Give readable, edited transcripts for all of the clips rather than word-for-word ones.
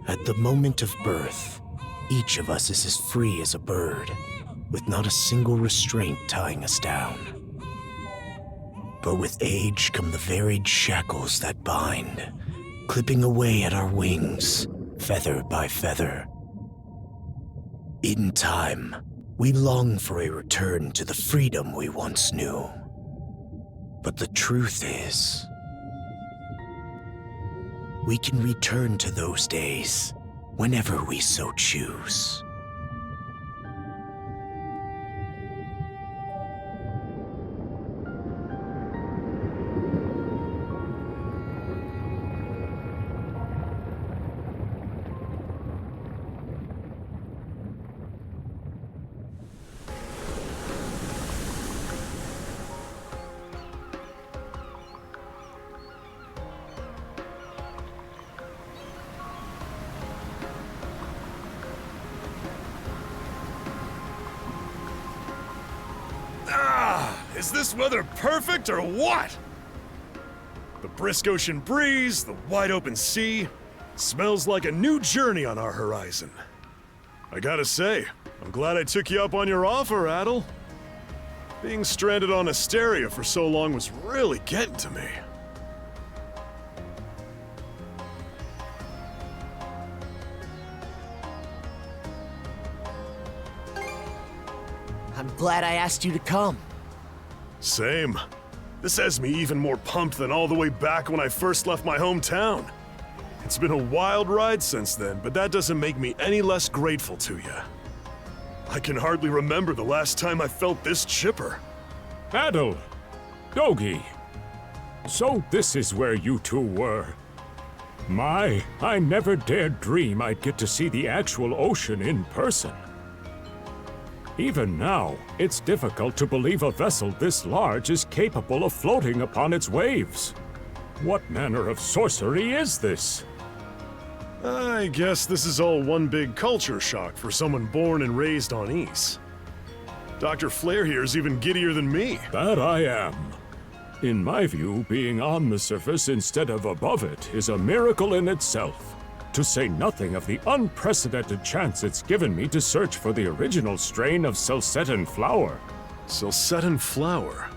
At the moment of birth, each of us is as free as a bird, with not a single restraint tying us down. But with age come the varied shackles that bind, clipping away at our wings, feather by feather. In time, we long for a return to the freedom we once knew. But the truth is, we can return to those days whenever we so choose. Is this weather perfect or what? The brisk ocean breeze, the wide open sea, smells like a new journey on our horizon. I gotta say, I'm glad I took you up on your offer, Adel. Being stranded on Asteria for so long was really getting to me. I'm glad I asked you to come. Same. This has me even more pumped than all the way back when I first left my hometown. It's been a wild ride since then, but that doesn't make me any less grateful to you. I can hardly remember the last time I felt this chipper. Adel! Dogi! So this is where you two were. My, I never dared dream I'd get to see the actual ocean in person. Even now, it's difficult to believe a vessel this large is capable of floating upon its waves. What manner of sorcery is this? I guess this is all one big culture shock for someone born and raised on Ys. Dr. Flair here is even giddier than me. That I am. In my view, being on the surface instead of above it is a miracle in itself. To say nothing of the unprecedented chance it's given me to search for the original strain of Celcetan flower. Celcetan flower?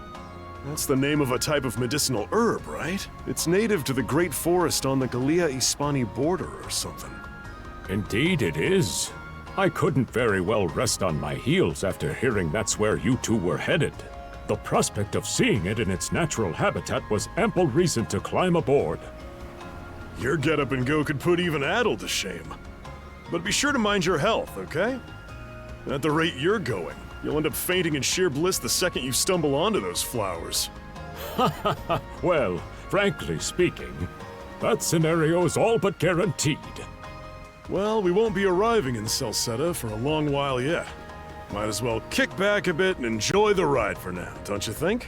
That's the name of a type of medicinal herb, right? It's native to the Great Forest on the Gallia-Hispani border or something. Indeed it is. I couldn't very well rest on my heels after hearing that's where you two were headed. The prospect of seeing it in its natural habitat was ample reason to climb aboard. Your get-up and go could put even Adel to shame. But be sure to mind your health, okay? At the rate you're going, you'll end up fainting in sheer bliss the second you stumble onto those flowers. Well, frankly speaking, that scenario is all but guaranteed. Well, we won't be arriving in Celceta for a long while yet. Might as well kick back a bit and enjoy the ride for now, don't you think?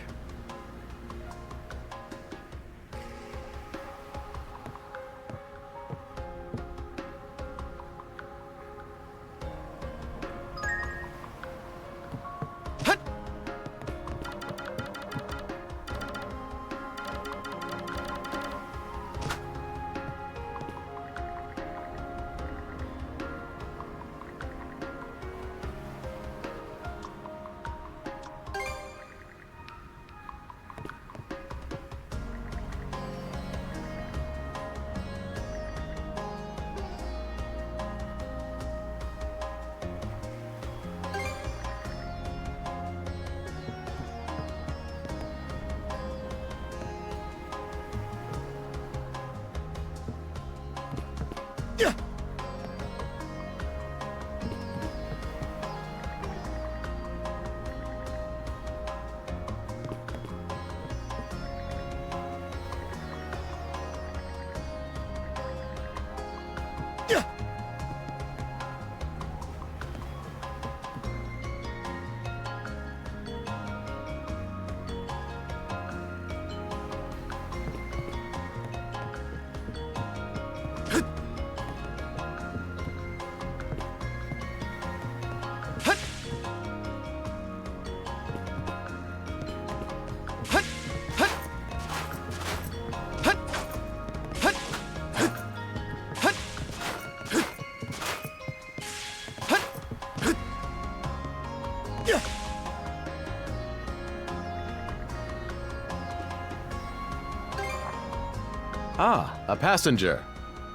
Ah, a passenger.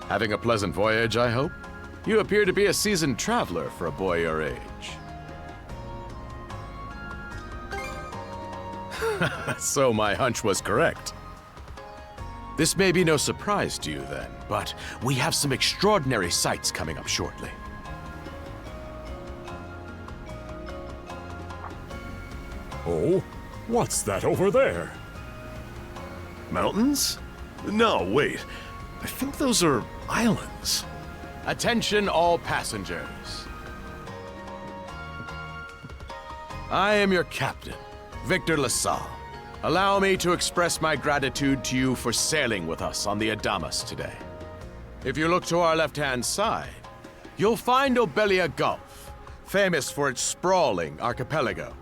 Having a pleasant voyage, I hope? You appear to be a seasoned traveler for a boy your age. So my hunch was correct. This may be no surprise to you then, but we have some extraordinary sights coming up shortly. Oh, what's that over there? Mountains? No, wait. I think those are islands. Attention all passengers. I am your captain, Victor LaSalle. Allow me to express my gratitude to you for sailing with us on the Adamas today. If you look to our left-hand side, you'll find Obelia Gulf, famous for its sprawling archipelago.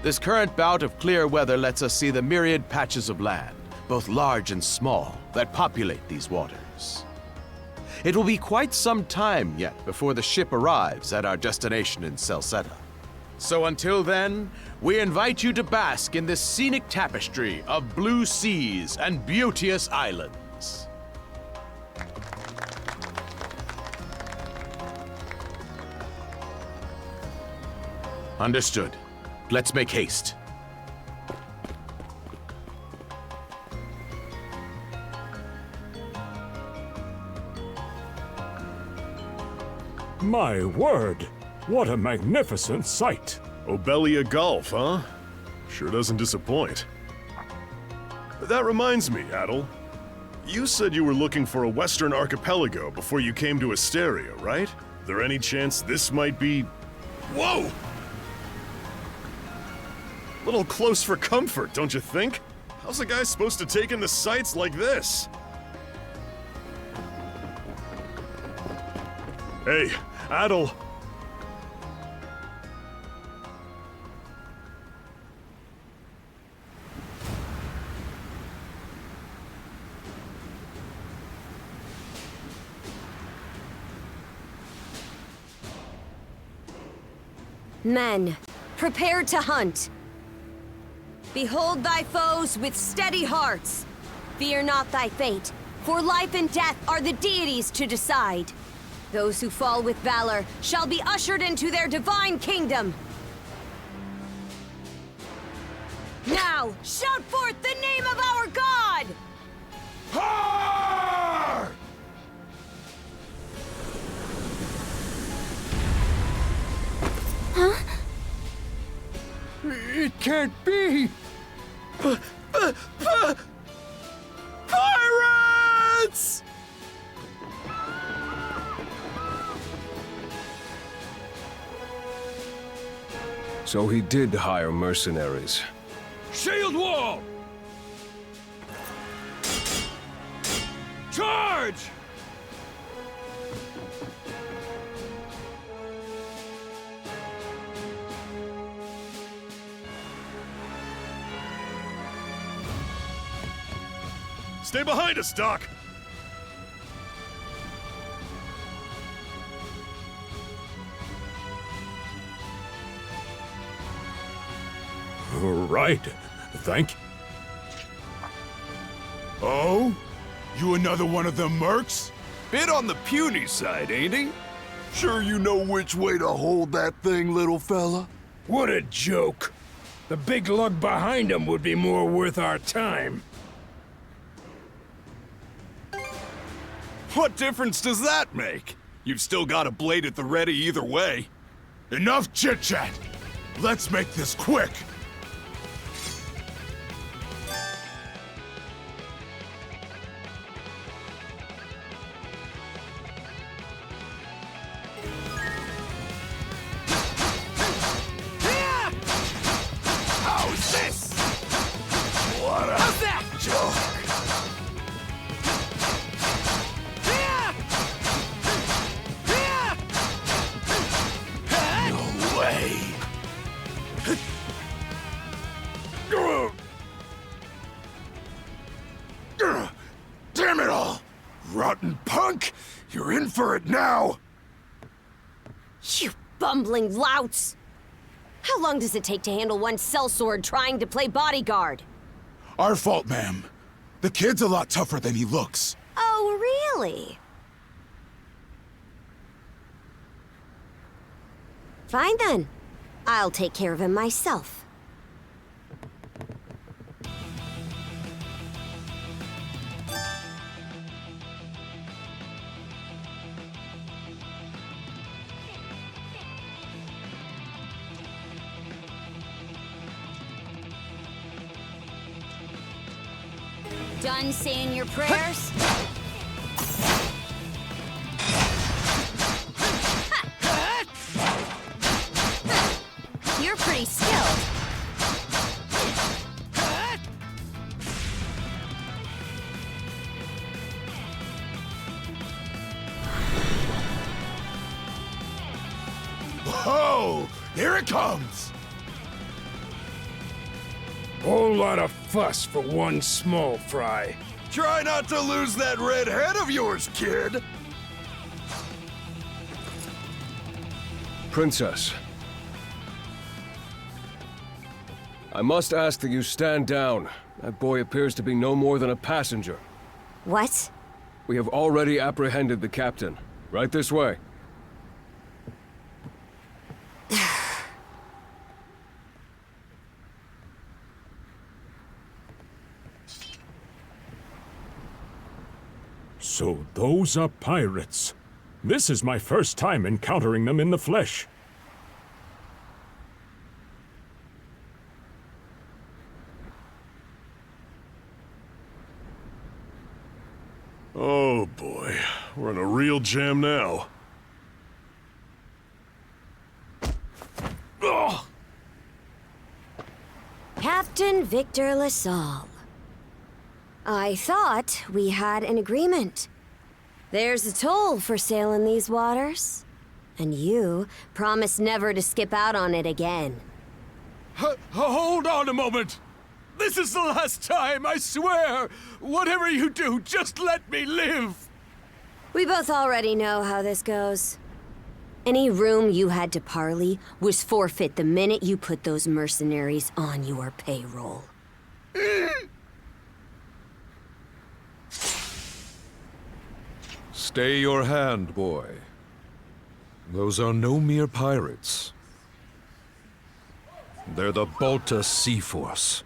This current bout of clear weather lets us see the myriad patches of land, both large and small, that populate these waters. It will be quite some time yet before the ship arrives at our destination in Celceta. So until then, we invite you to bask in this scenic tapestry of blue seas and beauteous islands. Understood. Let's make haste. My word! What a magnificent sight! Obelia Gulf, huh? Sure doesn't disappoint. That reminds me, Adel. You said you were looking for a western archipelago before you came to Asteria, right? There any chance this might be... Whoa! Little close for comfort, don't you think? How's a guy supposed to take in the sights like this? Hey, Adel! Men, prepare to hunt. Behold thy foes with steady hearts. Fear not thy fate, for life and death are the deities to decide. Those who fall with valor shall be ushered into their divine kingdom. Now, shout forth the name of our God! Har! Huh? It can't be! Pirates! So he did hire mercenaries. Shield wall! Charge! Stay behind us, Doc! Right. Thank you. Oh? You another one of them mercs? Bit on the puny side, ain't he? Sure you know which way to hold that thing, little fella? What a joke. The big lug behind him would be more worth our time. What difference does that make? You've still got a blade at the ready either way. Enough chit-chat! Let's make this quick! How's this? What a joke! for it now! You bumbling louts! How long does it take to handle one sellsword trying to play bodyguard? Our fault, ma'am. The kid's a lot tougher than he looks. Oh, really? Fine then. I'll take care of him myself. Done saying your prayers? You're pretty skilled. Whoa! Here it comes! Whole lot of fuss for one small fry. Try not to lose that red head of yours, kid! Princess. I must ask that you stand down. That boy appears to be no more than a passenger. What? We have already apprehended the captain. Right this way. So those are pirates. This is my first time encountering them in the flesh. Oh boy, we're in a real jam now. Ugh. Captain Victor LaSalle. I thought we had an agreement. There's a toll for sailing these waters. And you promised never to skip out on it again. Hold on a moment! This is the last time, I swear! Whatever you do, just let me live! We both already know how this goes. Any room you had to parley was forfeit the minute you put those mercenaries on your payroll. Stay your hand, boy. Those are no mere pirates. They're the Balta Sea Force.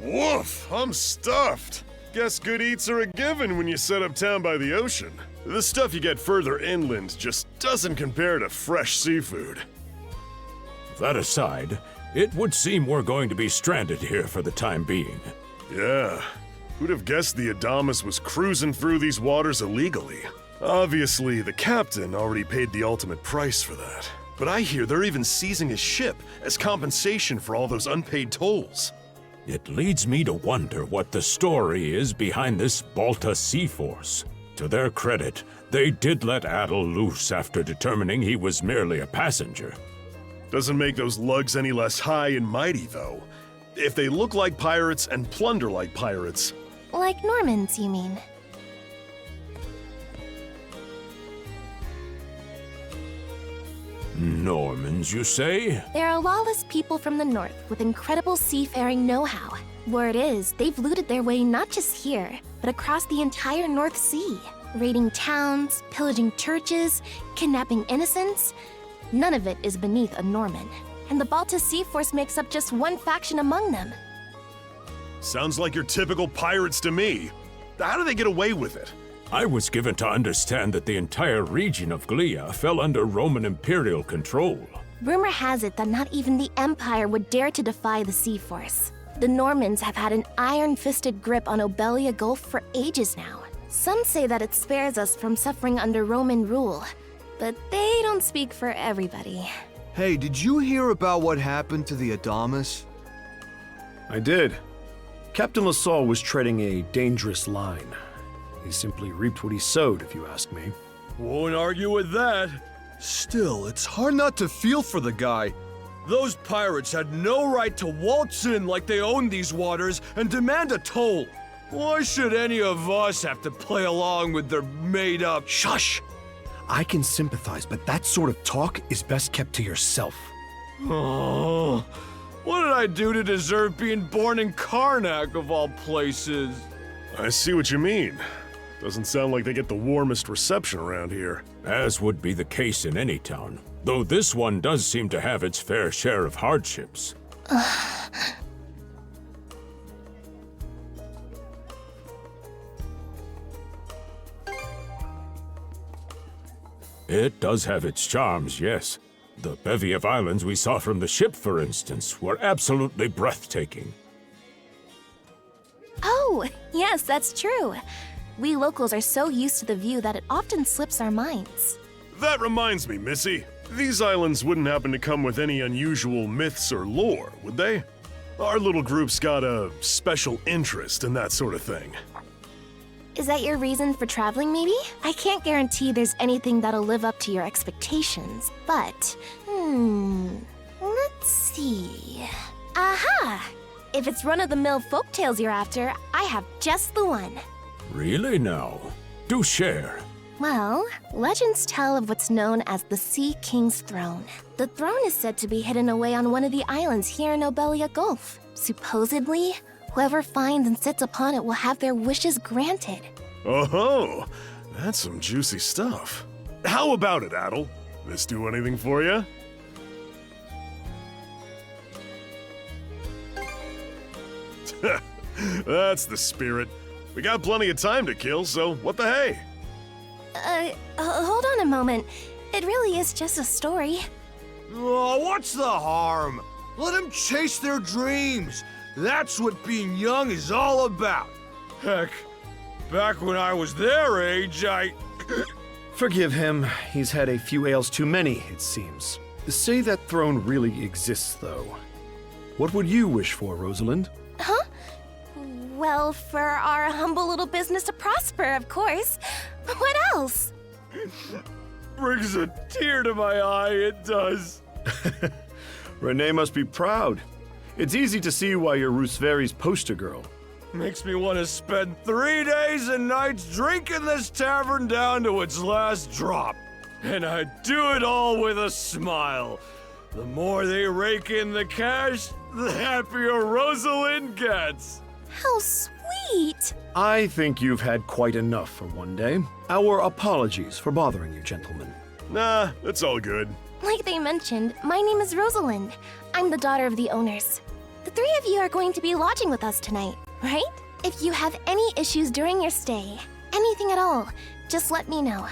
Woof, I'm stuffed. Guess good eats are a given when you set up town by the ocean. The stuff you get further inland just doesn't compare to fresh seafood. That aside, it would seem we're going to be stranded here for the time being. Yeah, who'd have guessed the Adamas was cruising through these waters illegally? Obviously, the captain already paid the ultimate price for that. But I hear they're even seizing his ship as compensation for all those unpaid tolls. It leads me to wonder what the story is behind this Balta Sea Force. To their credit, they did let Adel loose after determining he was merely a passenger. Doesn't make those lugs any less high and mighty, though. If they look like pirates and plunder like pirates... Like Normans, you mean? Normans, you say? They're a lawless people from the north with incredible seafaring know-how. Word is, they've looted their way not just here, but across the entire North Sea. Raiding towns, pillaging churches, kidnapping innocents. None of it is beneath a Norman. And the Balta Sea Force makes up just one faction among them. Sounds like your typical pirates to me. How do they get away with it? I was given to understand that the entire region of Glia fell under Roman imperial control. Rumor has it that not even the Empire would dare to defy the Sea Force. The Normans have had an iron-fisted grip on Obelia Gulf for ages now. Some say that it spares us from suffering under Roman rule, but they don't speak for everybody. Hey, did you hear about what happened to the Adamas? I did. Captain LaSalle was treading a dangerous line. He simply reaped what he sowed, if you ask me. Won't argue with that. Still, it's hard not to feel for the guy. Those pirates had no right to waltz in like they owned these waters and demand a toll. Why should any of us have to play along with their made-up... Shush! I can sympathize, but that sort of talk is best kept to yourself. Oh, what did I do to deserve being born in Karnak, of all places? I see what you mean. Doesn't sound like they get the warmest reception around here. As would be the case in any town, though this one does seem to have its fair share of hardships. It does have its charms, yes. The bevy of islands we saw from the ship, for instance, were absolutely breathtaking. Oh, yes, that's true. We locals are so used to the view that it often slips our minds. That reminds me, Missy. These islands wouldn't happen to come with any unusual myths or lore, would they? Our little group's got a special interest in that sort of thing. Is that your reason for traveling, maybe? I can't guarantee there's anything that'll live up to your expectations, but... let's see... Aha! If it's run-of-the-mill folktales you're after, I have just the one. Really now? Do share. Well, legends tell of what's known as the Sea King's Throne. The throne is said to be hidden away on one of the islands here in Obelia Gulf. Supposedly, whoever finds and sits upon it will have their wishes granted. Oh, that's some juicy stuff. How about it, Adel? This do anything for you? That's the spirit. We got plenty of time to kill, so what the hey? Hold on a moment. It really is just a story. Oh, what's the harm? Let them chase their dreams. That's what being young is all about. Heck, back when I was their age, Forgive him. He's had a few ales too many, it seems. Say that throne really exists, though. What would you wish for, Rosalind? Huh? Well, for our humble little business to prosper, of course. What else? Brings a tear to my eye, it does. Renee must be proud. It's easy to see why you're Rooseveri's poster girl. Makes me want to spend 3 days and nights drinking this tavern down to its last drop. And I do it all with a smile. The more they rake in the cash, the happier Rosalind gets. How sweet! I think you've had quite enough for one day. Our apologies for bothering you, gentlemen. Nah, it's all good. Like they mentioned, my name is Rosalind. I'm the daughter of the owners. The three of you are going to be lodging with us tonight, right? If you have any issues during your stay, anything at all, just let me know.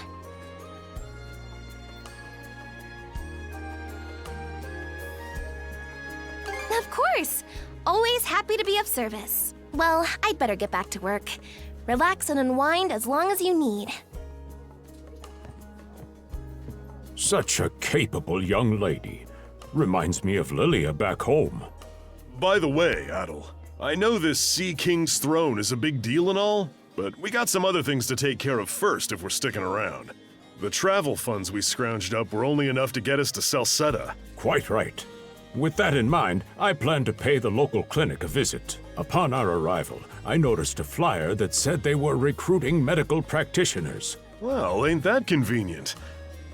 Of course! Always happy to be of service. Well, I'd better get back to work. Relax and unwind as long as you need. Such a capable young lady. Reminds me of Lilia back home. By the way, Adel, I know this Sea King's throne is a big deal and all, but we got some other things to take care of first if we're sticking around. The travel funds we scrounged up were only enough to get us to Salsetta. Quite right. With that in mind, I plan to pay the local clinic a visit. Upon our arrival, I noticed a flyer that said they were recruiting medical practitioners. Well, ain't that convenient?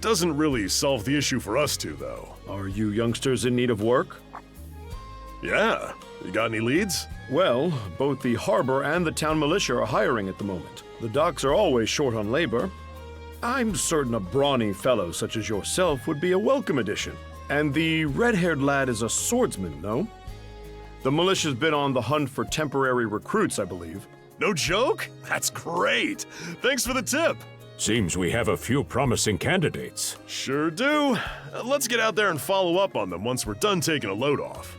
Doesn't really solve the issue for us two, though. Are you youngsters in need of work? Yeah. You got any leads? Well, both the harbor and the town militia are hiring at the moment. The docks are always short on labor. I'm certain a brawny fellow such as yourself would be a welcome addition. And the red-haired lad is a swordsman, no? The militia's been on the hunt for temporary recruits, I believe. No joke? That's great! Thanks for the tip! Seems we have a few promising candidates. Sure do. Let's get out there and follow up on them once we're done taking a load off.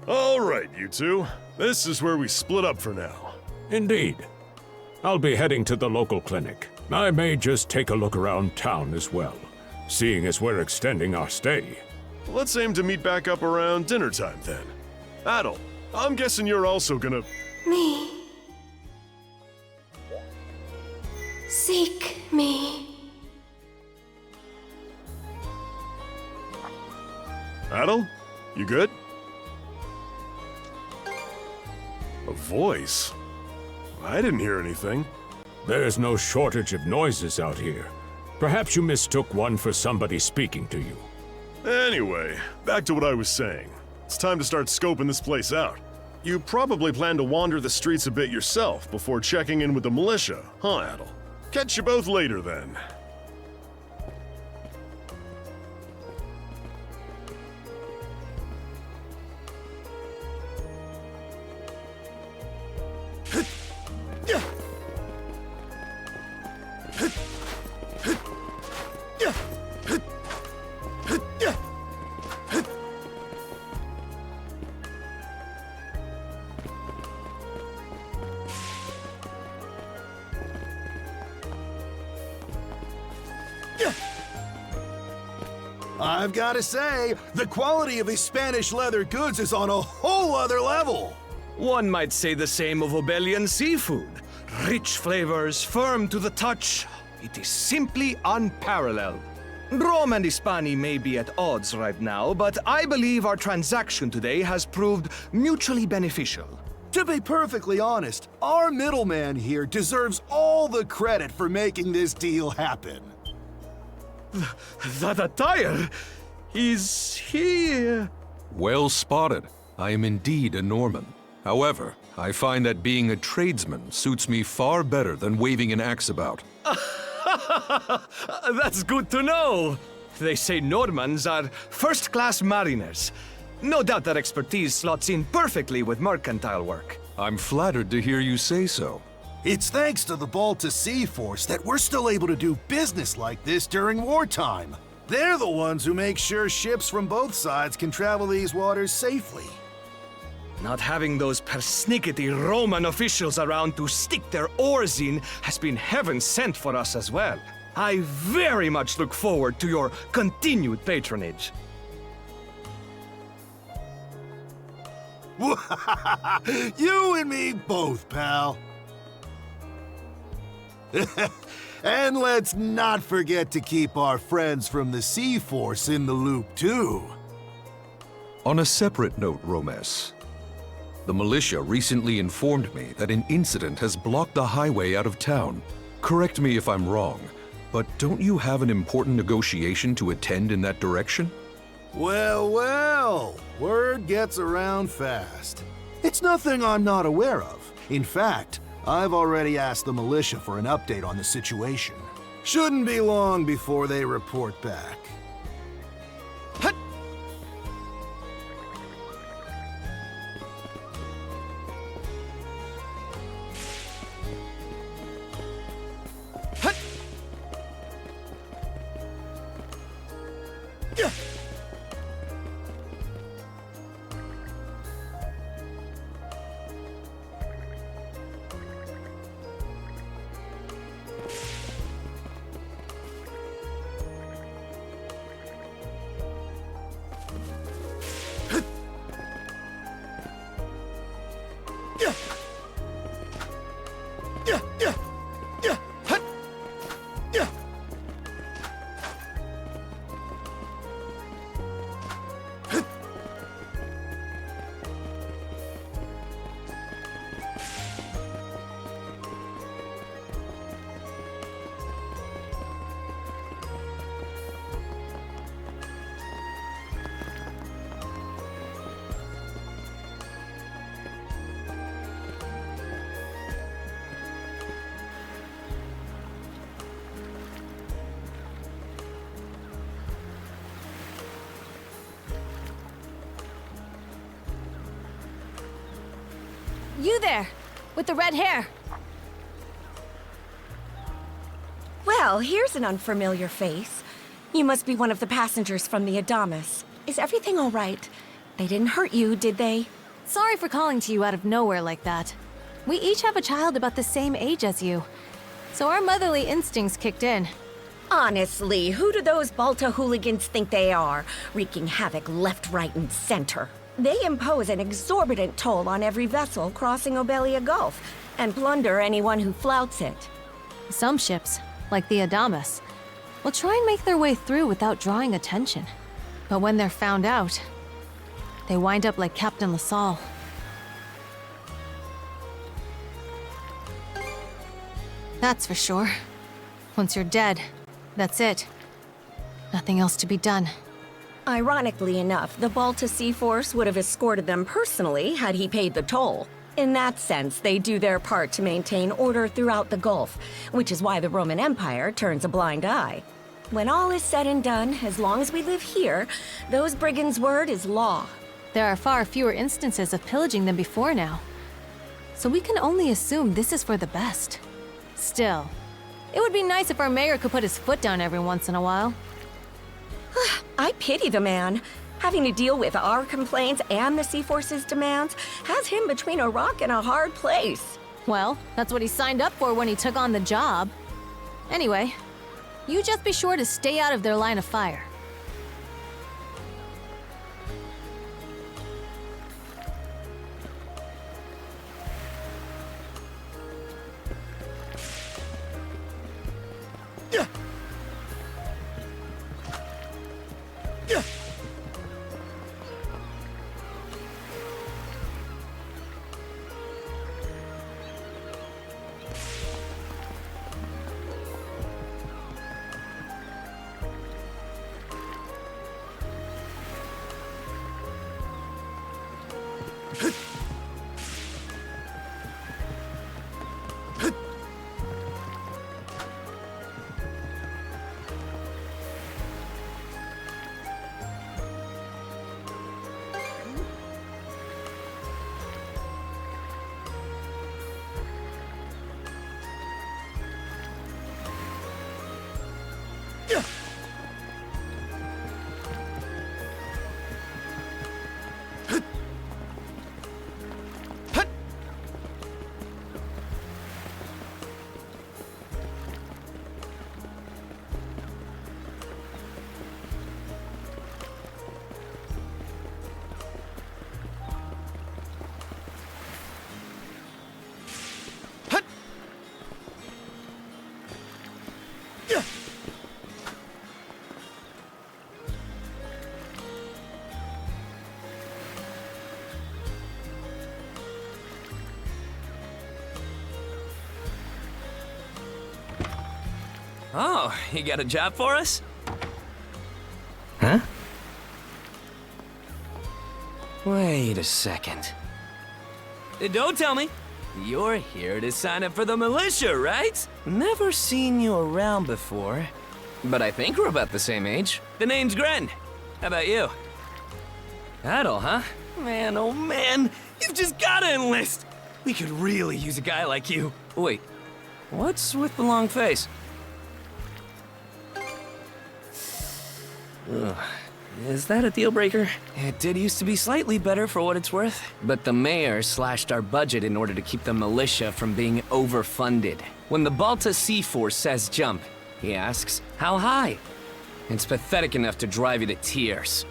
All right, you two. This is where we split up for now. Indeed. I'll be heading to the local clinic. I may just take a look around town as well, seeing as we're extending our stay. Let's aim to meet back up around dinner time then. Adel, I'm guessing you're also gonna... Me. Seek me. Adel? You good? A voice? I didn't hear anything. There's no shortage of noises out here. Perhaps you mistook one for somebody speaking to you. Anyway, back to what I was saying. It's time to start scoping this place out. You probably plan to wander the streets a bit yourself before checking in with the militia, huh, Adel? Catch you both later, then. I've got to say, the quality of these Spanish leather goods is on a whole other level. One might say the same of Obelian seafood. Rich flavors, firm to the touch. It is simply unparalleled. Rome and Hispania may be at odds right now, but I believe our transaction today has proved mutually beneficial. To be perfectly honest, our middleman here deserves all the credit for making this deal happen. That attire? Is he... Well spotted. I am indeed a Norman. However, I find that being a tradesman suits me far better than waving an axe about. That's good to know. They say Normans are first-class mariners. No doubt that expertise slots in perfectly with mercantile work. I'm flattered to hear you say so. It's thanks to the Balta Sea Force that we're still able to do business like this during wartime. They're the ones who make sure ships from both sides can travel these waters safely. Not having those persnickety Roman officials around to stick their oars in has been heaven sent for us as well. I very much look forward to your continued patronage. You and me both, pal. And let's not forget to keep our friends from the Sea Force in the loop, too. On a separate note, Romes, the militia recently informed me that an incident has blocked the highway out of town. Correct me if I'm wrong, but don't you have an important negotiation to attend in that direction? Well, well, word gets around fast. It's nothing I'm not aware of. In fact, I've already asked the militia for an update on the situation. Shouldn't be long before they report back. You there, with the red hair. Well, here's an unfamiliar face. You must be one of the passengers from the Adamas. Is everything all right? They didn't hurt you, did they? Sorry for calling to you out of nowhere like that. We each have a child about the same age as you, so our motherly instincts kicked in. Honestly, who do those Balta hooligans think they are, wreaking havoc left, right, and center? They impose an exorbitant toll on every vessel crossing Obelia Gulf, and plunder anyone who flouts it. Some ships, like the Adamas, will try and make their way through without drawing attention. But when they're found out, they wind up like Captain LaSalle. That's for sure. Once you're dead, That's it. Nothing else to be done. Ironically enough, the Balta Sea Force would have escorted them personally had he paid the toll. In that sense, they do their part to maintain order throughout the Gulf, which is why the Roman Empire turns a blind eye. When all is said and done, as long as we live here, those brigands' word is law. There are far fewer instances of pillaging than before now. So we can only assume this is for the best. Still, it would be nice if our mayor could put his foot down every once in a while. I pity the man. Having to deal with our complaints and the Sea Force's demands has him between a rock and a hard place. Well, that's what he signed up for when he took on the job. Anyway, you just be sure to stay out of their line of fire. Oh, you got a job for us? Huh? Wait a second. Don't tell me. You're here to sign up for the militia, right? Never seen you around before. But I think we're about the same age. The name's Gren. How about you? Adel, huh? Man, oh man, you've just gotta enlist! We could really use a guy like you. Wait, what's with the long face? Ugh. Is that a deal breaker? It did used to be slightly better for what it's worth. But the mayor slashed our budget in order to keep the militia from being overfunded. When the Balta Sea Force says jump, he asks, how high? It's pathetic enough to drive you to tears.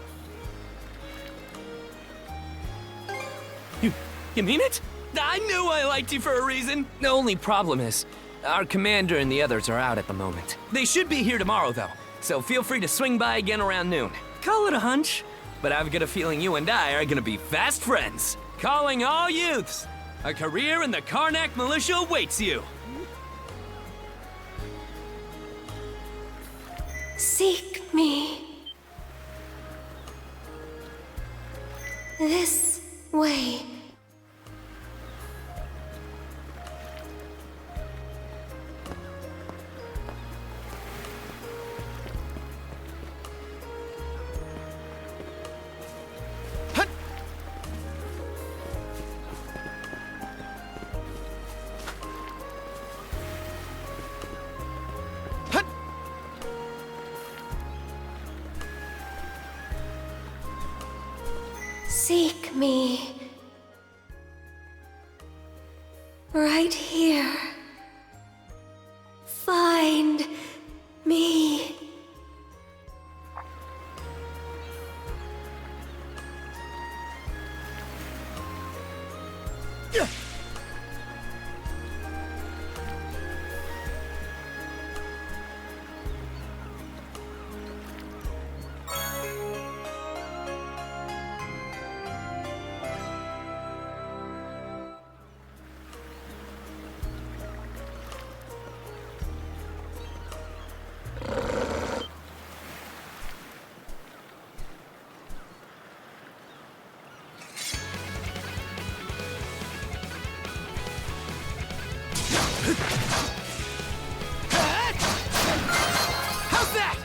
You mean it? I knew I liked you for a reason. The only problem is, our commander and the others are out at the moment. They should be here tomorrow, though, so feel free to swing by again around noon. Call it a hunch, but I've got a feeling you and I are gonna be fast friends. Calling all youths, a career in the Karnak militia awaits you. Seek me. This way. Seek me. Right here. Find me. How's that?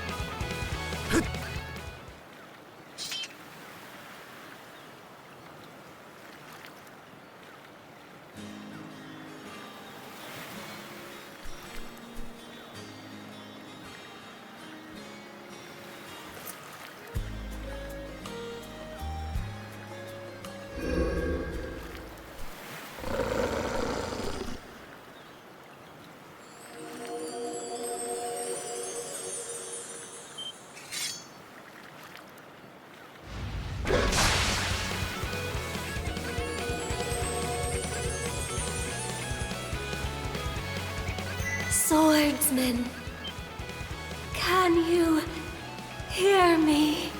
Swordsman, can you hear me?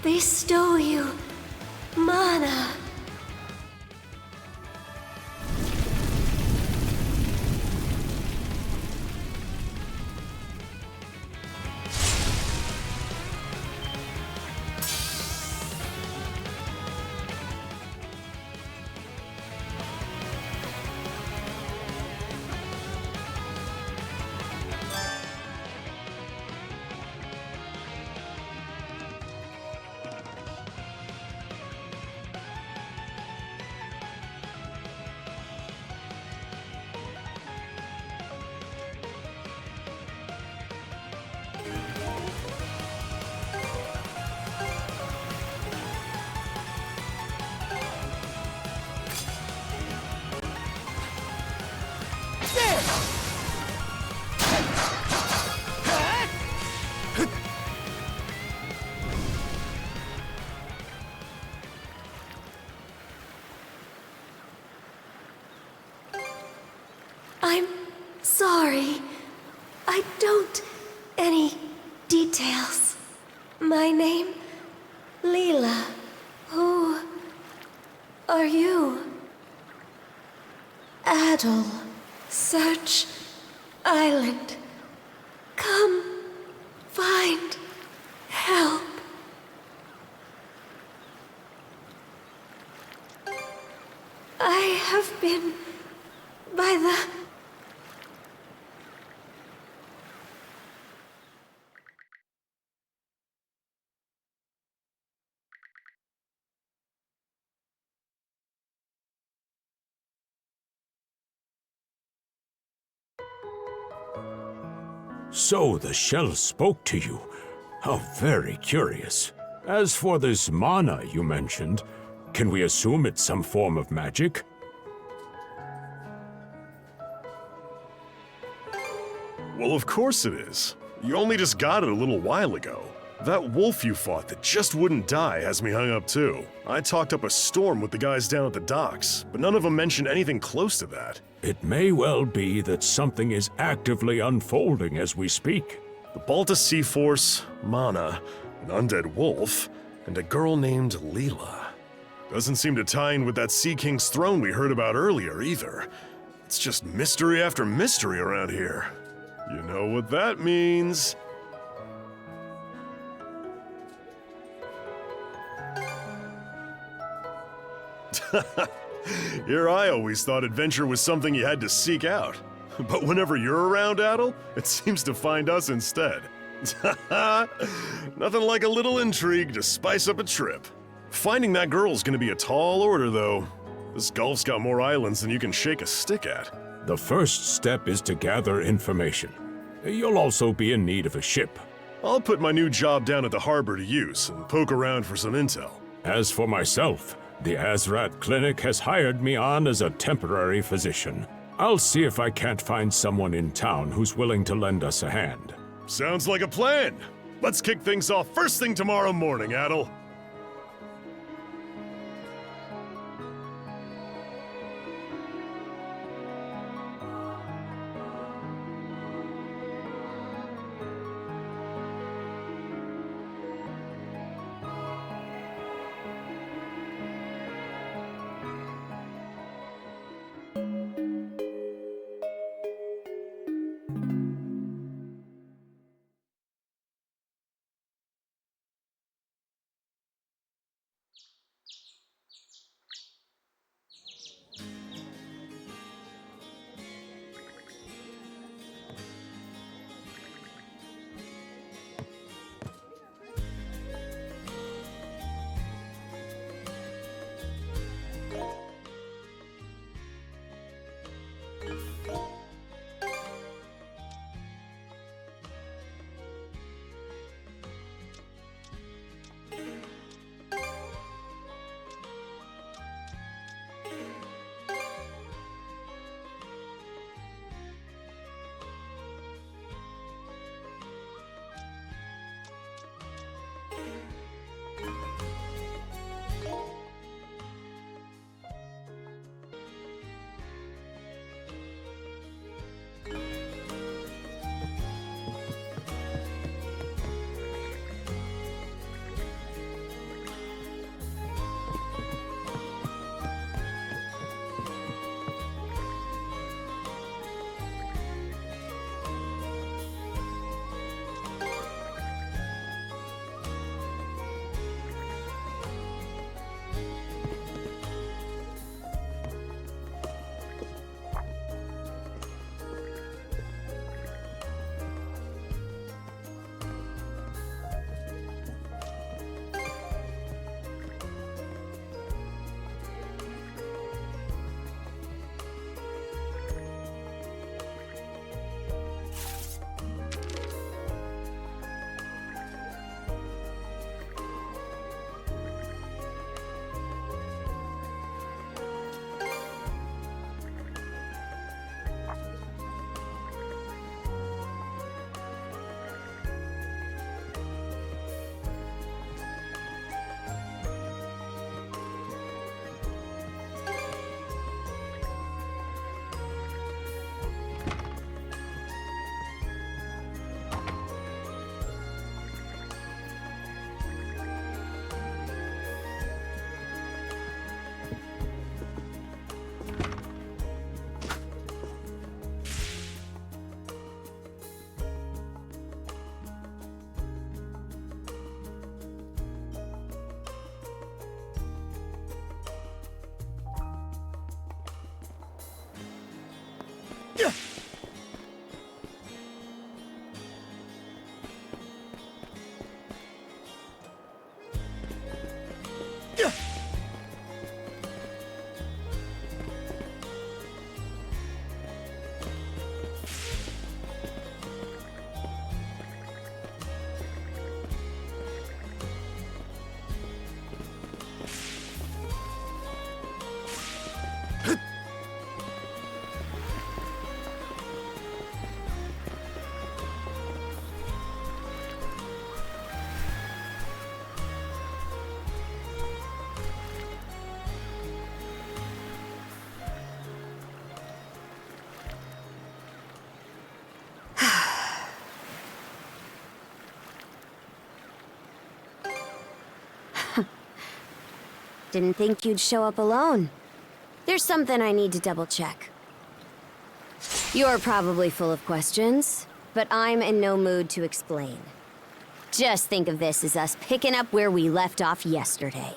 They stole you, mana. I'm sorry. I don't... any details. My name? Leela. Who are you? Adel. Search Island. Come find help. I have been by the... So the shell spoke to you. How very curious. As for this mana you mentioned, can we assume it's some form of magic? Well, of course it is. You only just got it a little while ago. That wolf you fought that just wouldn't die has me hung up too. I talked up a storm with the guys down at the docks, but none of them mentioned anything close to that. It may well be that something is actively unfolding as we speak. The Balta Sea Force, Mana, an undead wolf, and a girl named Leela. Doesn't seem to tie in with that Sea King's throne we heard about earlier either. It's just mystery after mystery around here. You know what that means. Here I always thought adventure was something you had to seek out. But whenever you're around, Adel, it seems to find us instead. Nothing like a little intrigue to spice up a trip. Finding that girl's gonna be a tall order, though. This Gulf's got more islands than you can shake a stick at. The first step is to gather information. You'll also be in need of a ship. I'll put my new job down at the harbor to use and poke around for some intel. As for myself, the Azrat Clinic has hired me on as a temporary physician. I'll see if I can't find someone in town who's willing to lend us a hand. Sounds like a plan. Let's kick things off first thing tomorrow morning, Adel. Didn't think you'd show up alone. There's something I need to double check. You're probably full of questions, but I'm in no mood to explain. Just think of this as us picking up where we left off yesterday.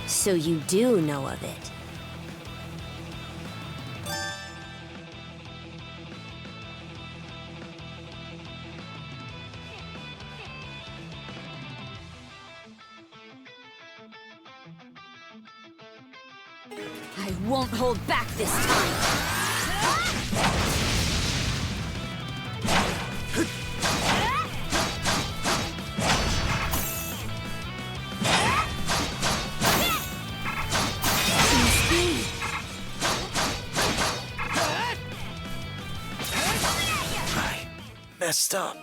So you do know of it. I won't hold back this time. I messed up.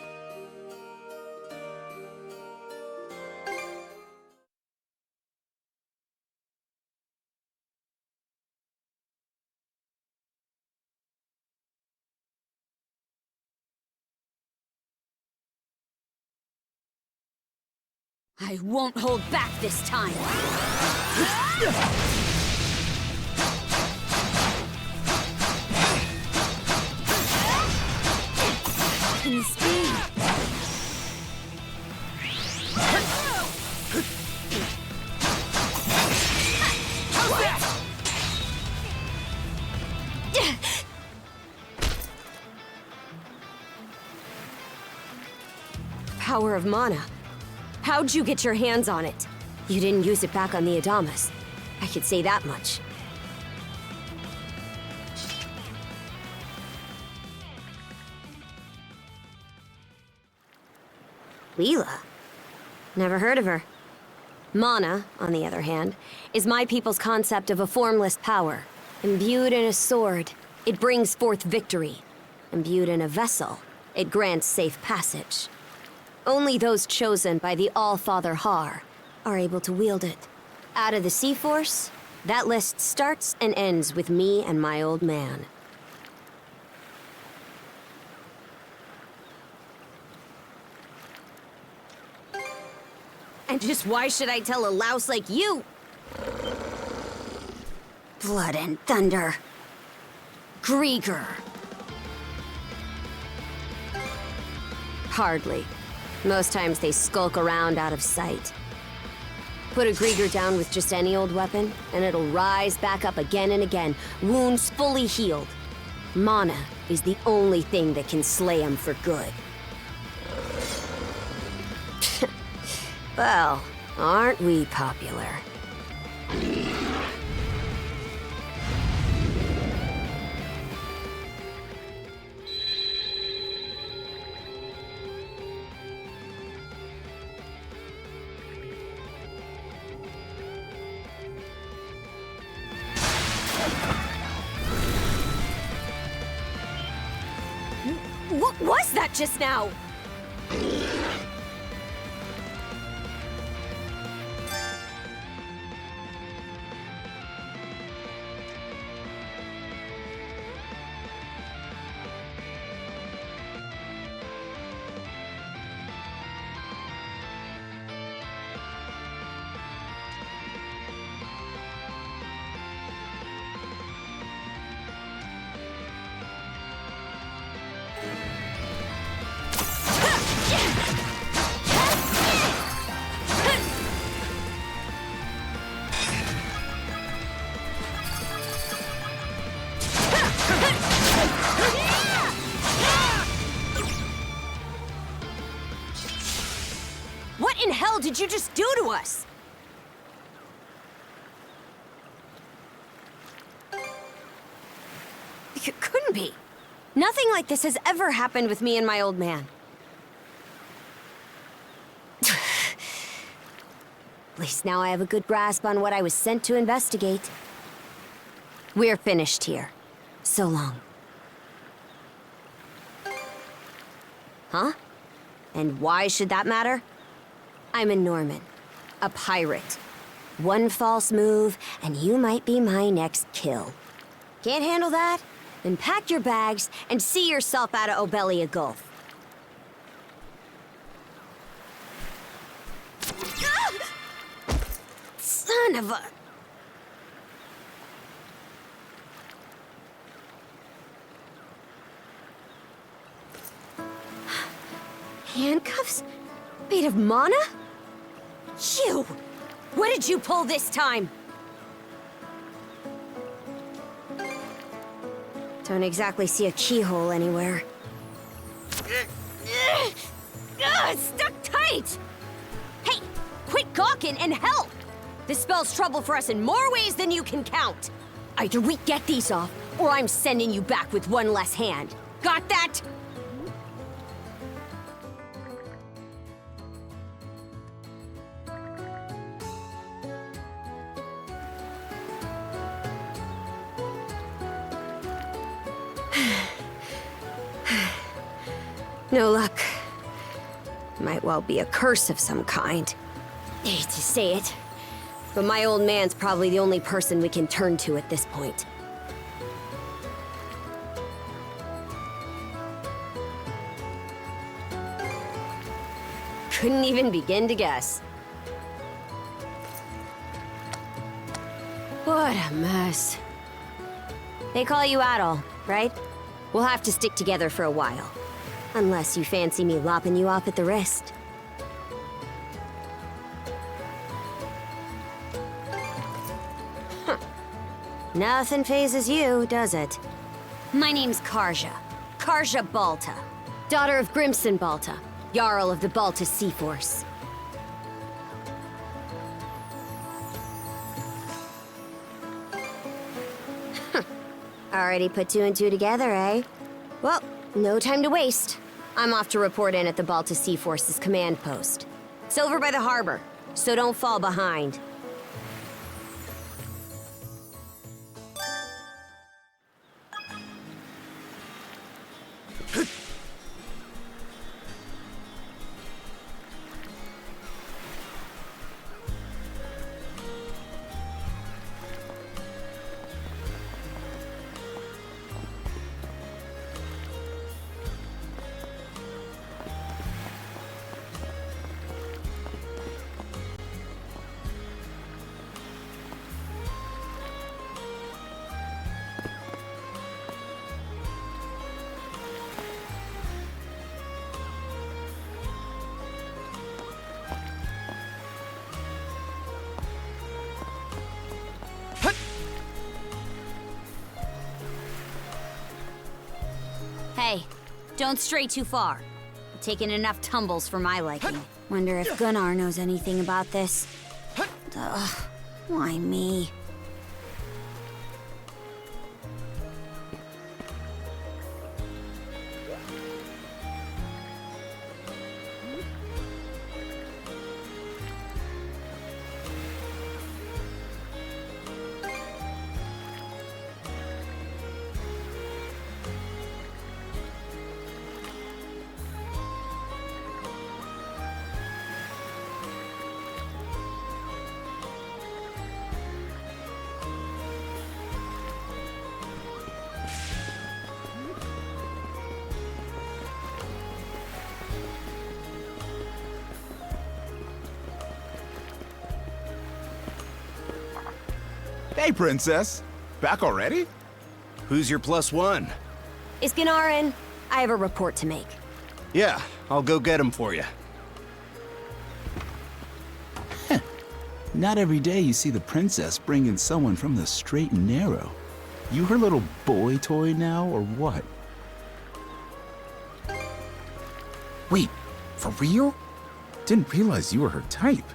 I won't hold back this time. And speed. Power of mana. How'd you get your hands on it? You didn't use it back on the Adamas. I could say that much. Leela? Never heard of her. Mana, on the other hand, is my people's concept of a formless power. Imbued in a sword, it brings forth victory. Imbued in a vessel, it grants safe passage. Only those chosen by the All-Father Har are able to wield it. Out of the Sea Force, that list starts and ends with me and my old man. And just why should I tell a louse like you? Blood and thunder. Grieger. Hardly. Most times they skulk around out of sight. Put a Grieger down with just any old weapon, and it'll rise back up again and again, wounds fully healed. Mana is the only thing that can slay him for good. Well, aren't we popular? What was that just now? What in hell did you just do to us? It couldn't be. Nothing like this has ever happened with me and my old man. At least now I have a good grasp on what I was sent to investigate. We're finished here. So long. Huh? And why should that matter? I'm a Norman. A pirate. One false move, and you might be my next kill. Can't handle that? Then pack your bags and see yourself out of Obelia Gulf. Ah! Son of a... Handcuffs? Made of mana? You! What did you pull this time? Don't exactly see a keyhole anywhere. It's stuck tight! Hey, quit gawking and help! This spells trouble for us in more ways than you can count. Either we get these off, or I'm sending you back with one less hand. Got that? No luck. Might well be a curse of some kind. Hate to say it, but my old man's probably the only person we can turn to at this point. Couldn't even begin to guess. What a mess. They call you Adol, right? We'll have to stick together for a while. Unless you fancy me lopping you off at the wrist. Huh. Nothing phases you, does it? My name's Karja. Karja Balta. Daughter of Grimson Balta, Jarl of the Balta Sea Force. Already put two and two together, eh? Well, no time to waste. I'm off to report in at the Balta Sea Force's command post. It's over by the harbor, so don't fall behind. Hey, don't stray too far. You've taken enough tumbles for my liking. Wonder if Gunnar knows anything about this. Ugh, why me? Hey, Princess. Back already? Who's your +1? Is Gunnar in? I have a report to make. Yeah, I'll go get him for you. Not every day you see the princess bring in someone from the straight and narrow. You her little boy toy now, or what? Wait, for real? Didn't realize you were her type.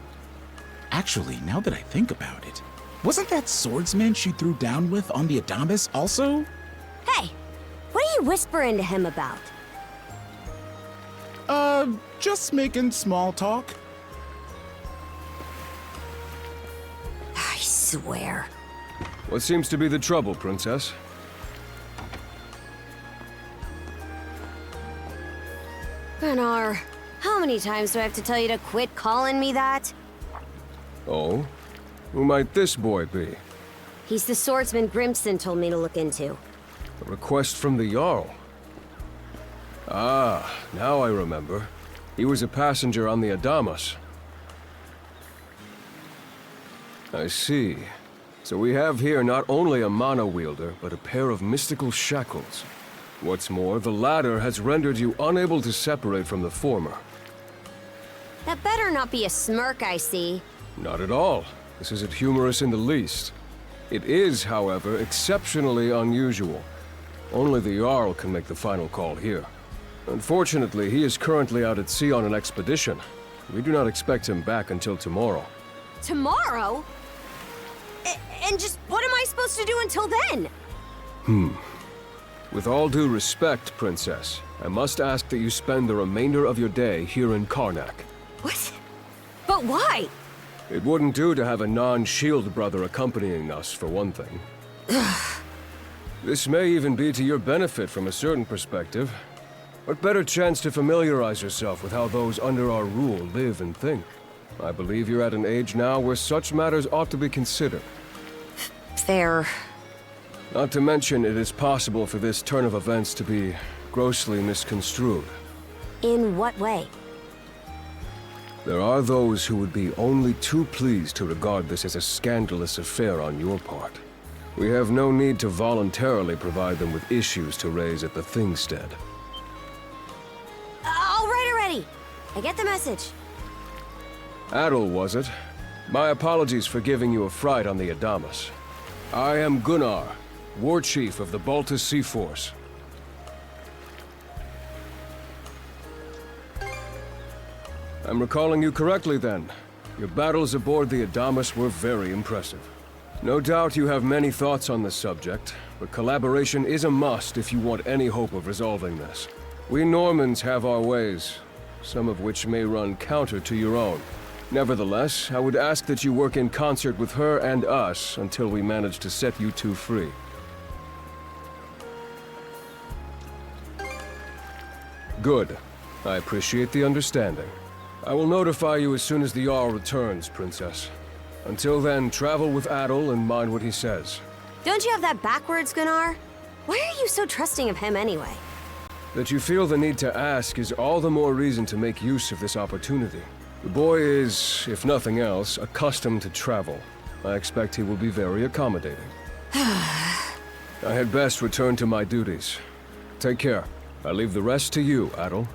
Actually, now that I think about it, wasn't that swordsman she threw down with on the Adamas also? Hey, what are you whispering to him about? Just making small talk. I swear. What seems to be the trouble, Princess? Gunnar, how many times do I have to tell you to quit calling me that? Oh? Who might this boy be? He's the swordsman Grimson told me to look into. A request from the Jarl. Ah, now I remember. He was a passenger on the Adamas. I see. So we have here not only a mana wielder, but a pair of mystical shackles. What's more, the latter has rendered you unable to separate from the former. That better not be a smirk I see. Not at all. This isn't humorous in the least. It is, however, exceptionally unusual. Only the Jarl can make the final call here. Unfortunately, he is currently out at sea on an expedition. We do not expect him back until tomorrow. Tomorrow? And just what am I supposed to do until then? With all due respect, Princess, I must ask that you spend the remainder of your day here in Karnak. What? But why? It wouldn't do to have a non-shield brother accompanying us, for one thing. This may even be to your benefit from a certain perspective. What better chance to familiarize yourself with how those under our rule live and think? I believe you're at an age now where such matters ought to be considered. Fair. Not to mention, it is possible for this turn of events to be grossly misconstrued. In what way? There are those who would be only too pleased to regard this as a scandalous affair on your part. We have no need to voluntarily provide them with issues to raise at the Thingstead. All right already. I get the message. Adel, was it? My apologies for giving you a fright on the Adamas. I am Gunnar, War Chief of the Baltus Sea Force. I'm recalling you correctly then. Your battles aboard the Adamas were very impressive. No doubt you have many thoughts on this subject, but collaboration is a must if you want any hope of resolving this. We Normans have our ways, some of which may run counter to your own. Nevertheless, I would ask that you work in concert with her and us until we manage to set you two free. Good. I appreciate the understanding. I will notify you as soon as the Jarl returns, Princess. Until then, travel with Adel and mind what he says. Don't you have that backwards, Gunnar? Why are you so trusting of him anyway? That you feel the need to ask is all the more reason to make use of this opportunity. The boy is, if nothing else, accustomed to travel. I expect he will be very accommodating. I had best return to my duties. Take care. I leave the rest to you, Adel.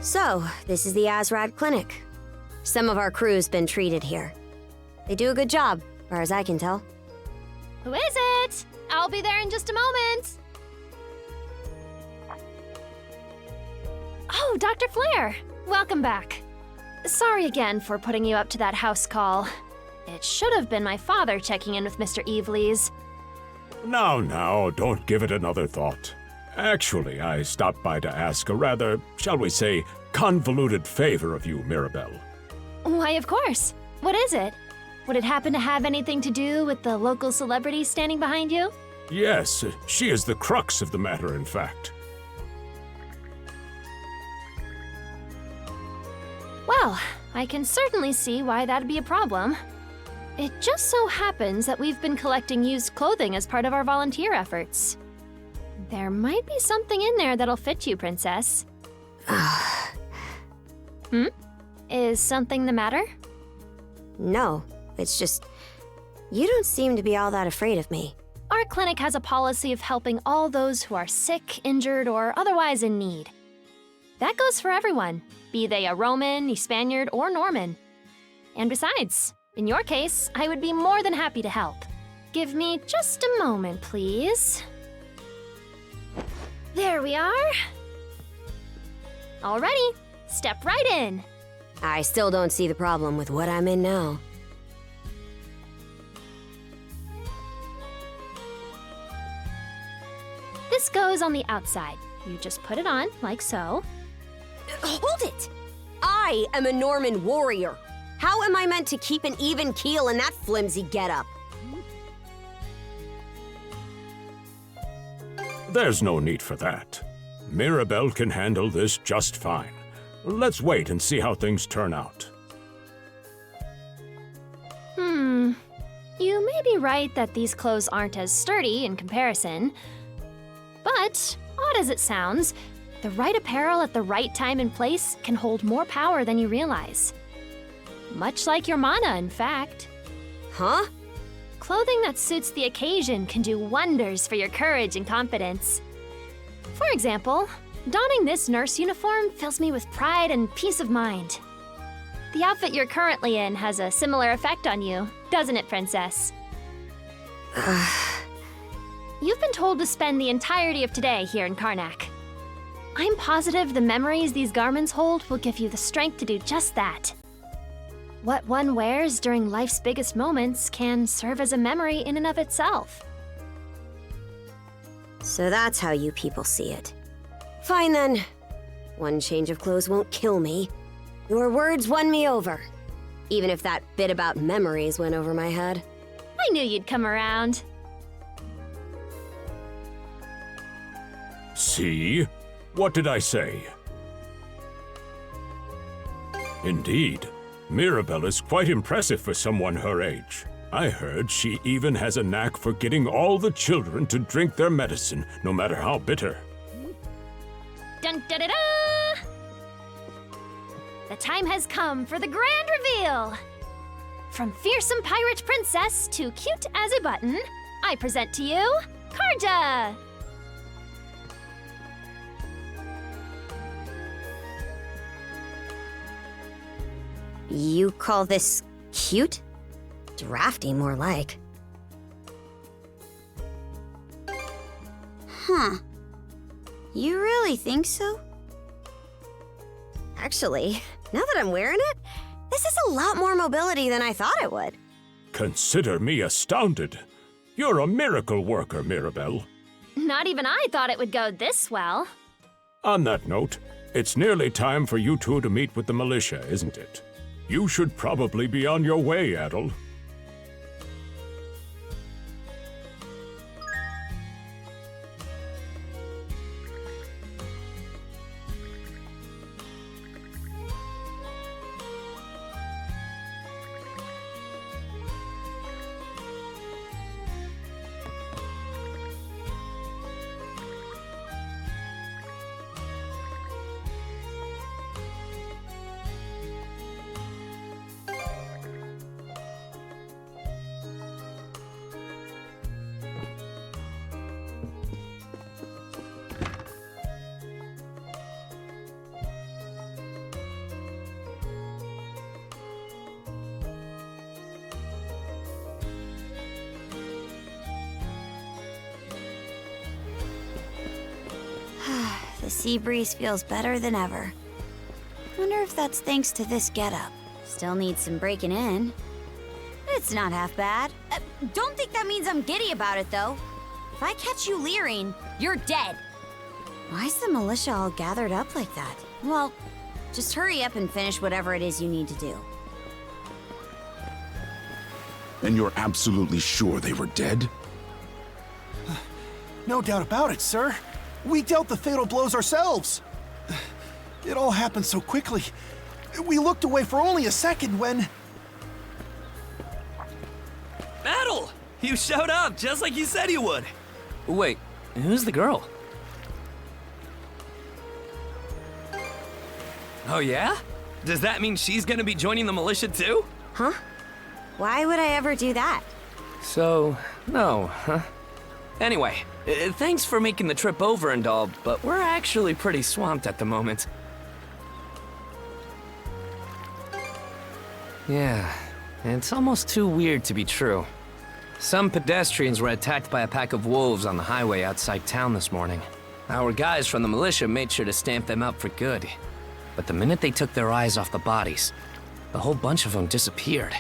So, this is the Azrad Clinic. Some of our crew's been treated here. They do a good job, as far as I can tell. Who is it? I'll be there in just a moment. Oh, Dr. Flair! Welcome back. Sorry again for putting you up to that house call. It should have been my father checking in with Mr. Evelees. Now, don't give it another thought. Actually, I stopped by to ask a rather, shall we say, convoluted favor of you, Mirabelle. Why, of course. What is it? Would it happen to have anything to do with the local celebrity standing behind you? Yes, she is the crux of the matter, in fact. Well, I can certainly see why that'd be a problem. It just so happens that we've been collecting used clothing as part of our volunteer efforts. There might be something in there that'll fit you, Princess. Is something the matter? No, it's just... you don't seem to be all that afraid of me. Our clinic has a policy of helping all those who are sick, injured, or otherwise in need. That goes for everyone, be they a Roman, a Spaniard, or Norman. And besides, in your case, I would be more than happy to help. Give me just a moment, please. There we are. Alrighty, step right in. I still don't see the problem with what I'm in now. This goes on the outside. You just put it on, like so. Hold it! I am a Norman warrior. How am I meant to keep an even keel in that flimsy getup? There's no need for that. Mirabelle can handle this just fine. Let's wait and see how things turn out. You may be right that these clothes aren't as sturdy in comparison. But, odd as it sounds, the right apparel at the right time and place can hold more power than you realize. Much like your mana, in fact. Huh? Clothing that suits the occasion can do wonders for your courage and confidence. For example, donning this nurse uniform fills me with pride and peace of mind. The outfit you're currently in has a similar effect on you, doesn't it, Princess? You've been told to spend the entirety of today here in Karnak. I'm positive the memories these garments hold will give you the strength to do just that. What one wears during life's biggest moments can serve as a memory in and of itself. So that's how you people see it. Fine then. One change of clothes won't kill me. Your words won me over. Even if that bit about memories went over my head. I knew you'd come around. See? What did I say? Indeed, Mirabelle is quite impressive for someone her age. I heard she even has a knack for getting all the children to drink their medicine, no matter how bitter. Dun da da da! The time has come for the grand reveal! From fearsome pirate princess to cute as a button, I present to you, Karja! You call this cute? Drafty, more like. Huh. You really think so? Actually, now that I'm wearing it, this is a lot more mobility than I thought it would. Consider me astounded. You're a miracle worker, Mirabelle. Not even I thought it would go this well. On that note, it's nearly time for you two to meet with the militia, isn't it? You should probably be on your way, Adel. The sea breeze feels better than ever. Wonder if that's thanks to this getup. Still needs some breaking in. It's not half bad. Don't think that means I'm giddy about it, though. If I catch you leering, you're dead. Why's the militia all gathered up like that? Well, just hurry up and finish whatever it is you need to do. And you're absolutely sure they were dead? No doubt about it, sir. We dealt the fatal blows ourselves. It all happened so quickly. We looked away for only a second when... Battle! You showed up just like you said you would. Wait, who's the girl? Oh yeah? Does that mean she's gonna be joining the militia too? Huh? Why would I ever do that? So, no, huh? Anyway, thanks for making the trip over and all, but we're actually pretty swamped at the moment. Yeah, it's almost too weird to be true. Some pedestrians were attacked by a pack of wolves on the highway outside town this morning. Our guys from the militia made sure to stamp them out for good. But the minute they took their eyes off the bodies, the whole bunch of them disappeared.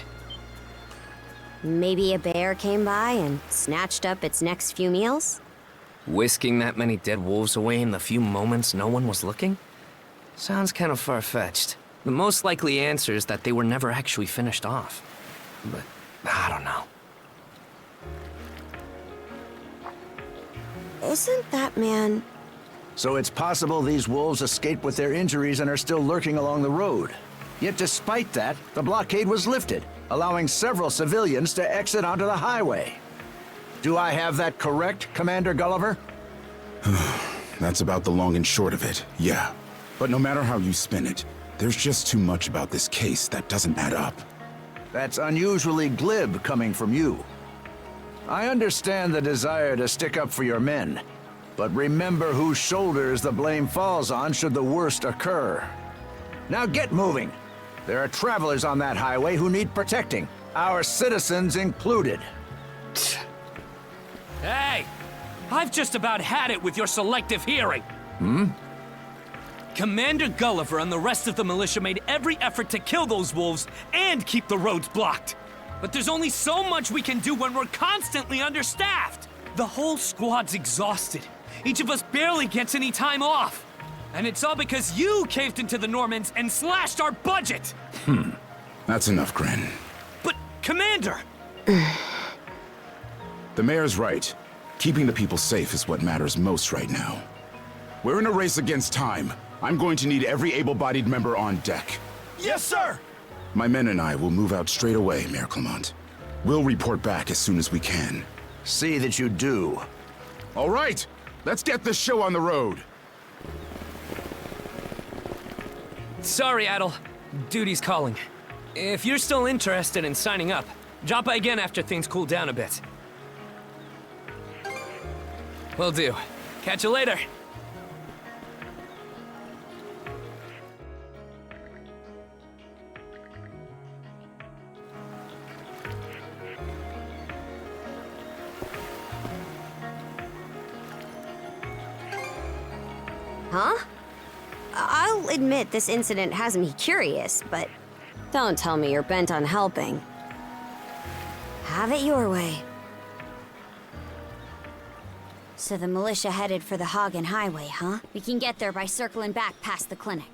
Maybe a bear came by and snatched up its next few meals? Whisking that many dead wolves away in the few moments no one was looking? Sounds kind of far-fetched. The most likely answer is that they were never actually finished off. But I don't know. Isn't that man... So it's possible these wolves escaped with their injuries and are still lurking along the road. Yet despite that, the blockade was lifted, allowing several civilians to exit onto the highway. Do I have that correct, Commander Gulliver? That's about the long and short of it, yeah. But no matter how you spin it, there's just too much about this case that doesn't add up. That's unusually glib coming from you. I understand the desire to stick up for your men, but remember whose shoulders the blame falls on should the worst occur. Now get moving. There are travelers on that highway who need protecting, our citizens included. Hey! I've just about had it with your selective hearing. Commander Gulliver and the rest of the militia made every effort to kill those wolves and keep the roads blocked. But there's only so much we can do when we're constantly understaffed. The whole squad's exhausted. Each of us barely gets any time off. And it's all because you caved into the Normans and slashed our budget! That's enough, Grin. But, Commander! The mayor's right. Keeping the people safe is what matters most right now. We're in a race against time. I'm going to need every able-bodied member on deck. Yes, sir! My men and I will move out straight away, Mayor Clement. We'll report back as soon as we can. See that you do. All right, let's get this show on the road. Sorry, Adel. Duty's calling. If you're still interested in signing up, drop by again after things cool down a bit. Will do. Catch you later. Huh? I'll admit this incident has me curious, but don't tell me you're bent on helping. Have it your way. So the militia headed for the Hagen Highway, huh? We can get there by circling back past the clinic.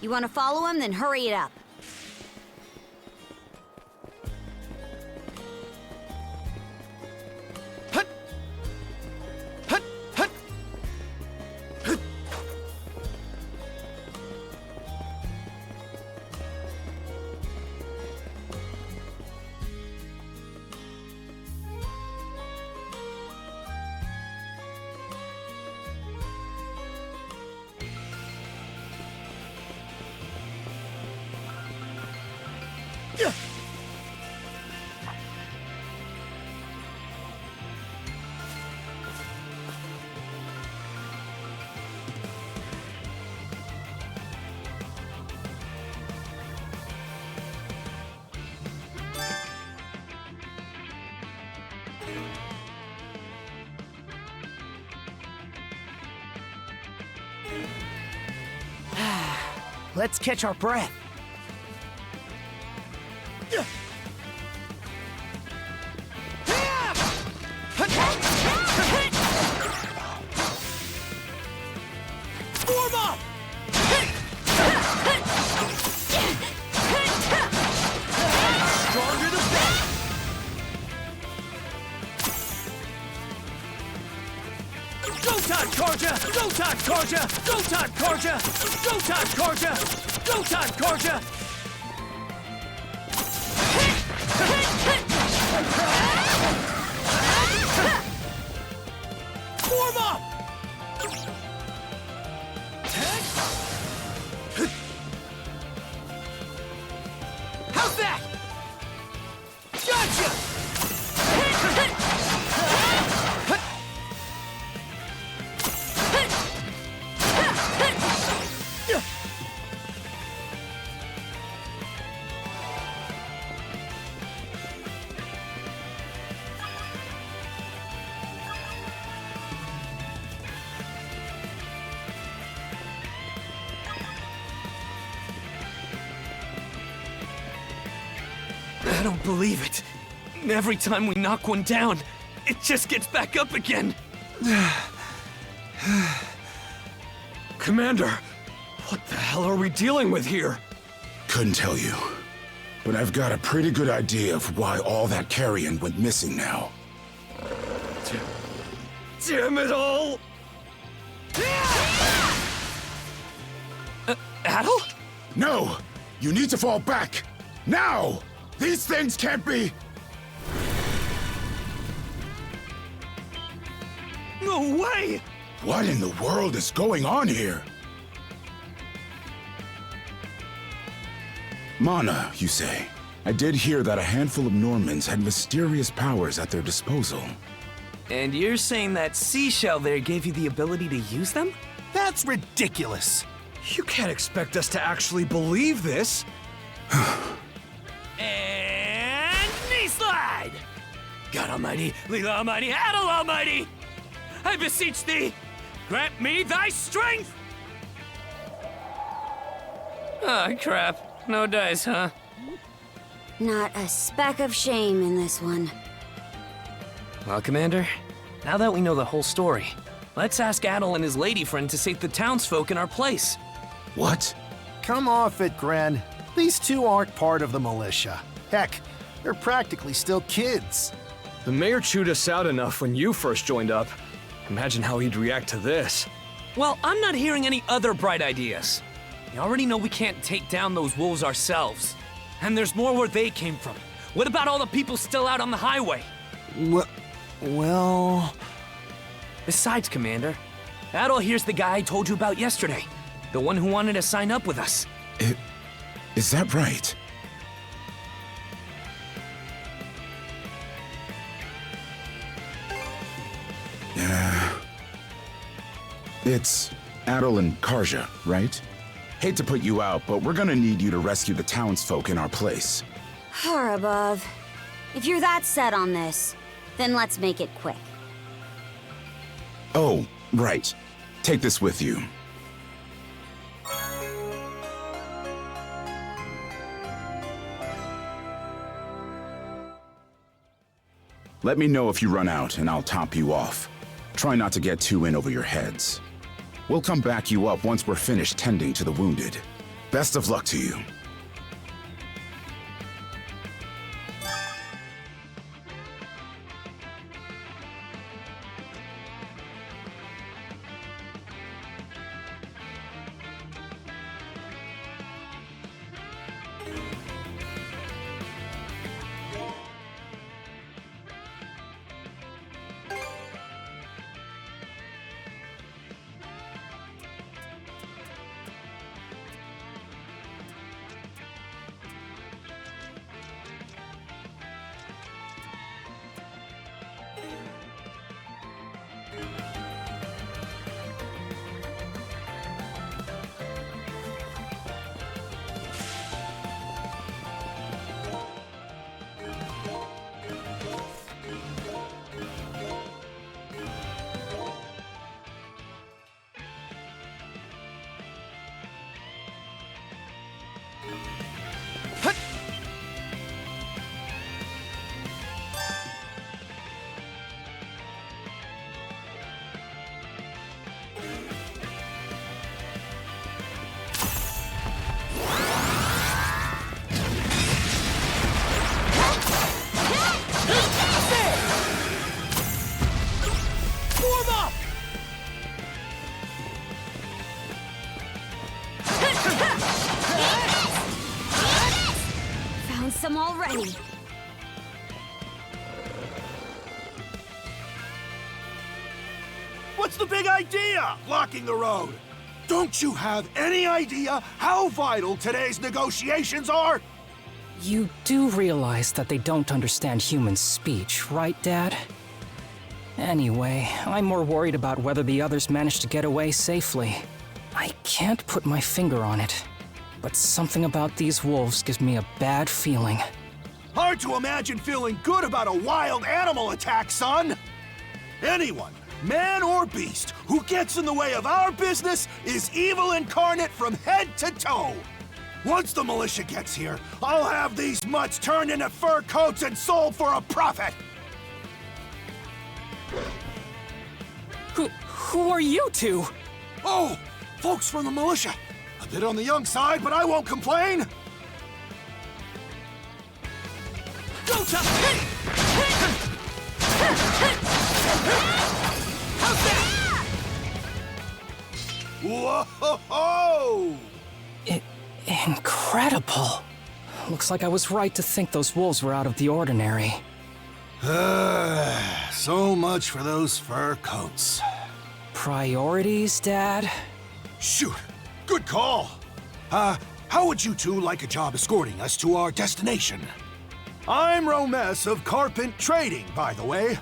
You want to follow him? Then hurry it up. Let's catch our breath. Form up! Stronger the better! Go time, Karja! Go time, Karja! Go time, Karja! Go time, Karja! Go time, Karja! Form up! How's that? Gotcha! I don't believe it. Every time we knock one down, it just gets back up again. Commander, what the hell are we dealing with here? Couldn't tell you. But I've got a pretty good idea of why all that carrion went missing now. Damn it all! Adel? No! You need to fall back! Now! These things can't be... No way! What in the world is going on here? Mana, you say? I did hear that a handful of Normans had mysterious powers at their disposal. And you're saying that seashell there gave you the ability to use them? That's ridiculous! You can't expect us to actually believe this! And knee slide! God Almighty, Leela Almighty, Adel Almighty! I beseech thee, grant me thy strength! Ah, crap. No dice, huh? Not a speck of shame in this one. Well, Commander, now that we know the whole story, let's ask Adel and his lady friend to save the townsfolk in our place. What? Come off it, Gren. These two aren't part of the militia. Heck, they're practically still kids. The mayor chewed us out enough when you first joined up. Imagine how he'd react to this. Well, I'm not hearing any other bright ideas. You already know we can't take down those wolves ourselves. And there's more where they came from. What about all the people still out on the highway? Well... Besides, Commander, Adel here's the guy I told you about yesterday. The one who wanted to sign up with us. Is that right? It's Adel and Karja, right? Hate to put you out, but we're gonna need you to rescue the townsfolk in our place. Harabov. If you're that set on this, then let's make it quick. Oh, right. Take this with you. Let me know if you run out, and I'll top you off. Try not to get too in over your heads. We'll come back you up once we're finished tending to the wounded. Best of luck to you. some already. What's the big idea, blocking the road? Don't you have any idea how vital today's negotiations are? You do realize that they don't understand human speech, right, Dad? Anyway, I'm more worried about whether the others managed to get away safely. I can't put my finger on it, but something about these wolves gives me a bad feeling. Hard to imagine feeling good about a wild animal attack, son! Anyone, man or beast, who gets in the way of our business is evil incarnate from head to toe! Once the militia gets here, I'll have these mutts turned into fur coats and sold for a profit! Who are you two? Oh, folks from the militia. A bit on the young side, but I won't complain! Go, Chuck! How's that? Whoa-ho-ho! Incredible. Looks like I was right to think those wolves were out of the ordinary. So much for those fur coats. Priorities, Dad? Shoot, good call. How would you two like a job escorting us to our destination? I'm Romes of Carpent Trading, by the way.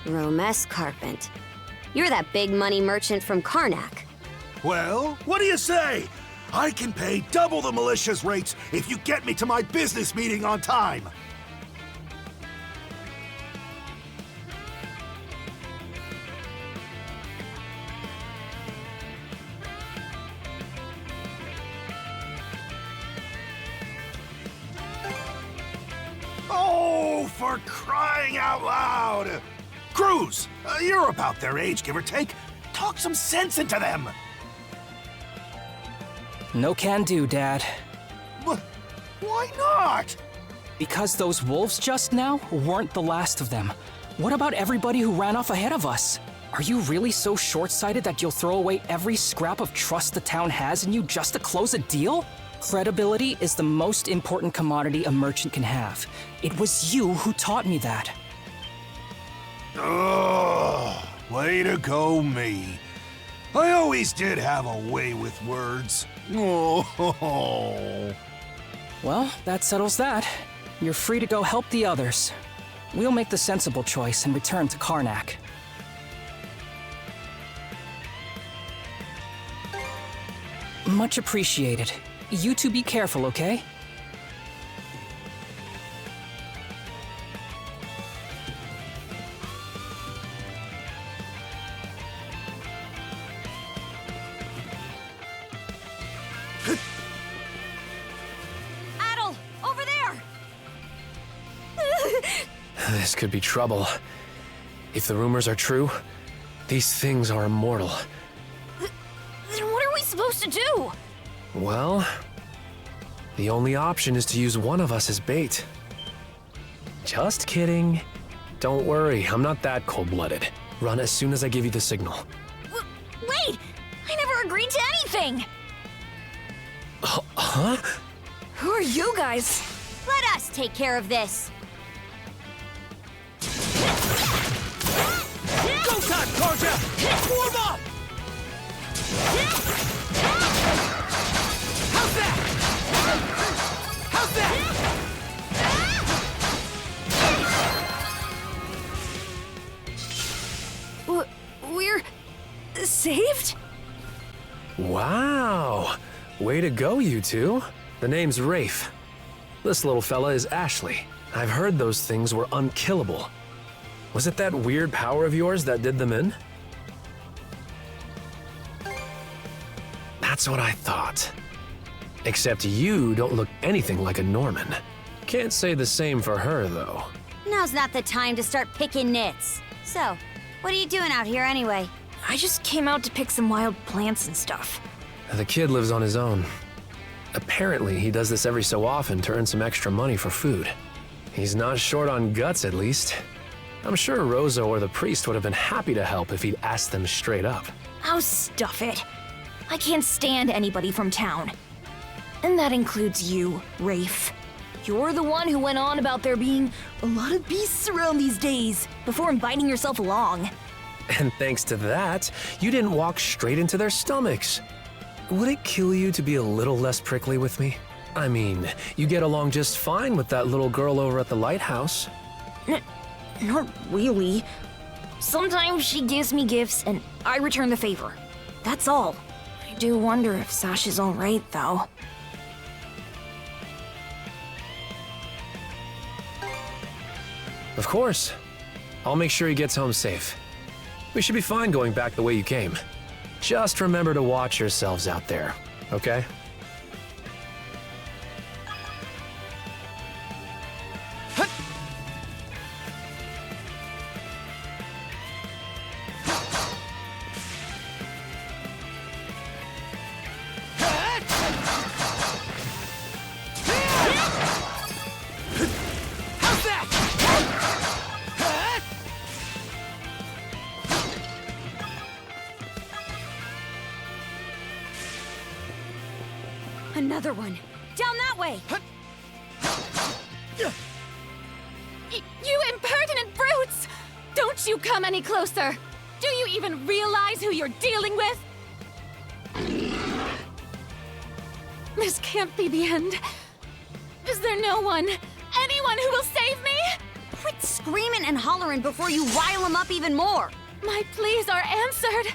Romes Carpent. You're that big money merchant from Karnak. Well, what do you say? I can pay double the militia's rates if you get me to my business meeting on time. Oh, for crying out loud! Cruz, you're about their age, give or take. Talk some sense into them. No can do, Dad. Why not? Because those wolves just now weren't the last of them. What about everybody who ran off ahead of us? Are you really so short-sighted that you'll throw away every scrap of trust the town has in you just to close a deal? Credibility is the most important commodity a merchant can have. It was you who taught me that. Ugh, way to go, me. I always did have a way with words. Oh. Well, that settles that. You're free to go help the others. We'll make the sensible choice and return to Karnak. Much appreciated. You two be careful, okay? Adel, over there! This could be trouble. If the rumors are true, these things are immortal. Then what are we supposed to do? Well, the only option is to use one of us as bait. Just kidding. Don't worry, I'm not that cold-blooded. Run as soon as I give you the signal. Wait! I never agreed to anything! Huh? Who are you guys? Let us take care of this. Go time, Karja! Warm up! How's that? How's that? We're saved? Wow! Way to go, you two. The name's Rafe. This little fella is Ashley. I've heard those things were unkillable. Was it that weird power of yours that did them in? That's what I thought. Except you don't look anything like a Norman. Can't say the same for her, though. Now's not the time to start picking nits. So, what are you doing out here anyway? I just came out to pick some wild plants and stuff. The kid lives on his own. Apparently, he does this every so often to earn some extra money for food. He's not short on guts, at least. I'm sure Rozo or the priest would have been happy to help if he'd asked them straight up. Oh, stuff it. I can't stand anybody from town. And that includes you, Rafe. You're the one who went on about there being a lot of beasts around these days, before inviting yourself along. And thanks to that, you didn't walk straight into their stomachs. Would it kill you to be a little less prickly with me? I mean, you get along just fine with that little girl over at the lighthouse. Not really. Sometimes she gives me gifts and I return the favor. That's all. I do wonder if Sasha's alright, though. Of course. I'll make sure he gets home safe. We should be fine going back the way you came. Just remember to watch yourselves out there, okay? Another one. Down that way! You impertinent brutes! Don't you come any closer! Do you even realize who you're dealing with? This can't be the end. Is there no one, anyone who will save me? Quit screaming and hollering before you rile them up even more! My pleas are answered.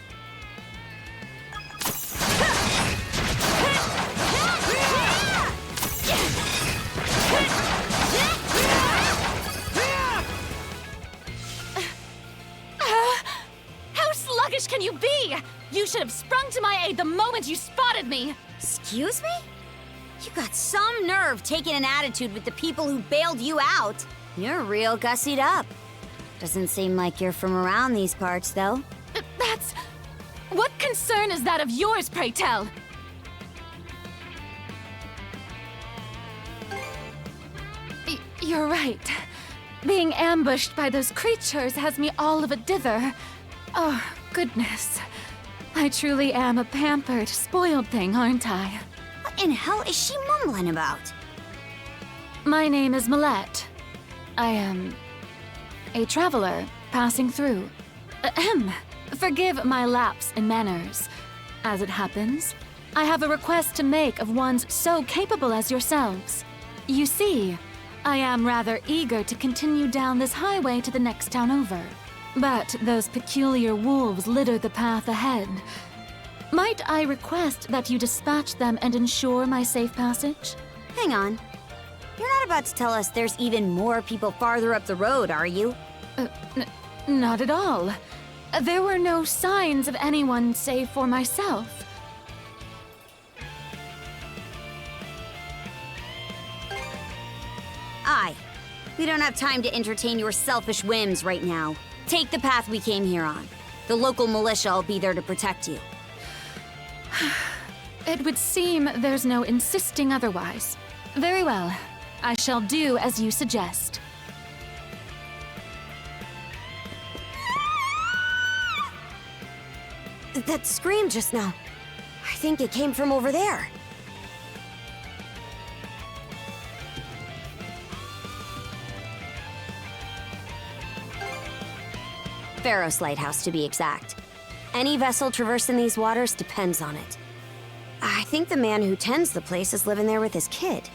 How sluggish can you be? You should have sprung to my aid the moment you spotted me. Excuse me? You got some nerve taking an attitude with the people who bailed you out. You're real gussied up. Doesn't seem like you're from around these parts, though. That's... What concern is that of yours, pray tell? You're right. Being ambushed by those creatures has me all of a dither. Oh, goodness. I truly am a pampered, spoiled thing, aren't I? What in hell is she mumbling about? My name is Millette. I am a traveler passing through. Ahem. Forgive my lapse in manners. As it happens, I have a request to make of ones so capable as yourselves. You see, I am rather eager to continue down this highway to the next town over. But those peculiar wolves litter the path ahead. Might I request that you dispatch them and ensure my safe passage? Hang on. You're not about to tell us there's even more people farther up the road, are you? Not at all. There were no signs of anyone save for myself. Aye. We don't have time to entertain your selfish whims right now. Take the path we came here on. The local militia will be there to protect you. It would seem there's no insisting otherwise. Very well. I shall do as you suggest. That scream just now. I think it came from over there. Pharos Lighthouse, to be exact. Any vessel traversing these waters depends on it. I think the man who tends the place is living there with his kid.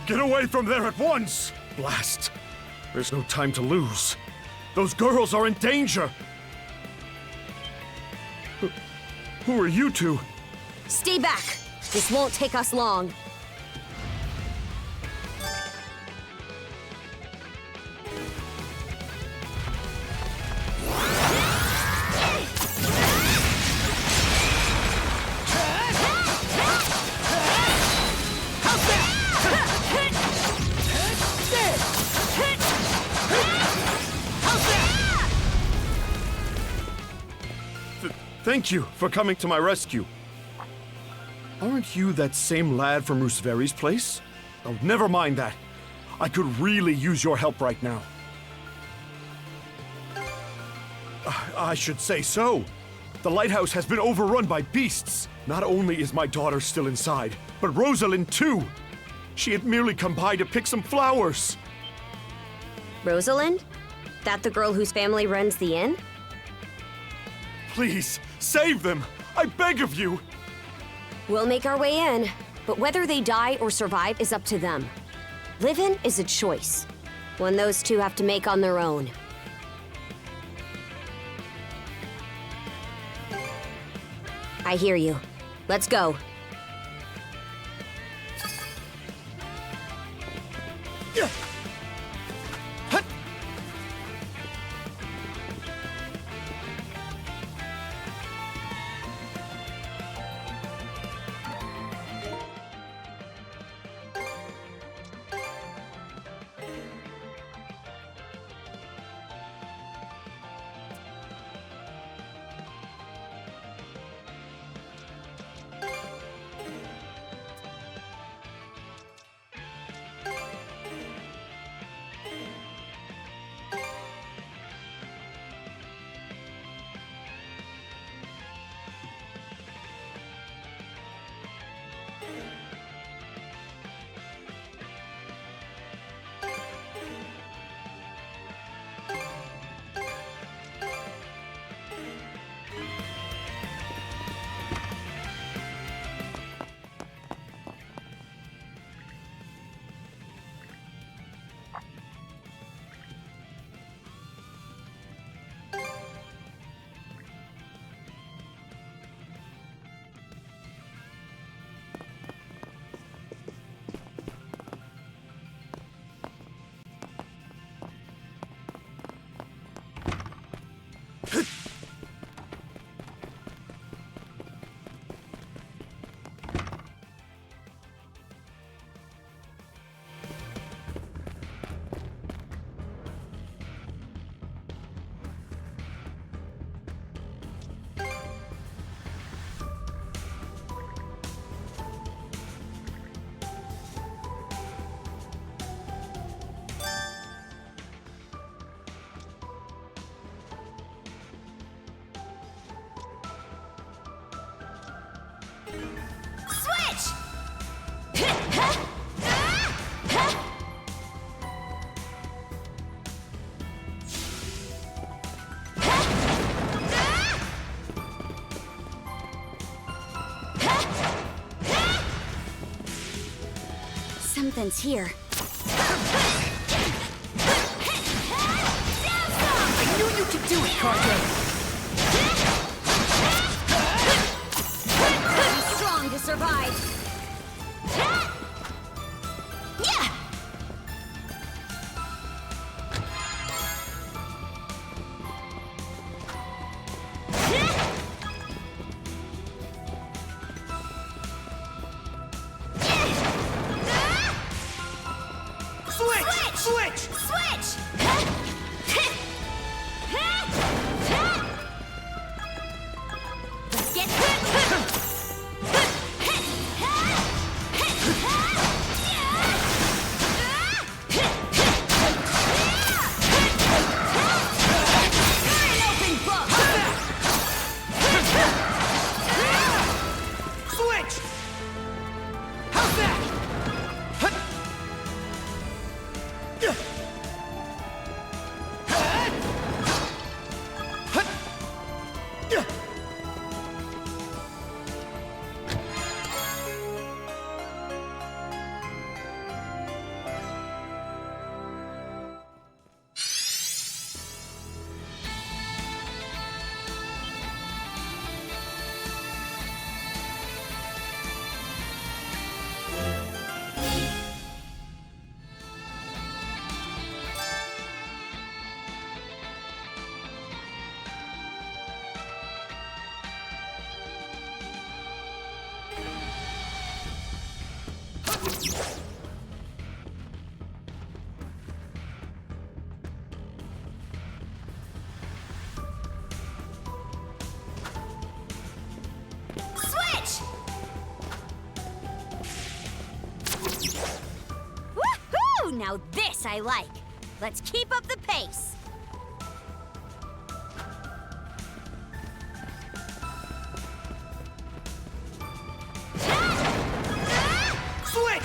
Get away from there at once! Blast! There's no time to lose. Those girls are in danger! Who are you two? Stay back! This won't take us long. Thank you for coming to my rescue. Aren't you that same lad from Rooseveri's place? Oh, never mind that. I could really use your help right now. I should say so. The lighthouse has been overrun by beasts. Not only is my daughter still inside, but Rosalind too. She had merely come by to pick some flowers. Rosalind? That the girl whose family runs the inn? Please, save them! I beg of you! We'll make our way in, but whether they die or survive is up to them. Living is a choice, one those two have to make on their own. I hear you. Let's go. Something's here. I knew you could do it, Carter! Be strong to survive. pace I like. Let's keep up the pace. Switch!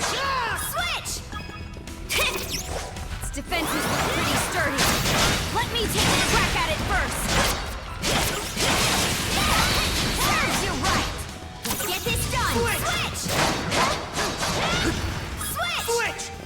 Switch! Its defenses look pretty sturdy. Let me take a crack at it first. Serves you right. Let's get this done. Switch! Switch! Switch!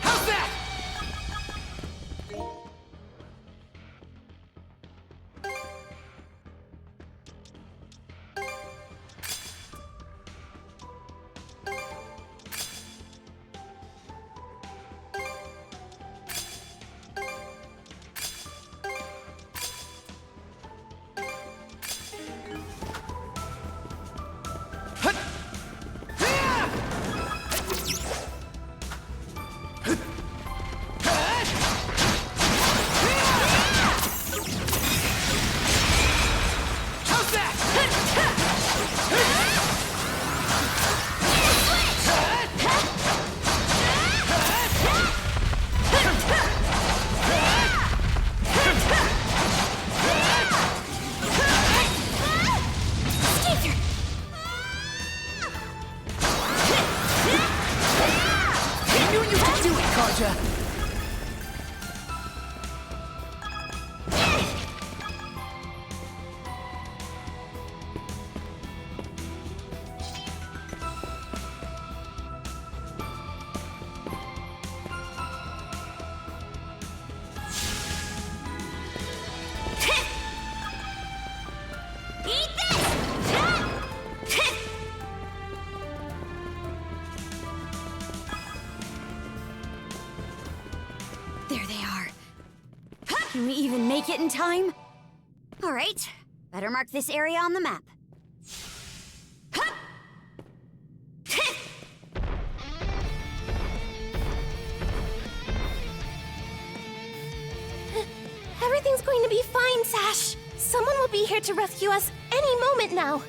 How's that? Karja! There they are. Can we even make it in time? All right, better mark this area on the map. Everything's going to be fine, Sash. Someone will be here to rescue us any moment now.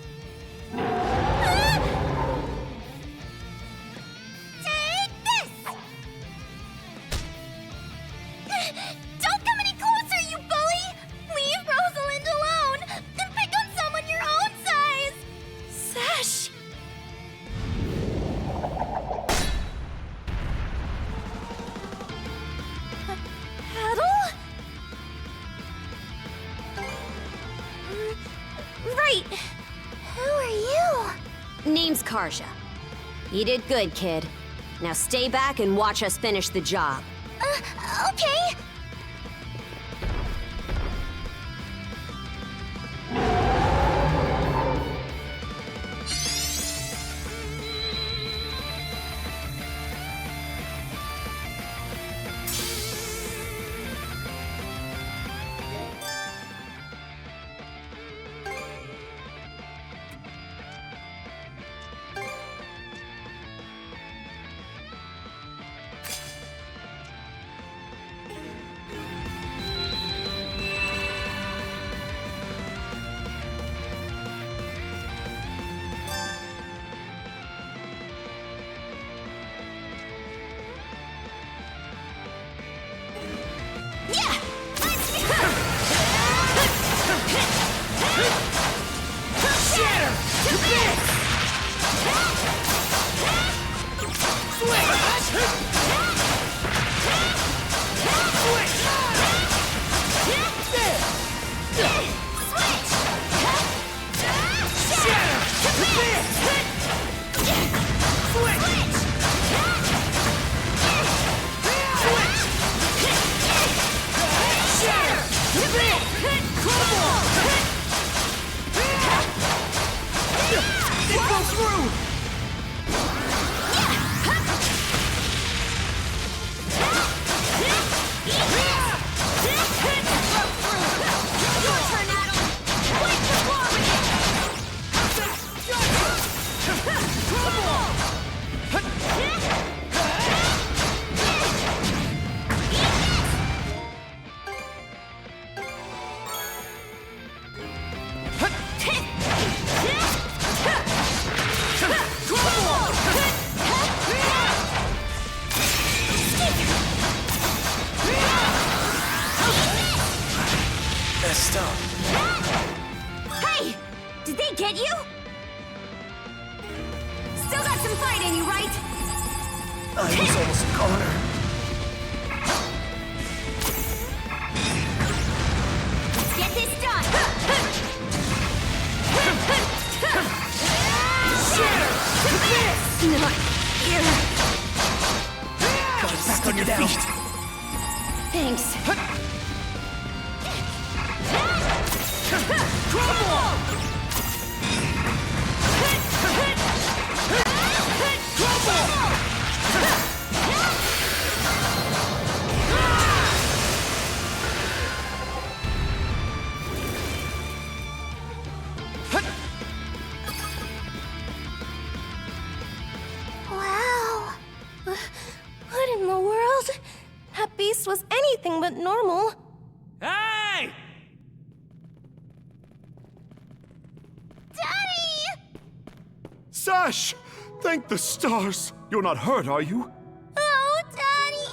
Take this! Don't come any closer, you bully! Leave Rosalind alone and pick on someone your own size! Sash! Adel? Right. Who are you? Name's Karja. You did good, kid. Now stay back and watch us finish the job. Okay. Hey! Did they get you? Still got some fight in you, right? I was almost a goner. Let's get this done! Not here. Get back on your feet. Thanks. Wow. What in the world? That beast was anything but normal. Hey! Daddy! Sash! Thank the stars! You're not hurt, are you? Oh, Daddy!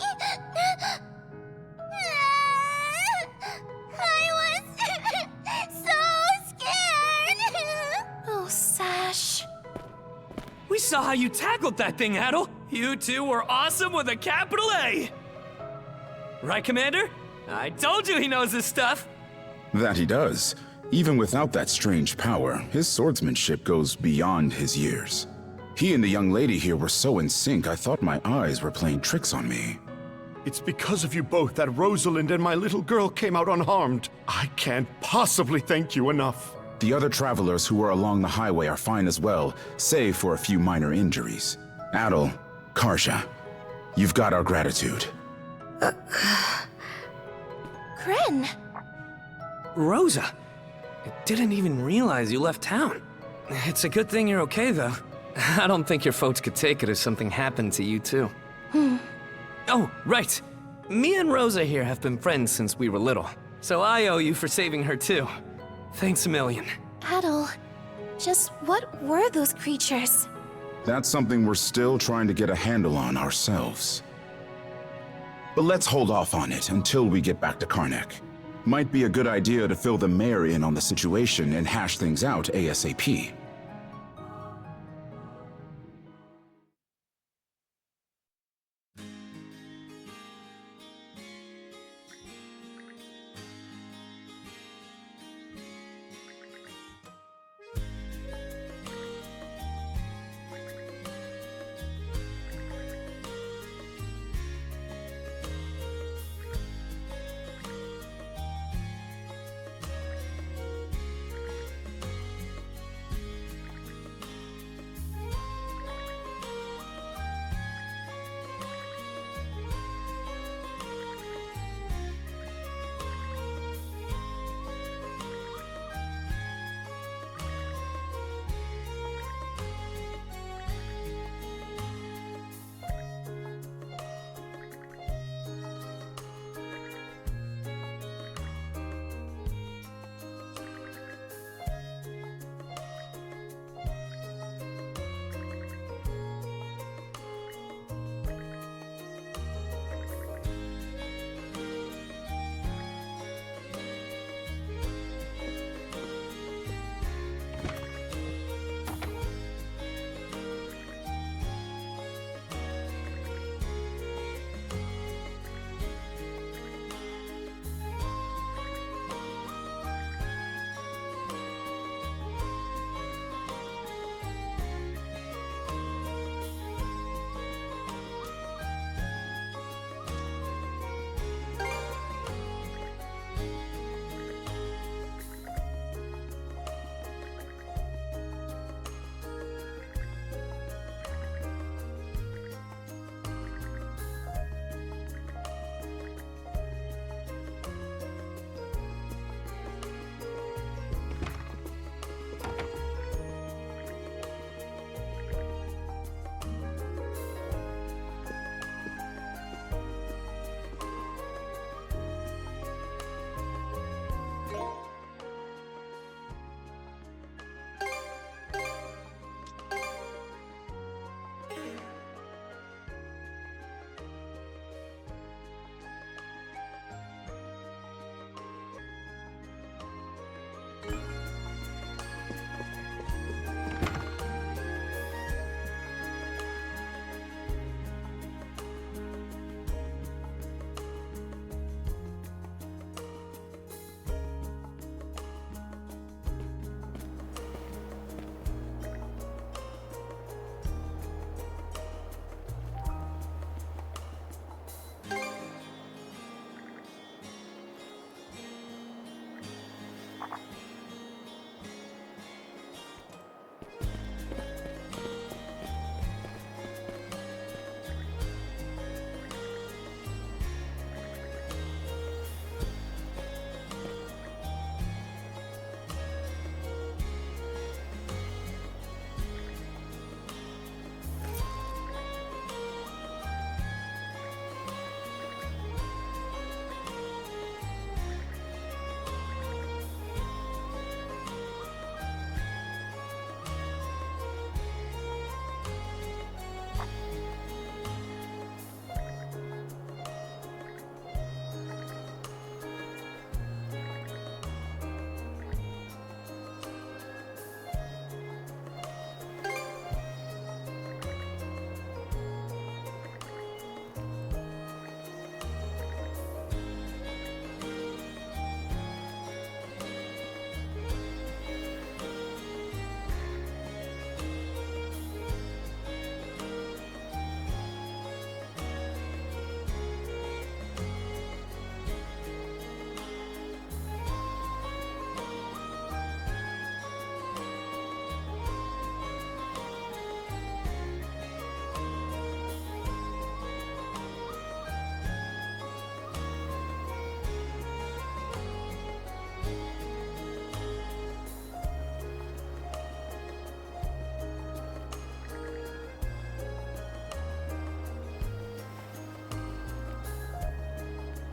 I was so scared! Oh, Sash. We saw how you tackled that thing, Adel. You two were awesome with a capital A! Right, Commander? I told you he knows his stuff! That he does. Even without that strange power, his swordsmanship goes beyond his years. He and the young lady here were so in sync, I thought my eyes were playing tricks on me. It's because of you both that Rosalind and my little girl came out unharmed. I can't possibly thank you enough. The other travelers who were along the highway are fine as well, save for a few minor injuries. Adel, Karsha, you've got our gratitude. Kren! Rosa! I didn't even realize you left town. It's a good thing you're okay, though. I don't think your folks could take it if something happened to you, too. Oh, right. Me and Rosa here have been friends since we were little, so I owe you for saving her, too. Thanks a million. Adel, just what were those creatures? That's something we're still trying to get a handle on ourselves. But let's hold off on it until we get back to Karnak. Might be a good idea to fill the mayor in on the situation and hash things out ASAP.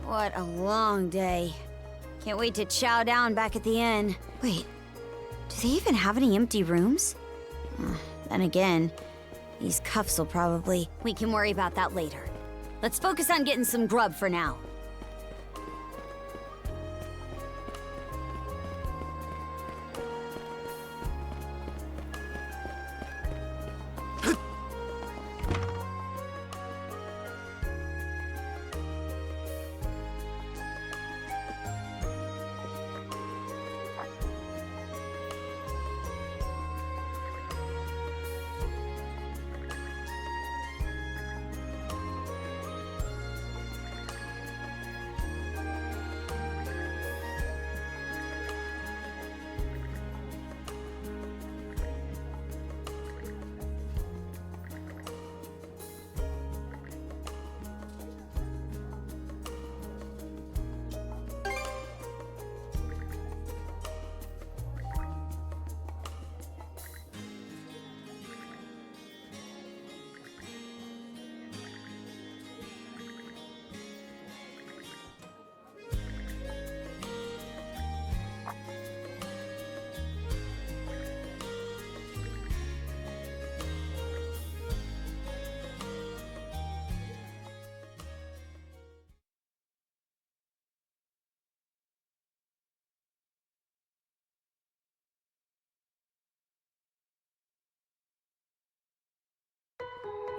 What a long day. Can't wait to chow down back at the inn. Wait, do they even have any empty rooms? Then again, these cuffs will probably... We can worry about that later. Let's focus on getting some grub for now.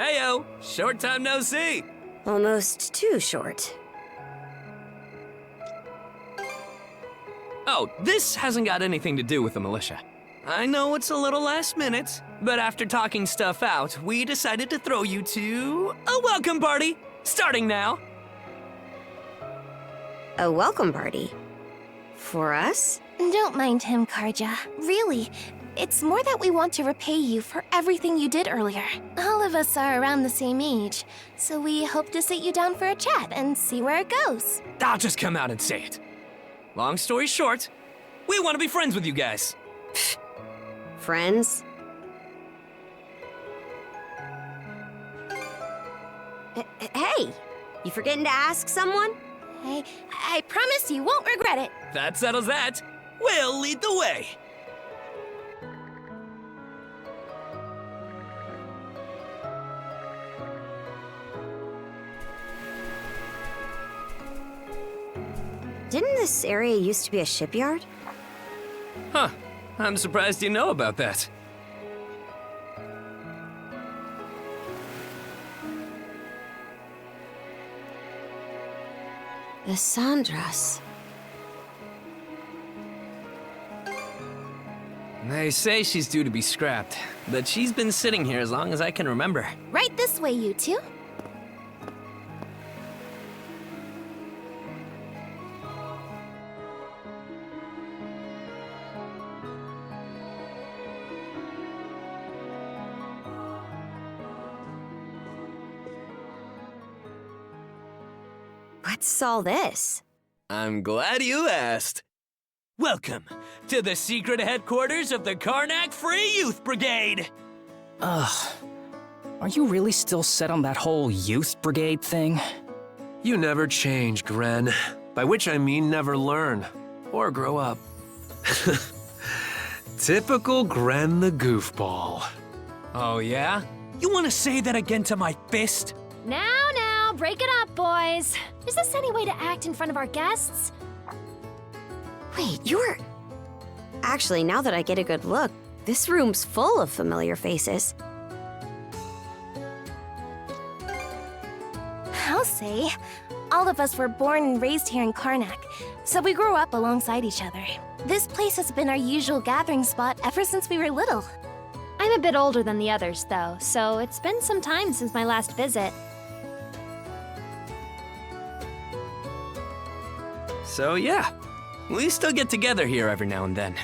Heyo, short time no see. Almost too short. Oh, this hasn't got anything to do with the militia. I know it's a little last minute, but after talking stuff out, we decided to throw you to a welcome party, starting now. A welcome party? For us? Don't mind him, Karja. Really, it's more that we want to repay you for everything you did earlier. All of us are around the same age, so we hope to sit you down for a chat and see where it goes. I'll just come out and say it. Long story short, we want to be friends with you guys. Friends? Hey, you forgetting to ask someone? I promise you won't regret it. That settles that. We'll lead the way. Didn't this area used to be a shipyard? Huh. I'm surprised you know about that. The Sandras. They say she's due to be scrapped, but she's been sitting here as long as I can remember. Right this way, you two. What's all this? I'm glad you asked. Welcome to the secret headquarters of the Karnak Free Youth Brigade. Ugh. Are you really still set on that whole youth brigade thing? You never change, Gren. By which I mean never learn. Or grow up. Typical Gren the goofball. Oh yeah? You want to say that again to my fist? Now, break it up, boys. Is this any way to act in front of our guests? Wait, you're... Actually, now that I get a good look, this room's full of familiar faces. I'll say. All of us were born and raised here in Karnak, so we grew up alongside each other. This place has been our usual gathering spot ever since we were little. I'm a bit older than the others, though, so it's been some time since my last visit. So yeah, we still get together here every now and then.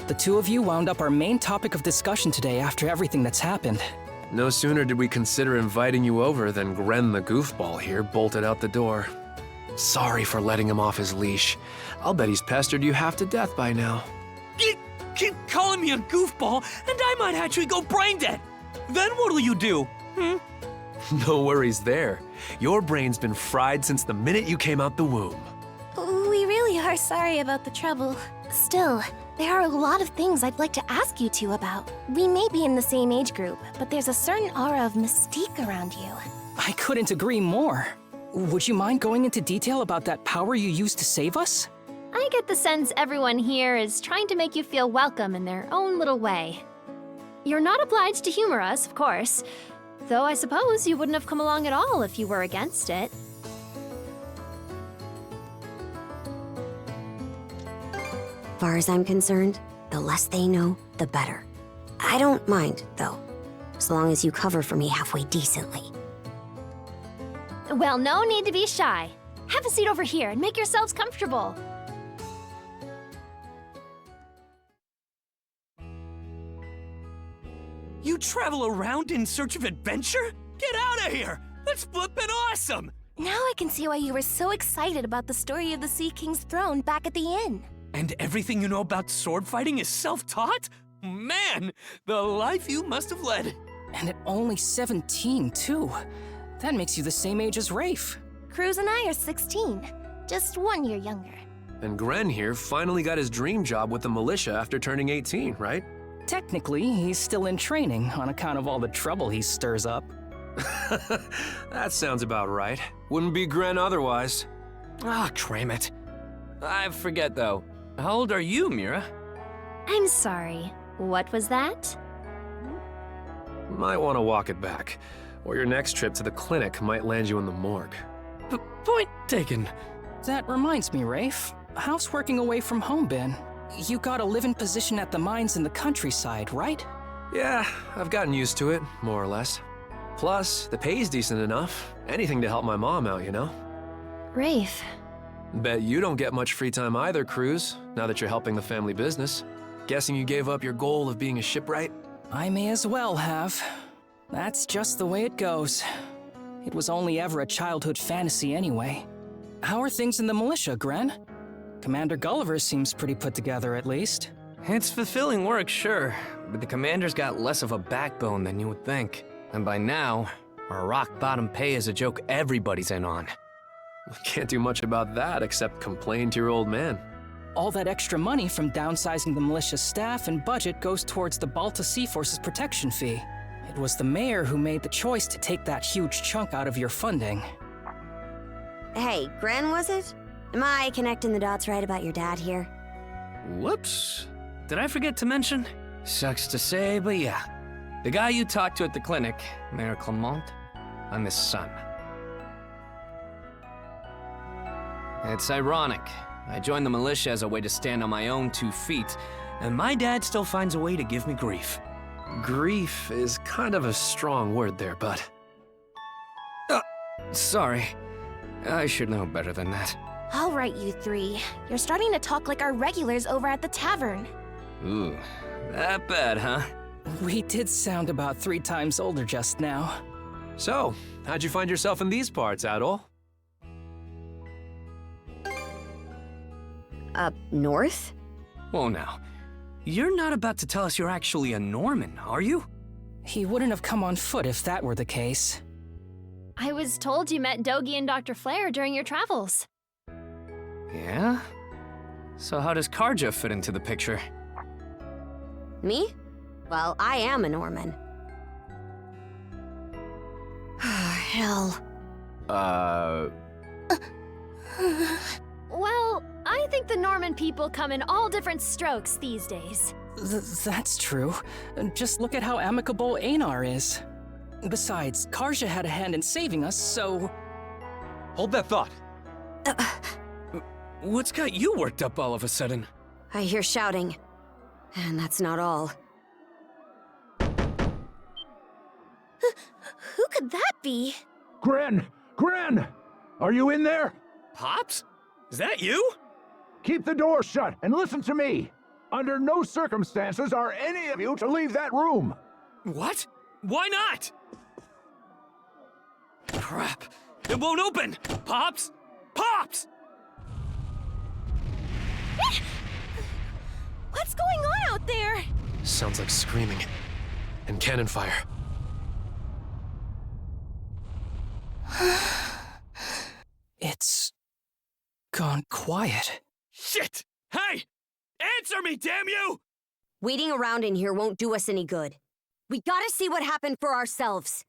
The two of you wound up our main topic of discussion today after everything that's happened. No sooner did we consider inviting you over than Gren the goofball here bolted out the door. Sorry for letting him off his leash. I'll bet he's pestered you half to death by now. You keep calling me a goofball, and I might actually go brain dead. Then what'll you do? No worries there. Your brain's been fried since the minute you came out the womb. We really are sorry about the trouble. Still, there are a lot of things I'd like to ask you two about. We may be in the same age group, but there's a certain aura of mystique around you. I couldn't agree more. Would you mind going into detail about that power you used to save us? I get the sense everyone here is trying to make you feel welcome in their own little way. You're not obliged to humor us, of course, though I suppose you wouldn't have come along at all if you were against it. Far as I'm concerned, the less they know, the better. I don't mind, though, as long as you cover for me halfway decently. Well, no need to be shy. Have a seat over here and make yourselves comfortable. You travel around in search of adventure? Get out of here! That's flippin' awesome! Now I can see why you were so excited about the story of the Sea King's throne back at the inn. And everything you know about sword fighting is self-taught? Man, the life you must have led. And at only 17, too. That makes you the same age as Rafe. Cruz and I are 16, just 1 year younger. And Gren here finally got his dream job with the militia after turning 18, right? Technically, he's still in training on account of all the trouble he stirs up. That sounds about right. Wouldn't be Gren otherwise. Ah, cram it. I forget, though. How old are you, Mira? I'm sorry. What was that? Might want to walk it back, or your next trip to the clinic might land you in the morgue. Point taken. That reminds me, Rafe. How's working away from home been? You got a live-in position at the mines in the countryside, right? Yeah, I've gotten used to it, more or less. Plus, the pay's decent enough. Anything to help my mom out, you know? Rafe. Bet you don't get much free time either, Cruz, now that you're helping the family business. Guessing you gave up your goal of being a shipwright? I may as well have. That's just the way it goes. It was only ever a childhood fantasy anyway. How are things in the militia, Gren? Commander Gulliver seems pretty put together, at least. It's fulfilling work, sure, but the commander's got less of a backbone than you would think. And by now, our rock-bottom pay is a joke everybody's in on. Can't do much about that except complain to your old man. All that extra money from downsizing the militia staff and budget goes towards the Balta Sea Force's protection fee. It was the mayor who made the choice to take that huge chunk out of your funding. Hey, Gren, was it? Am I connecting the dots right about your dad here? Whoops. Did I forget to mention? Sucks to say, but yeah. The guy you talked to at the clinic, Mayor Clement, I'm his son. It's ironic. I joined the militia as a way to stand on my own 2 feet, and my dad still finds a way to give me grief. Grief is kind of a strong word there, bud. Sorry. I should know better than that. All right, you three. You're starting to talk like our regulars over at the tavern. Ooh, that bad, huh? We did sound about 3 times older just now. So, how'd you find yourself in these parts, Adol? Up north? Whoa now. You're not about to tell us you're actually a Norman, are you? He wouldn't have come on foot if that were the case. I was told you met Dogi and Dr. Flair during your travels. Yeah? So how does Karja fit into the picture? Me? Well, I am a Norman. Hell. Well, I think the Norman people come in all different strokes these days. That's true. Just look at how amicable Einar is. Besides, Karja had a hand in saving us, so... Hold that thought. What's got you worked up all of a sudden? I hear shouting. And that's not all. Who could that be? Gren! Gren! Are you in there? Pops? Is that you? Keep the door shut and listen to me. Under no circumstances are any of you to leave that room. What? Why not? Crap. It won't open! Pops! Pops! What's going on out there? Sounds like screaming. And cannon fire. It's gone quiet. Shit! Hey! Answer me, damn you! Waiting around in here won't do us any good. We gotta see what happened for ourselves.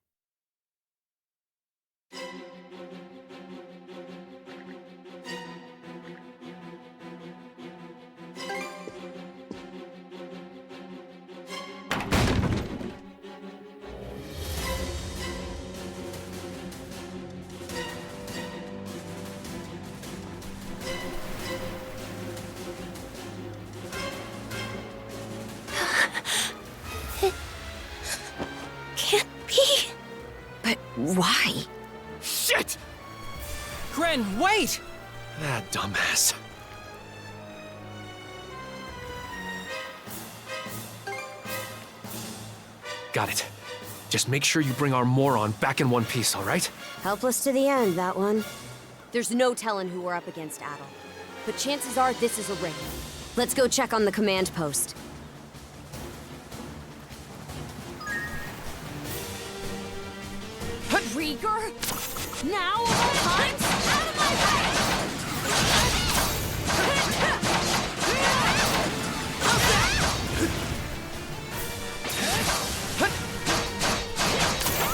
Can't be. But why? Shit! Gren, wait! Ah, dumbass. Got it. Just make sure you bring our moron back in one piece, all right? Helpless to the end, that one. There's no telling who we're up against, Adel. But chances are this is a raid. Let's go check on the command post. Rieger? Now of all times? Out of my way!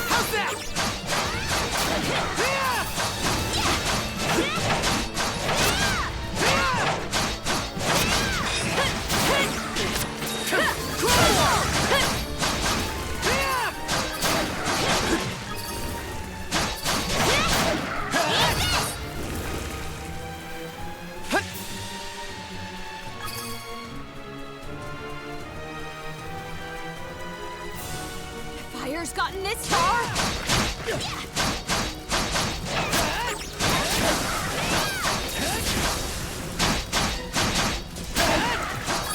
How's that? Fire's gotten this far?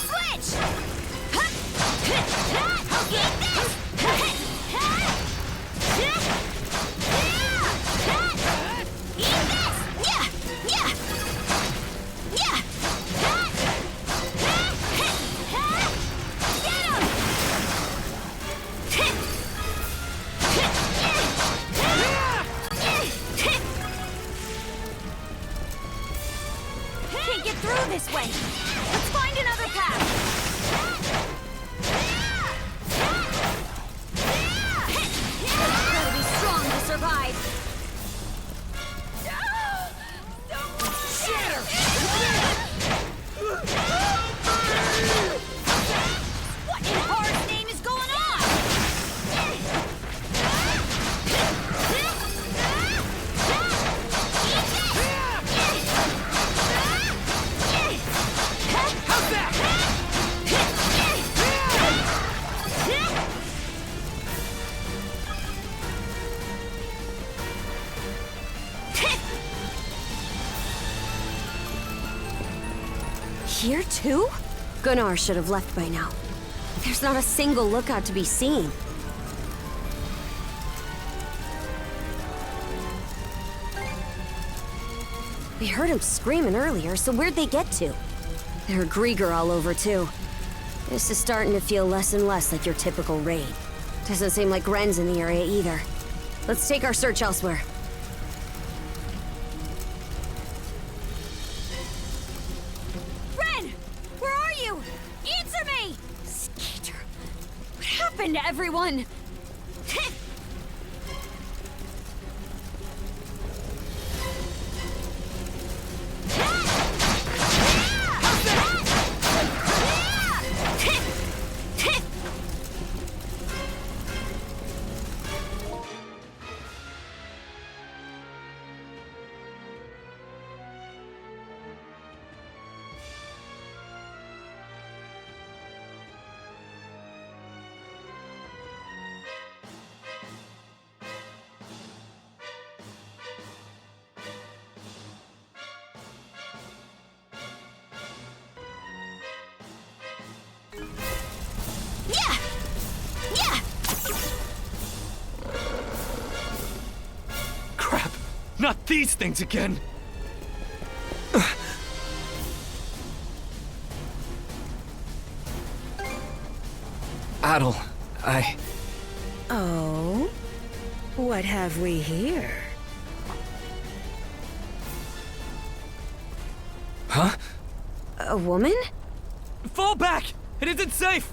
Switch! Can't get through this way. Let's find another path. Gotta be strong to survive. What in Hard's name is going on? How's that? Here too? Gunnar should have left by now. There's not a single lookout to be seen. We heard him screaming earlier, so where'd they get to? There are Grieger all over too. This is starting to feel less and less like your typical raid. Doesn't seem like Ren's in the area either. Let's take our search elsewhere. Ren! Where are you? Answer me! Skeeter, what happened to everyone? Crap! Not these things again! Adel, Oh? What have we here? Huh? A woman? Fall back! It isn't safe!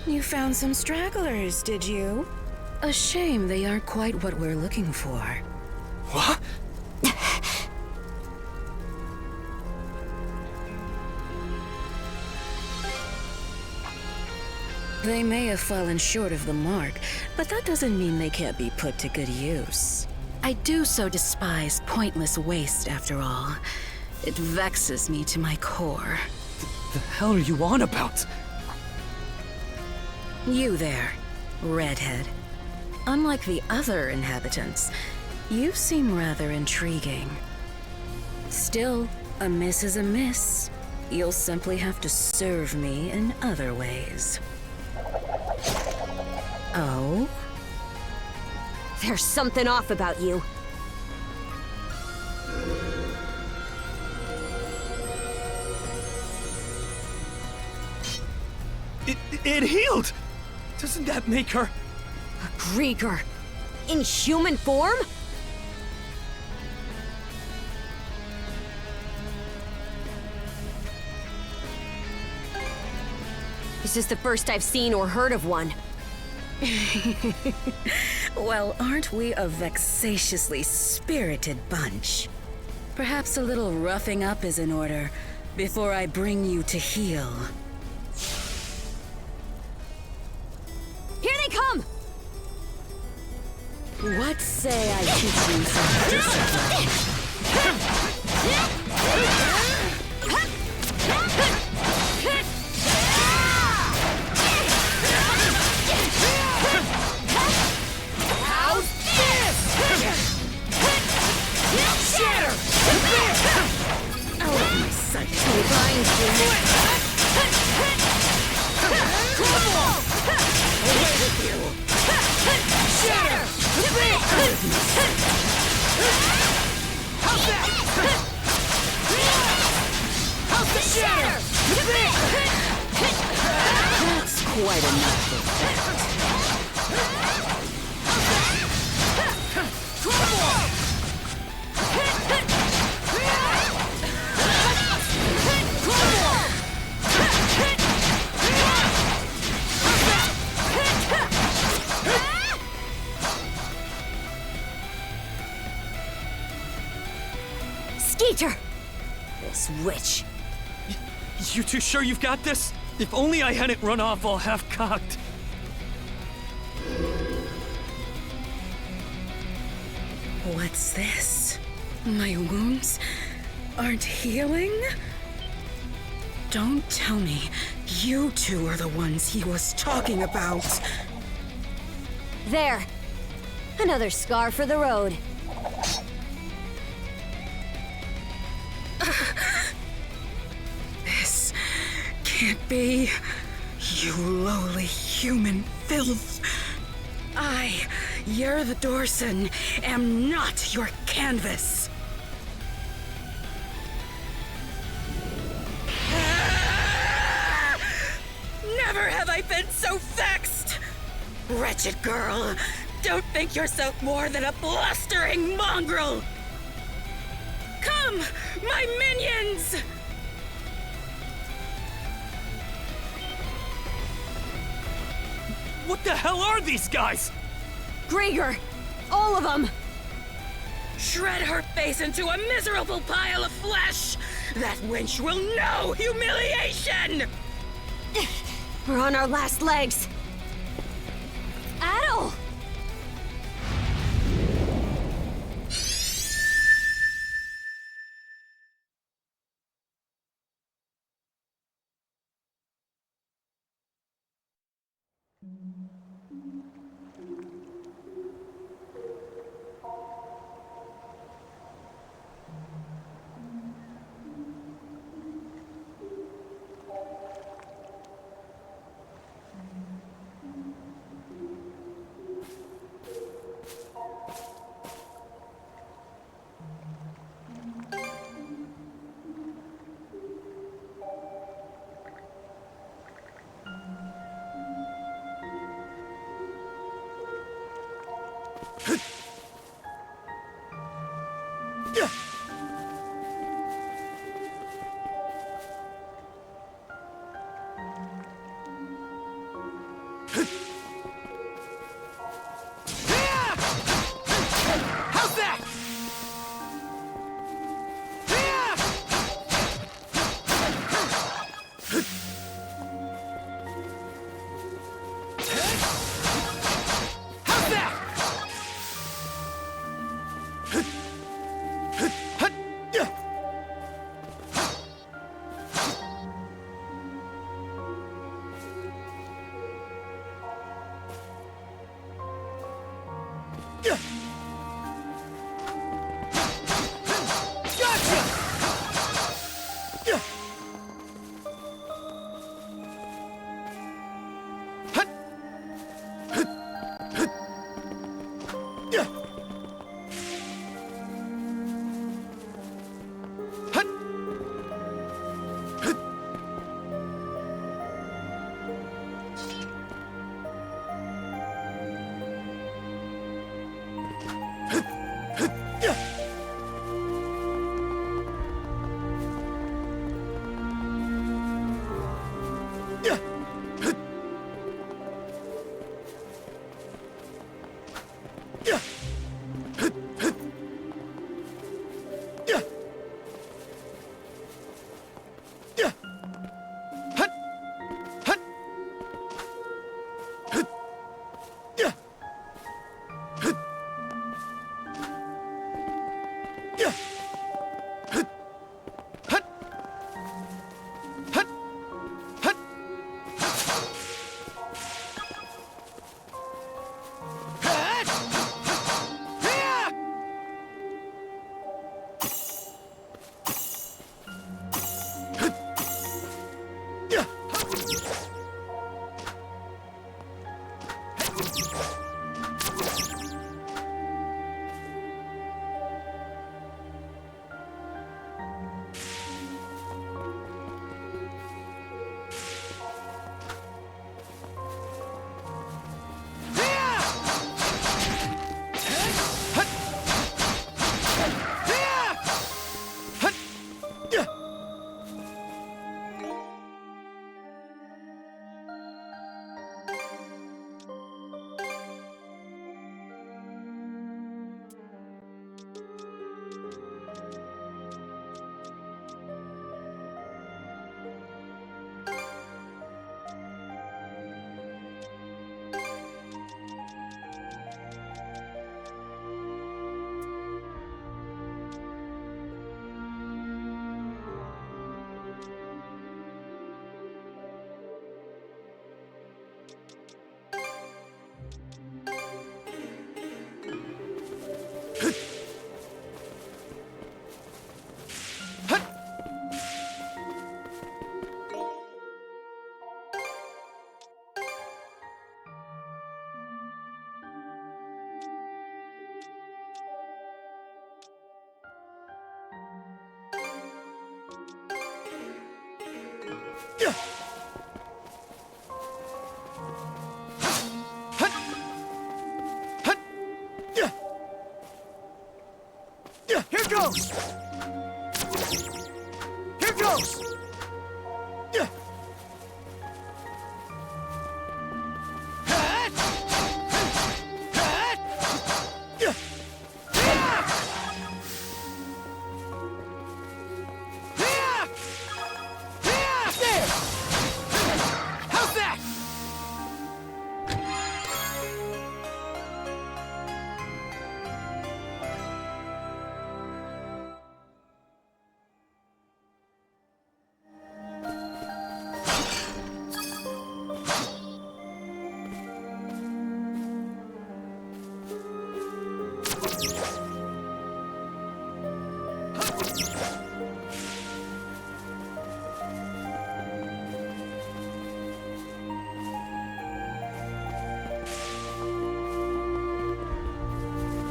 You found some stragglers, did you? A shame they aren't quite what we're looking for. What? They may have fallen short of the mark, but that doesn't mean they can't be put to good use. I do so despise pointless waste, after all. It vexes me to my core. The hell are you on about? You there, redhead. Unlike the other inhabitants, you seem rather intriguing. Still, a miss is a miss. You'll simply have to serve me in other ways. Oh? There's something off about you. It healed! Doesn't that make her... A Grieger? In human form? This is the first I've seen or heard of one. Well, aren't we a vexatiously spirited bunch? Perhaps a little roughing up is in order before I bring you to heel. Here they come! What say I teach you some discipline? How's this? Shatter! Out of my sight. Behind you. Away with you! Shatter! How's that? How's the shatter? That's quite enough of that. Skeeter! This witch. You two sure you've got this? If only I hadn't run off all half-cocked. What's this? My wounds aren't healing? Don't tell me you two are the ones he was talking about. There. Another scar for the road. This can't be. You lowly human filth. You're the Dorson, am not your canvas. Never have I been so vexed! Wretched girl, don't think yourself more than a blustering mongrel! Come, my minions! What the hell are these guys? Grieger! All of them! Shred her face into a miserable pile of flesh! That wench will know humiliation! We're on our last legs. Adel! Here goes! Here goes!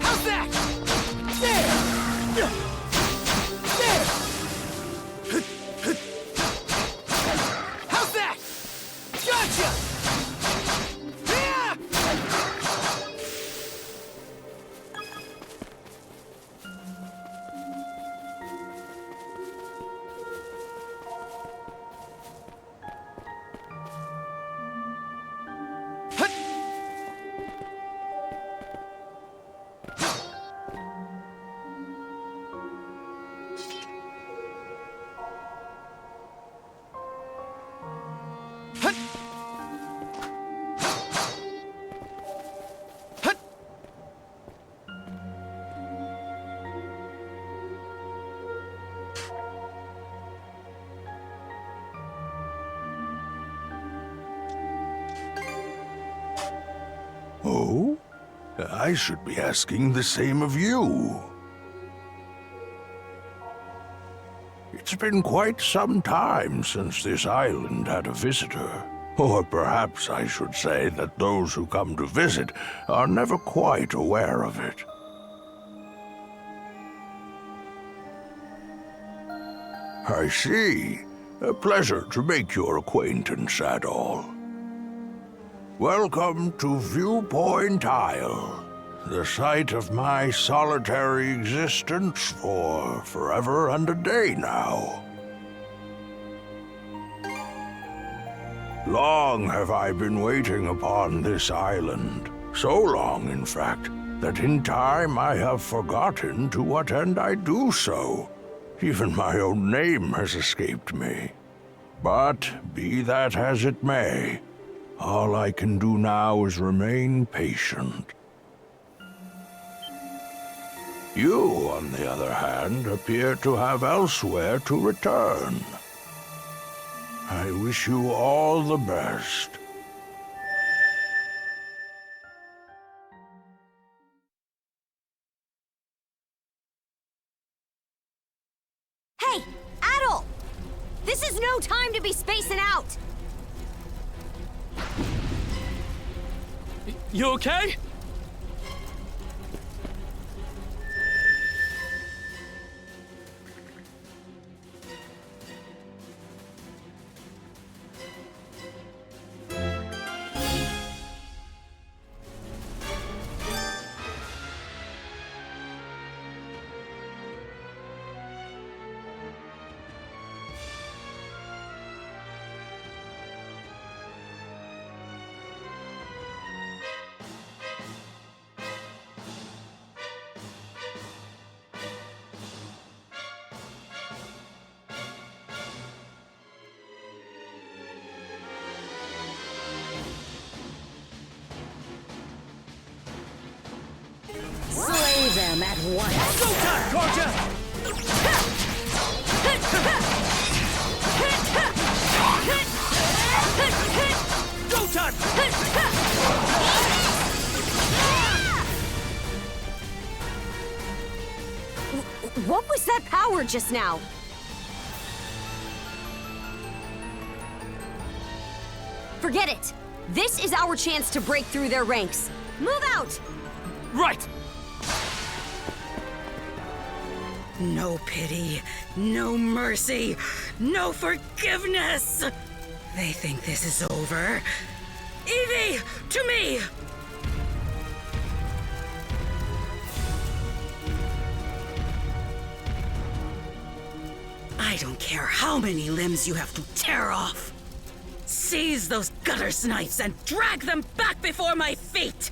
How's that? How's that? There! How's that? Gotcha! Oh? I should be asking the same of you. It's been quite some time since this island had a visitor. Or perhaps I should say that those who come to visit are never quite aware of it. I see. A pleasure to make your acquaintance at all. Welcome to Viewpoint Isle, the site of my solitary existence for forever and a day now. Long have I been waiting upon this island, so long, in fact, that in time I have forgotten to what end I do so. Even my own name has escaped me. But be that as it may, all I can do now is remain patient. You, on the other hand, appear to have elsewhere to return. I wish you all the best. Hey, Adol! This is no time to be spacing out! You okay? Slay them at once. Go time, Gorgia! Go time! What was that power just now? Forget it! This is our chance to break through their ranks. Move out! Right! No pity, no mercy, no forgiveness! They think this is over. Evie, to me! I don't care how many limbs you have to tear off. Seize those gutter snipes and drag them back before my feet!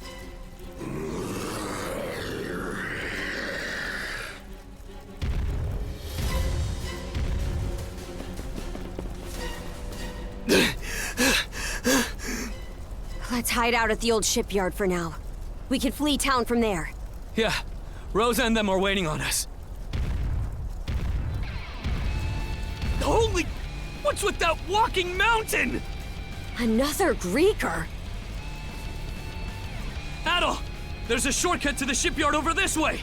Let's hide out at the old shipyard for now. We can flee town from there. Yeah, Rosa and them are waiting on us. Holy... What's with that walking mountain? Another Greeker? Adol! There's a shortcut to the shipyard over this way!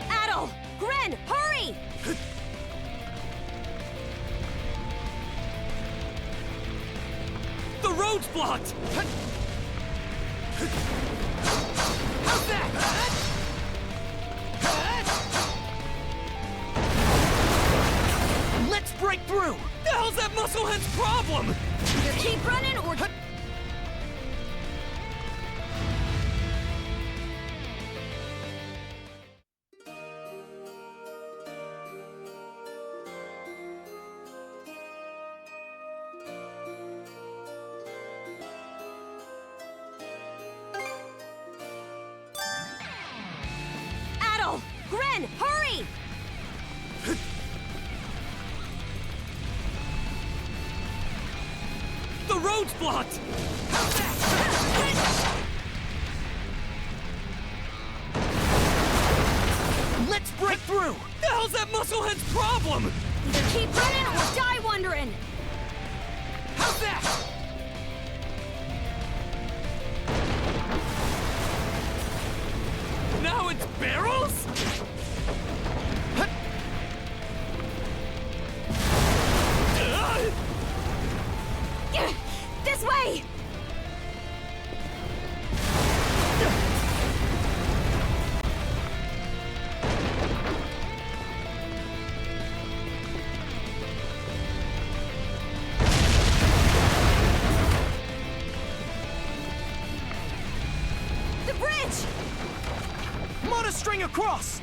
Adol! Gren, hurry! The road's blocked! How's that? Let's break through! The hell's that musclehead's problem? Either keep running or... Adol! Gren, hurry! The road's blocked! Let's break through! The hell's that musclehead's problem? Either keep running or die wondering! How's that? Now it's barrels? This way! The bridge! Mod a string across!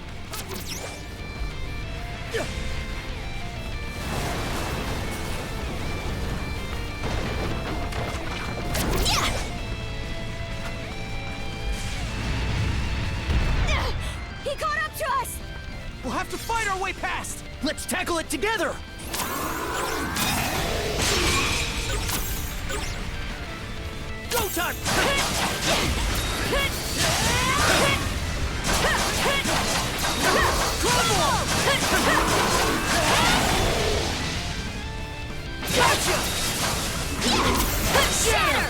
He caught up to us! We'll have to fight our way past! Let's tackle it together! showtime! Gotcha! Shatter!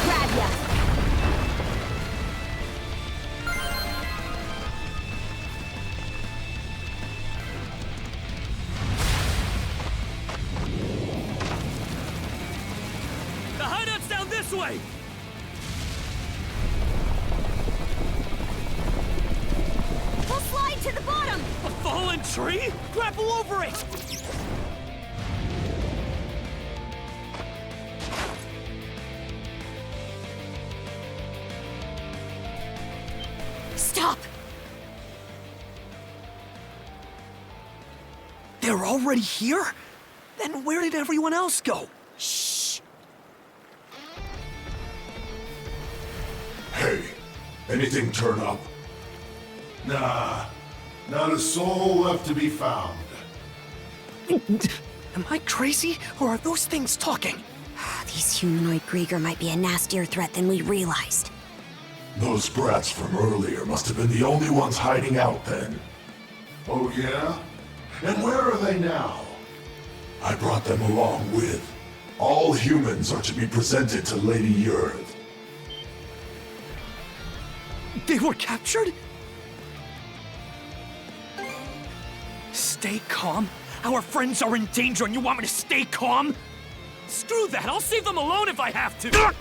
Grab ya! The hideout's down this way! We'll slide to the bottom! A fallen tree? Grapple over it! Stop! They're already here? Then where did everyone else go? Shh! Hey, anything turn up? Nah, not a soul left to be found. Am I crazy, or are those things talking? These humanoid Grieger might be a nastier threat than we realized. Those brats from earlier must have been the only ones hiding out then. Oh yeah? And where are they now? I brought them along with. All humans are to be presented to Lady Yurd. They were captured? Stay calm? Our friends are in danger and you want me to stay calm? Screw that! I'll save them alone if I have to!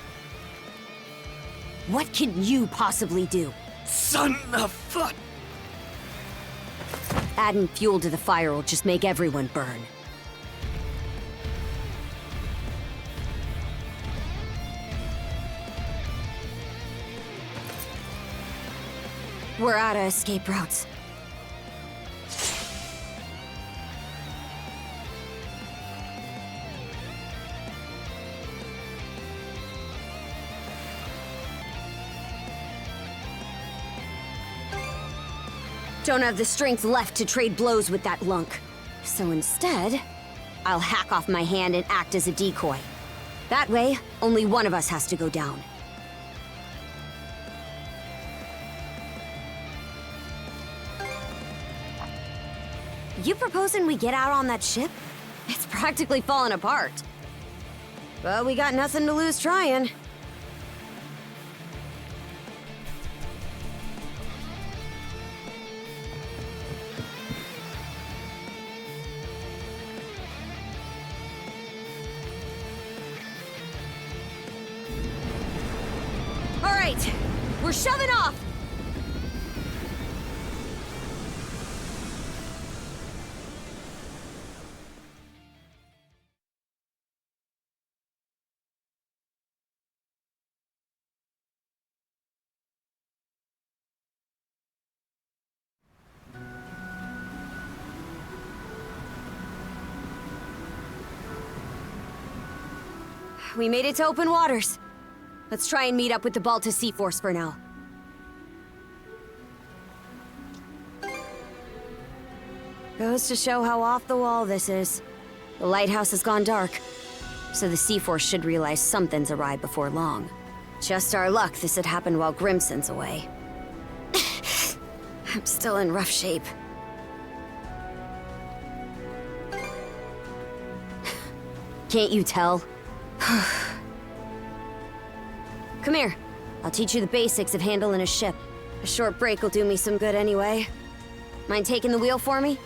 What can you possibly do? Son of fuck! Adding fuel to the fire will just make everyone burn. We're out of escape routes. Don't have the strength left to trade blows with that lunk. So instead, I'll hack off my hand and act as a decoy. That way, only one of us has to go down. You proposing we get out on that ship? It's practically falling apart. But we got nothing to lose trying. All right, we're shoving off. We made it to open waters. Let's try and meet up with the Balta Sea Force for now. Goes to show how off the wall this is. The lighthouse has gone dark, so the Sea Force should realize something's awry before long. Just our luck this had happened while Grimson's away. I'm still in rough shape. Can't you tell? Come here. I'll teach you the basics of handling a ship. A short break will do me some good anyway. Mind taking the wheel for me?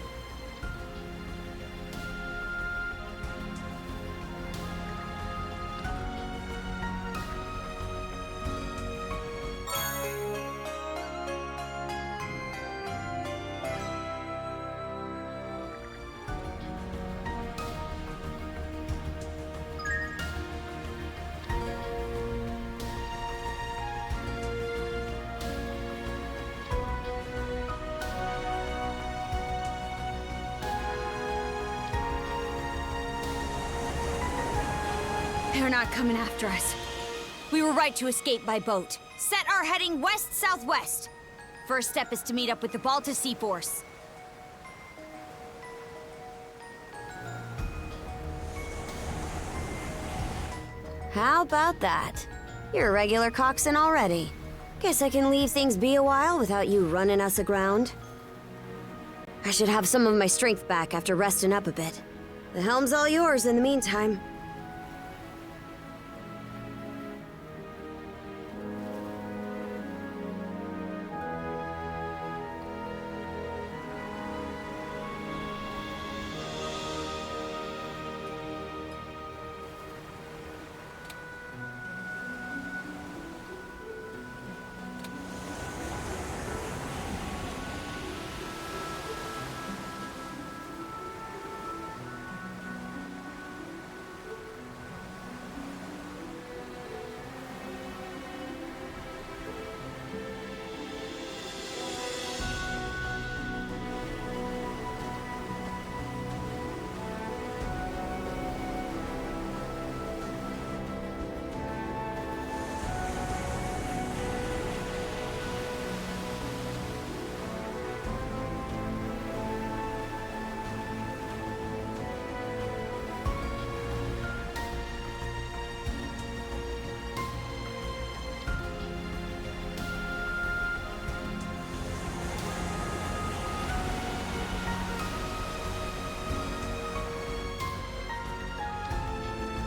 They're not coming after us. We were right to escape by boat. Set our heading west-southwest. First step is to meet up with the Balta Sea Force. How about that? You're a regular coxswain already. Guess I can leave things be a while without you running us aground. I should have some of my strength back after resting up a bit. The helm's all yours in the meantime.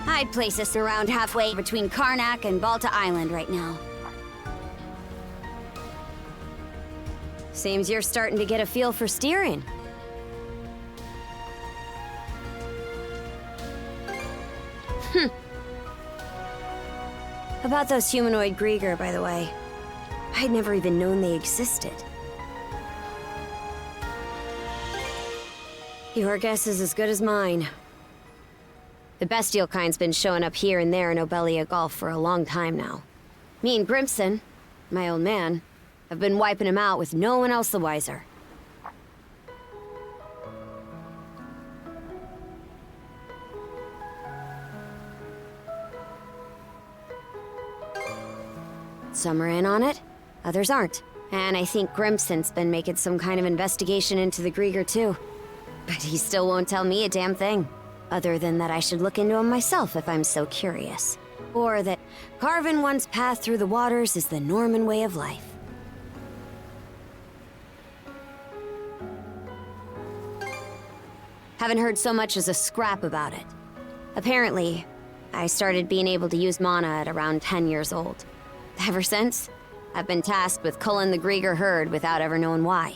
I'd place us around halfway between Karnak and Balta Island right now. Seems you're starting to get a feel for steering. About those humanoid Grieger, by the way. I'd never even known they existed. Your guess is as good as mine. The bestial kind's been showing up here and there in Obelia Gulf for a long time now. Me and Grimson, my old man, have been wiping him out with no one else the wiser. Some are in on it, others aren't. And I think Grimson's been making some kind of investigation into the Grieger too. But he still won't tell me a damn thing. Other than that I should look into him myself if I'm so curious. Or that carving one's path through the waters is the Norman way of life. Haven't heard so much as a scrap about it. Apparently, I started being able to use mana at around 10 years old. Ever since, I've been tasked with culling the Grieger herd without ever knowing why.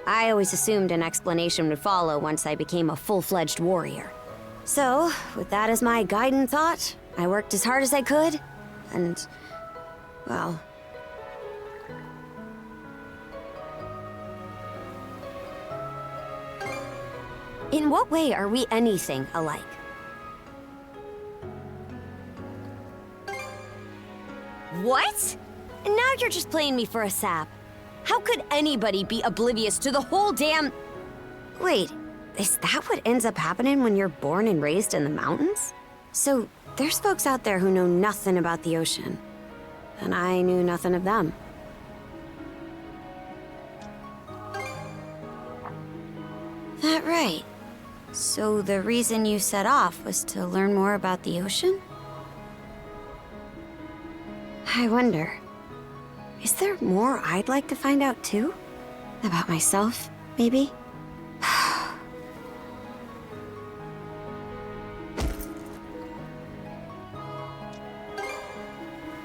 I always assumed an explanation would follow once I became a full-fledged warrior. So, with that as my guiding thought, I worked as hard as I could, and, well... In what way are we anything alike? What? And now you're just playing me for a sap. How could anybody be oblivious to the whole damn... Wait, is that what ends up happening when you're born and raised in the mountains? So, there's folks out there who know nothing about the ocean. And I knew nothing of them. That right. So the reason you set off was to learn more about the ocean? I wonder... Is there more I'd like to find out too? About myself, maybe?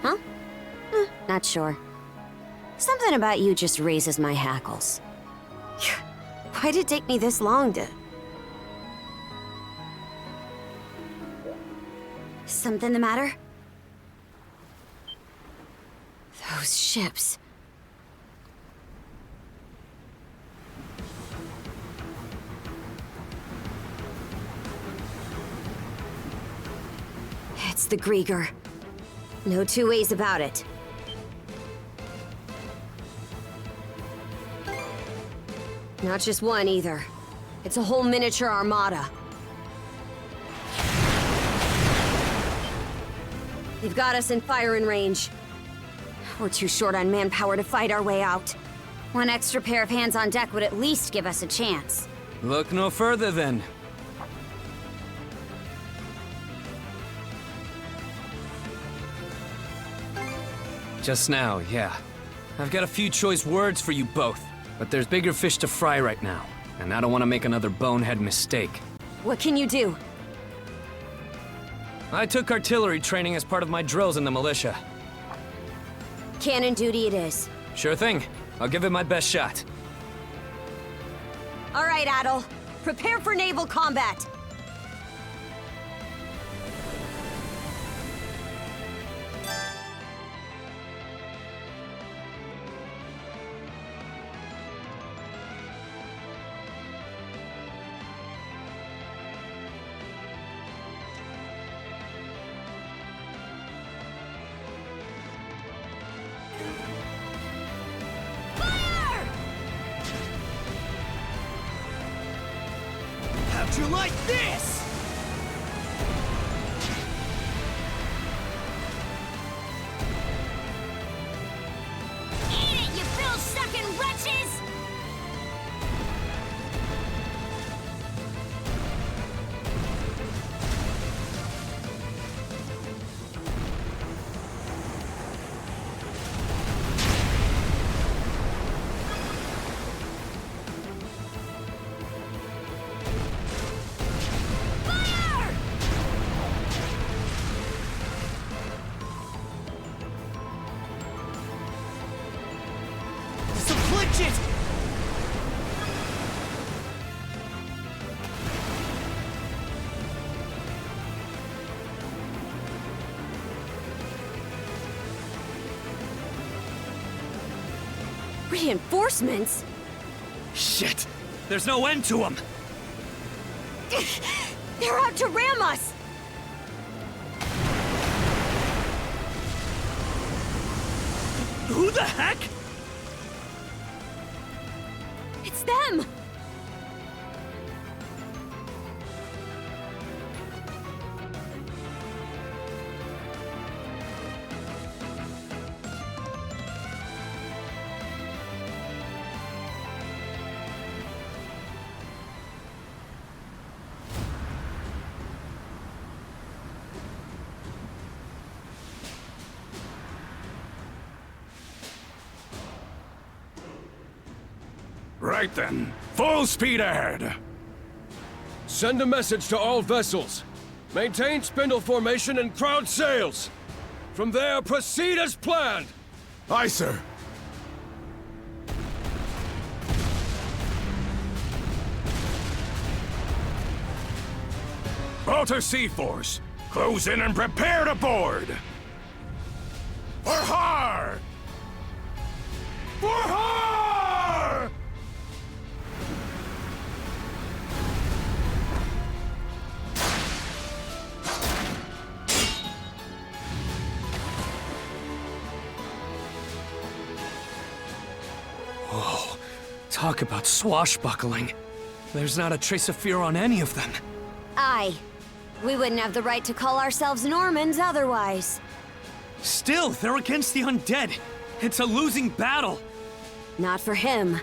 Huh? Not sure. Something about you just raises my hackles. Why'd it take me this long to... Something the matter? Those ships. It's the Grieger. No two ways about it. Not just one, either. It's a whole miniature armada. They've got us in firing range. We're too short on manpower to fight our way out. One extra pair of hands on deck would at least give us a chance. Look no further then. Just now, yeah. I've got a few choice words for you both, but there's bigger fish to fry right now, and I don't want to make another bonehead mistake. What can you do? I took artillery training as part of my drills in the militia. Cannon duty it is. Sure thing. I'll give it my best shot. All right, Adol. Prepare for naval combat. How'd you like this? Eat it, you bill-sucking wretches! Reinforcements? Shit! There's no end to them! They're out to ram us! Who the heck? It's them! Right then, full speed ahead! Send a message to all vessels. Maintain spindle formation and crowd sails. From there, proceed as planned! Aye, sir. Alter Sea Force, close in and prepare to board! For har! For har! Whoa, talk about swashbuckling. There's not a trace of fear on any of them. Aye. We wouldn't have the right to call ourselves Normans otherwise. Still, they're against the undead. It's a losing battle. Not for him.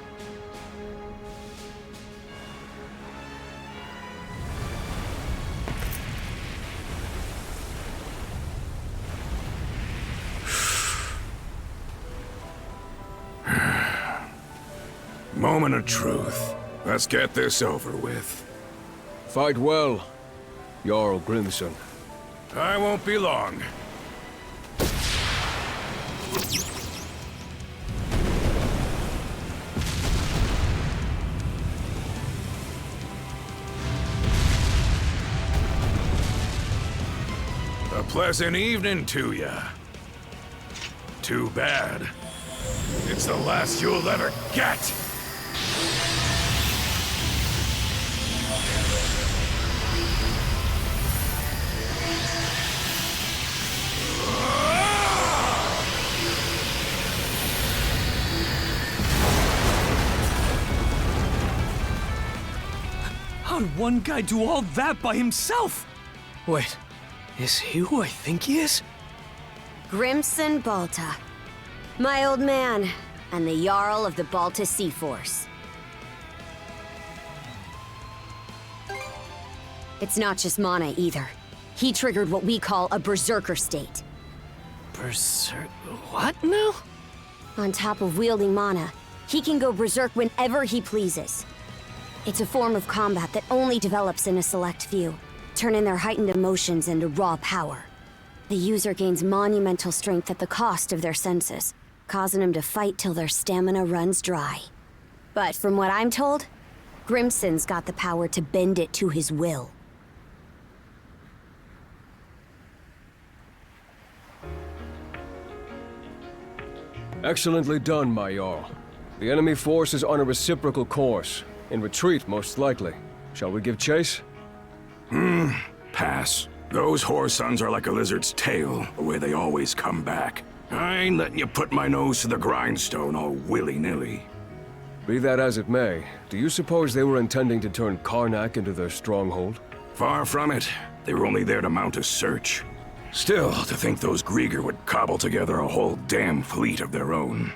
Moment of truth. Let's get this over with. Fight well, Jarl Grimson. I won't be long. A pleasant evening to ya. Too bad. It's the last you'll ever get! How'd one guy do all that by himself? Wait, is he who I think he is? Grimson Balta. My old man, and the Jarl of the Balta Sea Force. It's not just mana either. He triggered what we call a berserker state. Berserk... what now? On top of wielding mana, he can go berserk whenever he pleases. It's a form of combat that only develops in a select few, turning their heightened emotions into raw power. The user gains monumental strength at the cost of their senses, causing them to fight till their stamina runs dry. But from what I'm told, Grimson's got the power to bend it to his will. Excellently done, my Jarl. The enemy force is on a reciprocal course. In retreat, most likely. Shall we give chase? Pass. Those whoresuns are like a lizard's tail, the way they always come back. I ain't letting you put my nose to the grindstone all willy-nilly. Be that as it may, do you suppose they were intending to turn Karnak into their stronghold? Far from it. They were only there to mount a search. Still, to think those Grieger would cobble together a whole damn fleet of their own.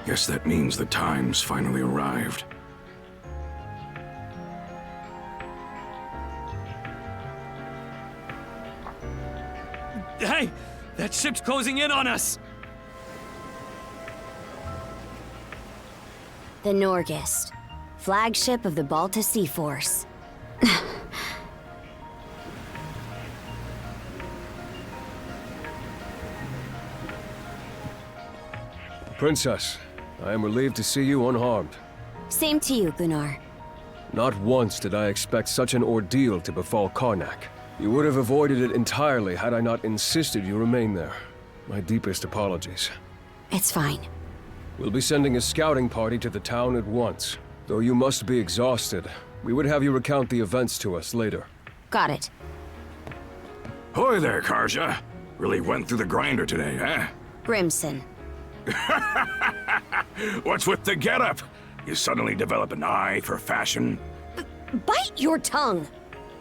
Guess that means the time's finally arrived. Hey! That ship's closing in on us! The Norgist, flagship of the Balta Sea Force. Princess, I am relieved to see you unharmed. Same to you, Gunnar. Not once did I expect such an ordeal to befall Karnak. You would have avoided it entirely had I not insisted you remain there. My deepest apologies. It's fine. We'll be sending a scouting party to the town at once. Though you must be exhausted, we would have you recount the events to us later. Got it. Hoy there, Karja. Really went through the grinder today, huh? Grimson. What's with the getup? You suddenly develop an eye for fashion? Bite your tongue!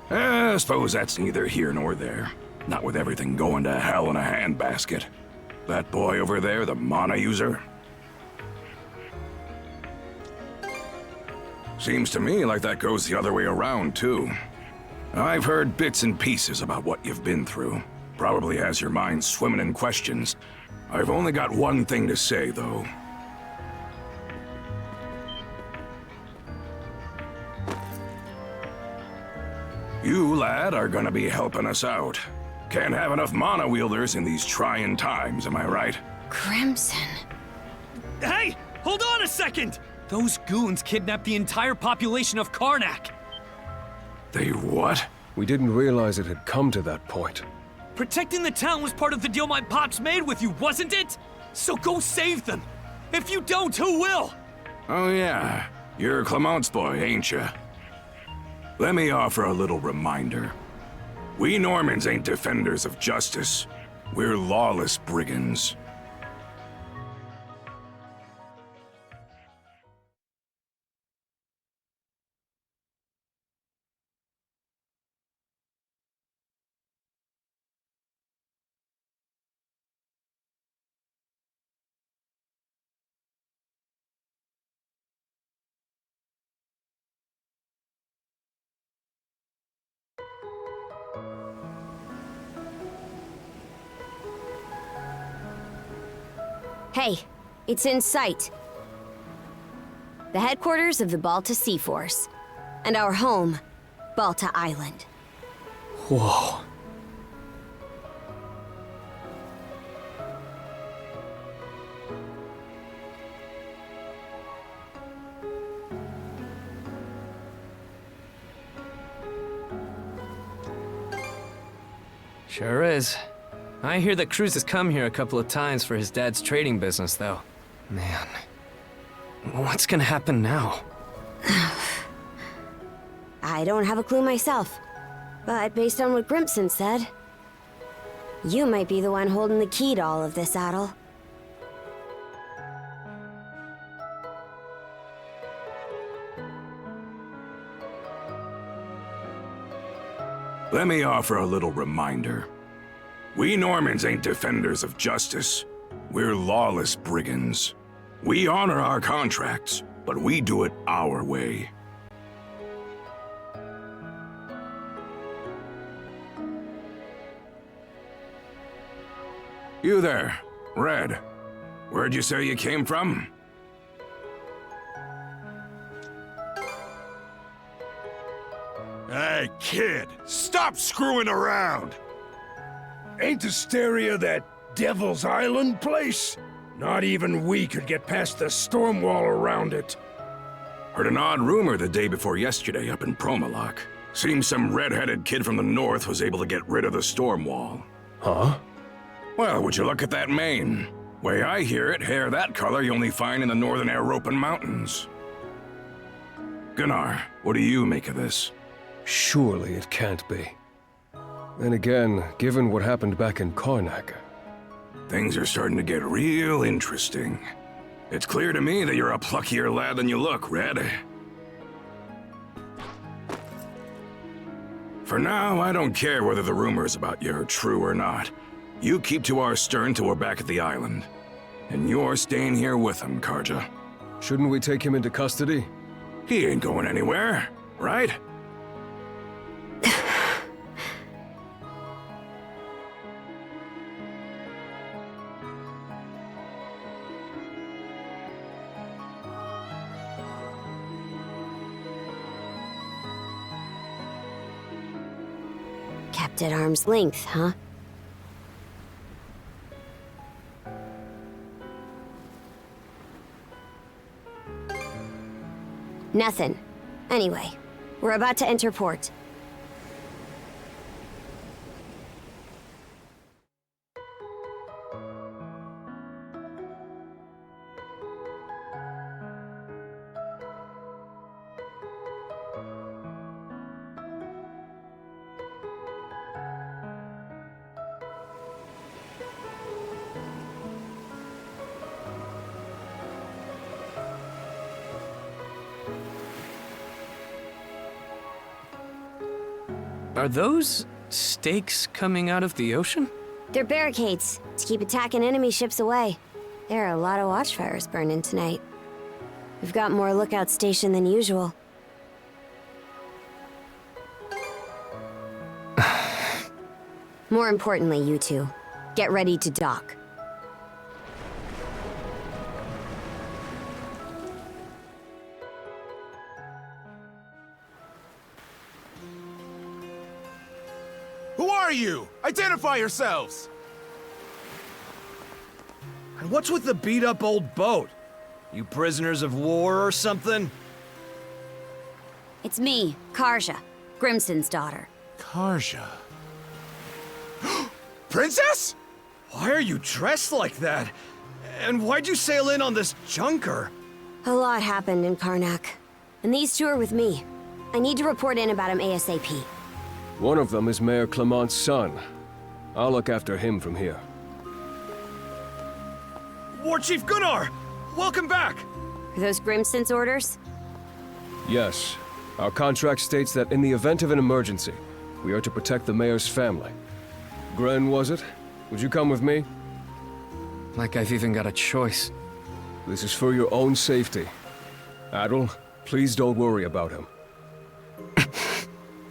I suppose that's neither here nor there. Not with everything going to hell in a handbasket. That boy over there, the mana user? Seems to me like that goes the other way around, too. I've heard bits and pieces about what you've been through. Probably has your mind swimming in questions. I've only got one thing to say, though. You, lad, are gonna be helping us out. Can't have enough mana wielders in these trying times, am I right? Crimson. Hey! Hold on a second! Those goons kidnapped the entire population of Karnak! They what? We didn't realize it had come to that point. Protecting the town was part of the deal my pops made with you, wasn't it? So go save them! If you don't, who will? Oh yeah, you're Clement's boy, ain't you? Let me offer a little reminder. We Normans ain't defenders of justice. We're lawless brigands. Hey, it's in sight. The headquarters of the Balta Sea Force. And our home, Balta Island. Whoa. Sure is. I hear that Cruz has come here a couple of times for his dad's trading business, though. Man, what's gonna happen now? I don't have a clue myself. But based on what Grimson said, you might be the one holding the key to all of this, Adel. Let me offer a little reminder. We Normans ain't defenders of justice. We're lawless brigands. We honor our contracts, but we do it our way. You there, Red. Where'd you say you came from? Hey, kid, stop screwing around! Ain't Asteria that Devil's Island place? Not even we could get past the storm wall around it. Heard an odd rumor the day before yesterday up in Promalock. Seems some red-headed kid from the north was able to get rid of the storm wall. Huh? Well, would you look at that mane? Way I hear it, hair that color you only find in the northern European mountains. Gunnar, what do you make of this? Surely it can't be. Then again, given what happened back in Karnak... Things are starting to get real interesting. It's clear to me that you're a pluckier lad than you look, Red. For now, I don't care whether the rumors about you are true or not. You keep to our stern till we're back at the island. And you're staying here with him, Karja. Shouldn't we take him into custody? He ain't going anywhere, right? Kept at arm's length, huh? Nothing. Anyway, we're about to enter port. Are those stakes coming out of the ocean? They're barricades to keep attacking enemy ships away. There are a lot of watchfires burning tonight. We've got more lookouts stationed than usual. More importantly, you two, get ready to dock. Who are you? Identify yourselves! And what's with the beat-up old boat? You prisoners of war or something? It's me, Karja, Grimson's daughter. Karja. Princess? Why are you dressed like that? And why'd you sail in on this junker? A lot happened in Karnak, and these two are with me. I need to report in about him ASAP. One of them is Mayor Clement's son. I'll look after him from here. War Chief Gunnar! Welcome back! Are those Grimson's orders? Yes. Our contract states that in the event of an emergency, we are to protect the mayor's family. Gren, was it? Would you come with me? Like I've even got a choice. This is for your own safety. Adol, please don't worry about him.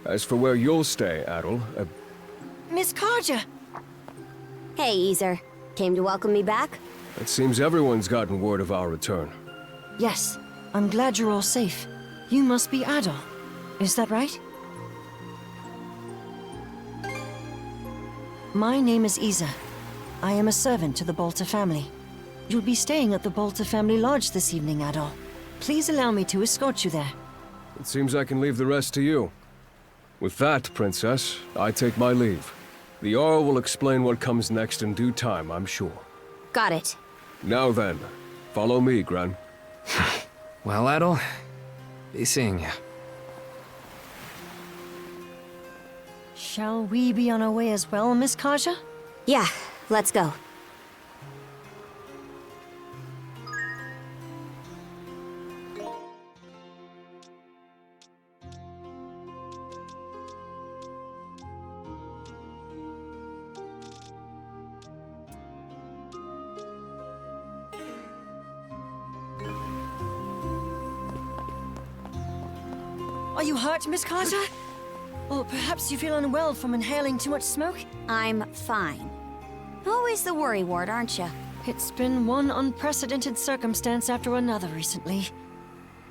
As for where you'll stay, Adol, Miss Karja! Hey, Easer. Came to welcome me back? it seems everyone's gotten word of our return. Yes, I'm glad you're all safe. You must be Adol. Is that right? My name is Isa. I am a servant to the Bolter family. You'll be staying at the Bolter family lodge this evening, Adol. Please allow me to escort you there. It seems I can leave the rest to you. With that, Princess, I take my leave. The Jarl will explain what comes next in due time, I'm sure. Got it. Now then, follow me, Gran. Well, Adol, be seeing ya. Shall we be on our way as well, Miss Karja? Yeah, let's go. Are you hurt, Miss Carter? Or perhaps you feel unwell from inhaling too much smoke? I'm fine. Always the worry ward, aren't you? It's been one unprecedented circumstance after another recently.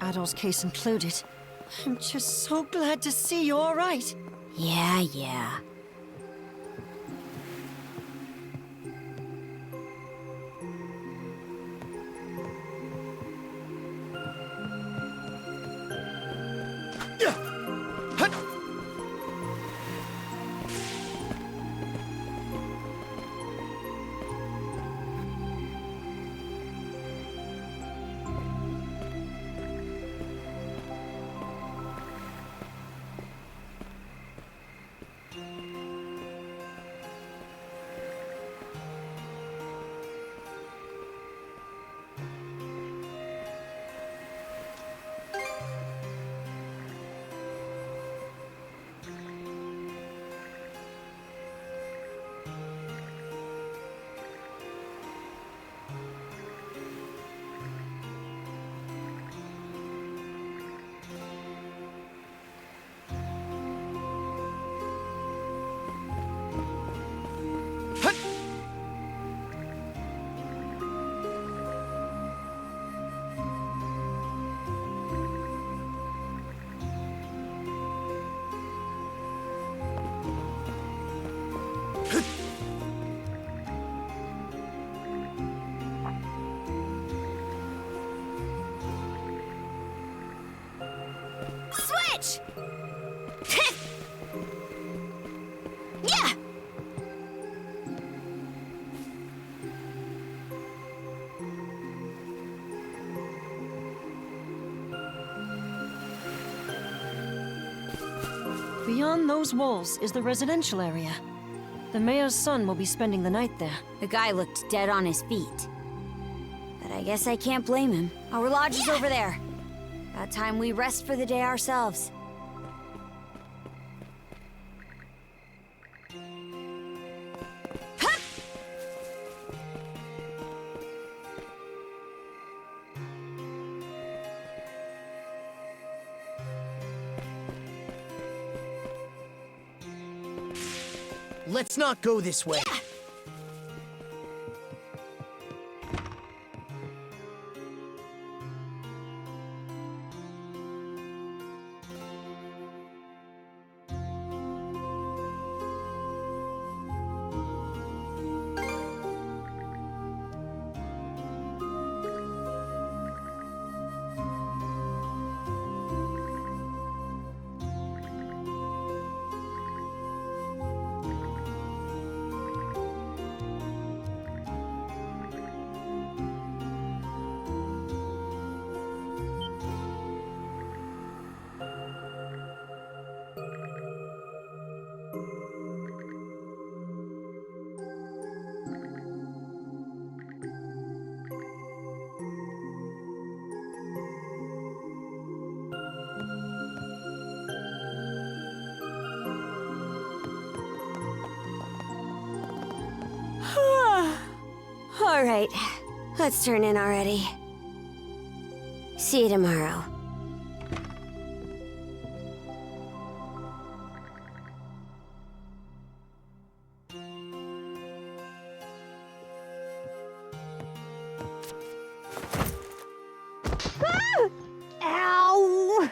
Adol's case included. I'm just so glad to see you're all right. Yeah. Switch! Yeah! Beyond those walls is the residential area. The mayor's son will be spending the night there. The guy looked dead on his feet. But I guess I can't blame him. Our lodge is over there. About time we rest for the day ourselves. Let's not go this way. Yeah. All right, let's turn in already. See you tomorrow. Ow!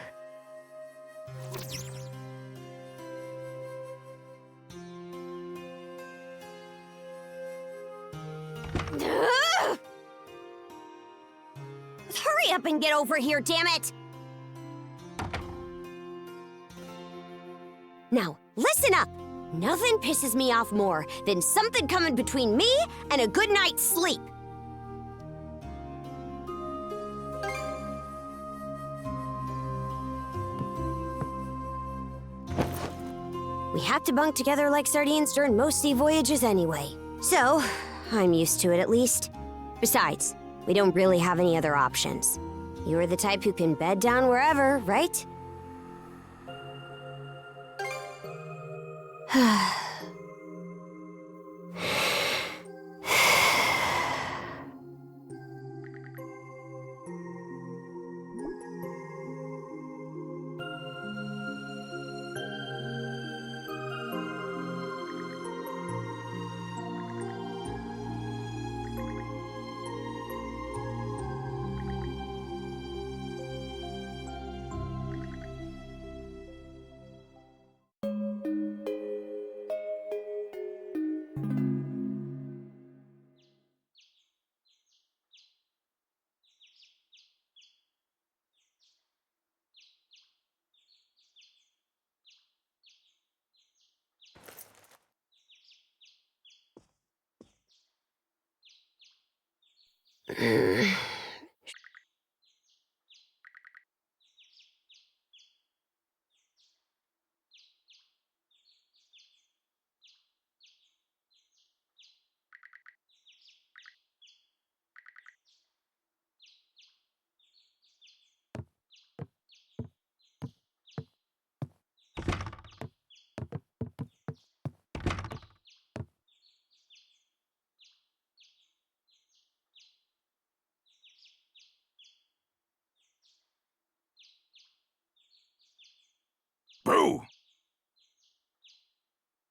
Hurry up and get over here, damn it! Now, listen up! Nothing pisses me off more than something coming between me and a good night's sleep. We have to bunk together like sardines during most sea voyages anyway. So, I'm used to it at least. Besides, we don't really have any other options. You are the type who can bed down wherever, right? Boo!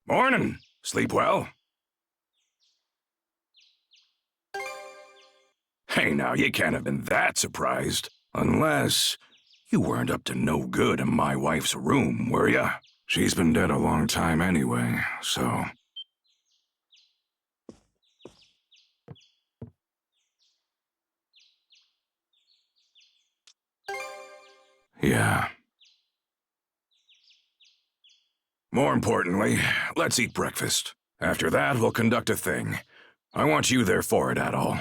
Morning. Sleep well? Hey now, you can't have been that surprised. Unless you weren't up to no good in my wife's room, were ya? She's been dead a long time anyway, so... Yeah. More importantly, let's eat breakfast. After that, we'll conduct a thing. I want you there for it, at all.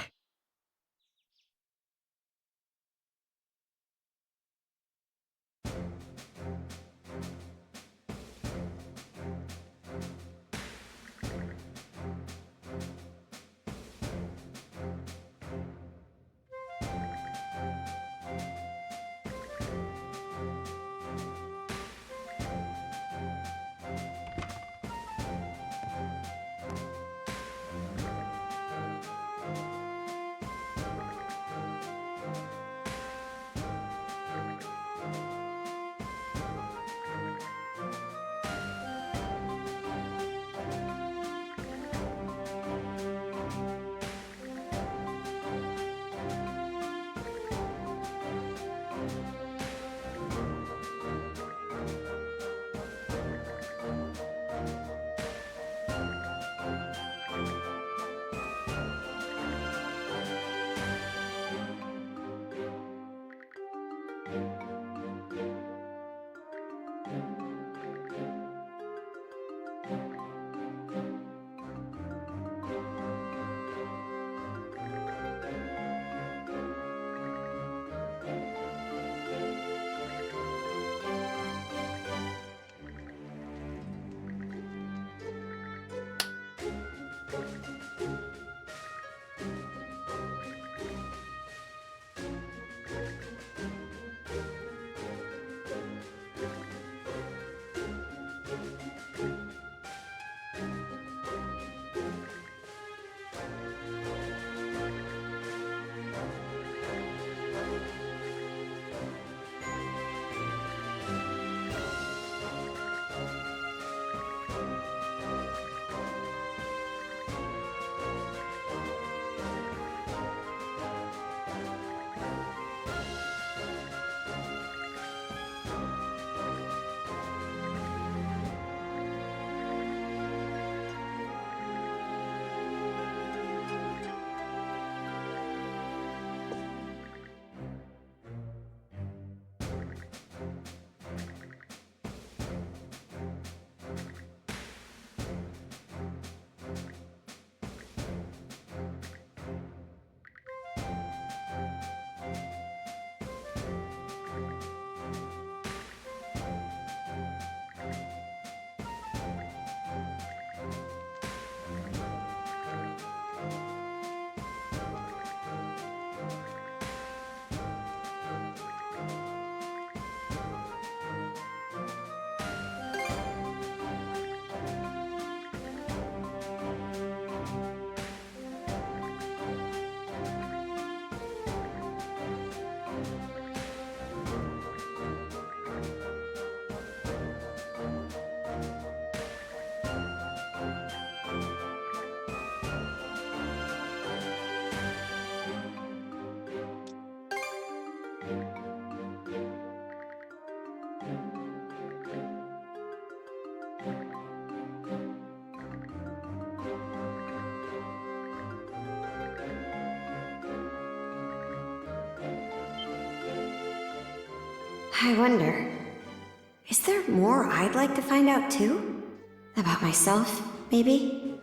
I wonder, is there more I'd like to find out too? About myself, maybe?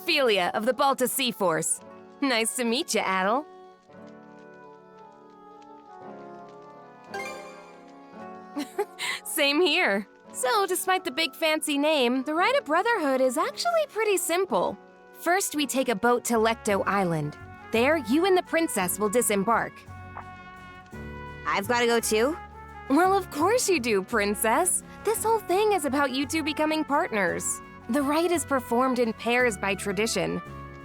Ophelia of the Balta Sea Force. Nice to meet you, Adel. Same here. So, despite the big fancy name, the Rite of Brotherhood is actually pretty simple. First, we take a boat to Lecto Island. There, you and the princess will disembark. I've got to go too? Well, of course you do, princess. This whole thing is about you two becoming partners. The rite is performed in pairs by tradition.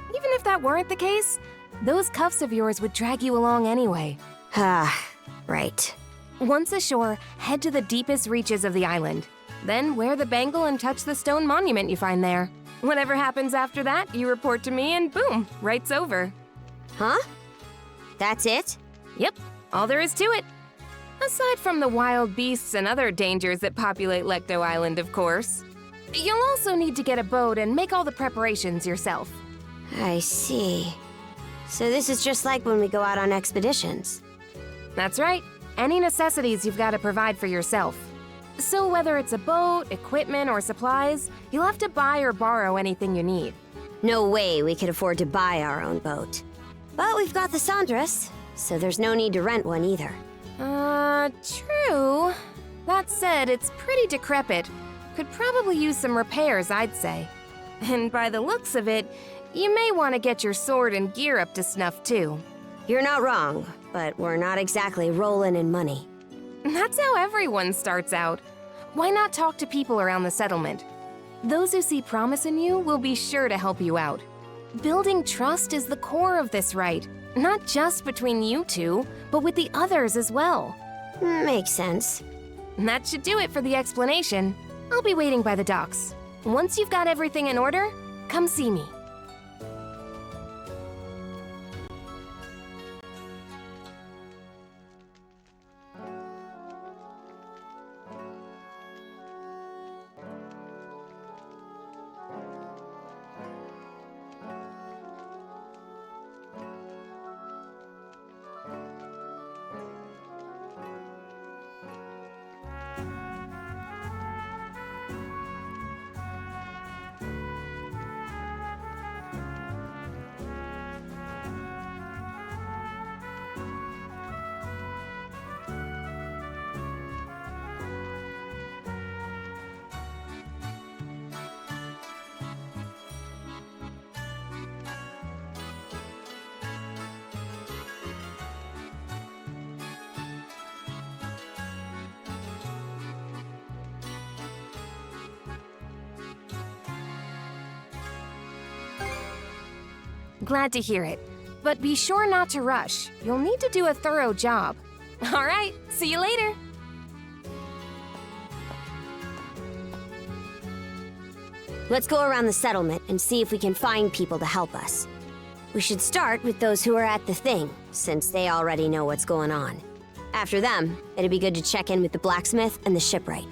Even if that weren't the case, those cuffs of yours would drag you along anyway. Ah, right. Once ashore, head to the deepest reaches of the island. Then wear the bangle and touch the stone monument you find there. Whatever happens after that, you report to me and boom, right's over. Huh? That's it? Yep, all there is to it. Aside from the wild beasts and other dangers that populate Lecto Island, of course. You'll also need to get a boat and make all the preparations yourself. I see. So this is just like when we go out on expeditions. That's right. Any necessities you've got to provide for yourself. So whether it's a boat, equipment, or supplies, you'll have to buy or borrow anything you need. No way we could afford to buy our own boat. But we've got the Sandras, so there's no need to rent one either. True. That said, it's pretty decrepit. Could probably use some repairs, I'd say. And by the looks of it, you may want to get your sword and gear up to snuff too. You're not wrong, but we're not exactly rolling in money. That's how everyone starts out. Why not talk to people around the settlement? Those who see promise in you will be sure to help you out. Building trust is the core of this rite, not just between you two, but with the others as well. Makes sense. That should do it for the explanation. I'll be waiting by the docks. Once you've got everything in order, come see me. Glad to hear it. But be sure not to rush. You'll need to do a thorough job. All right, see you later. Let's go around the settlement and see if we can find people to help us. We should start with those who are at the thing, since they already know what's going on. After them, it'd be good to check in with the blacksmith and the shipwright.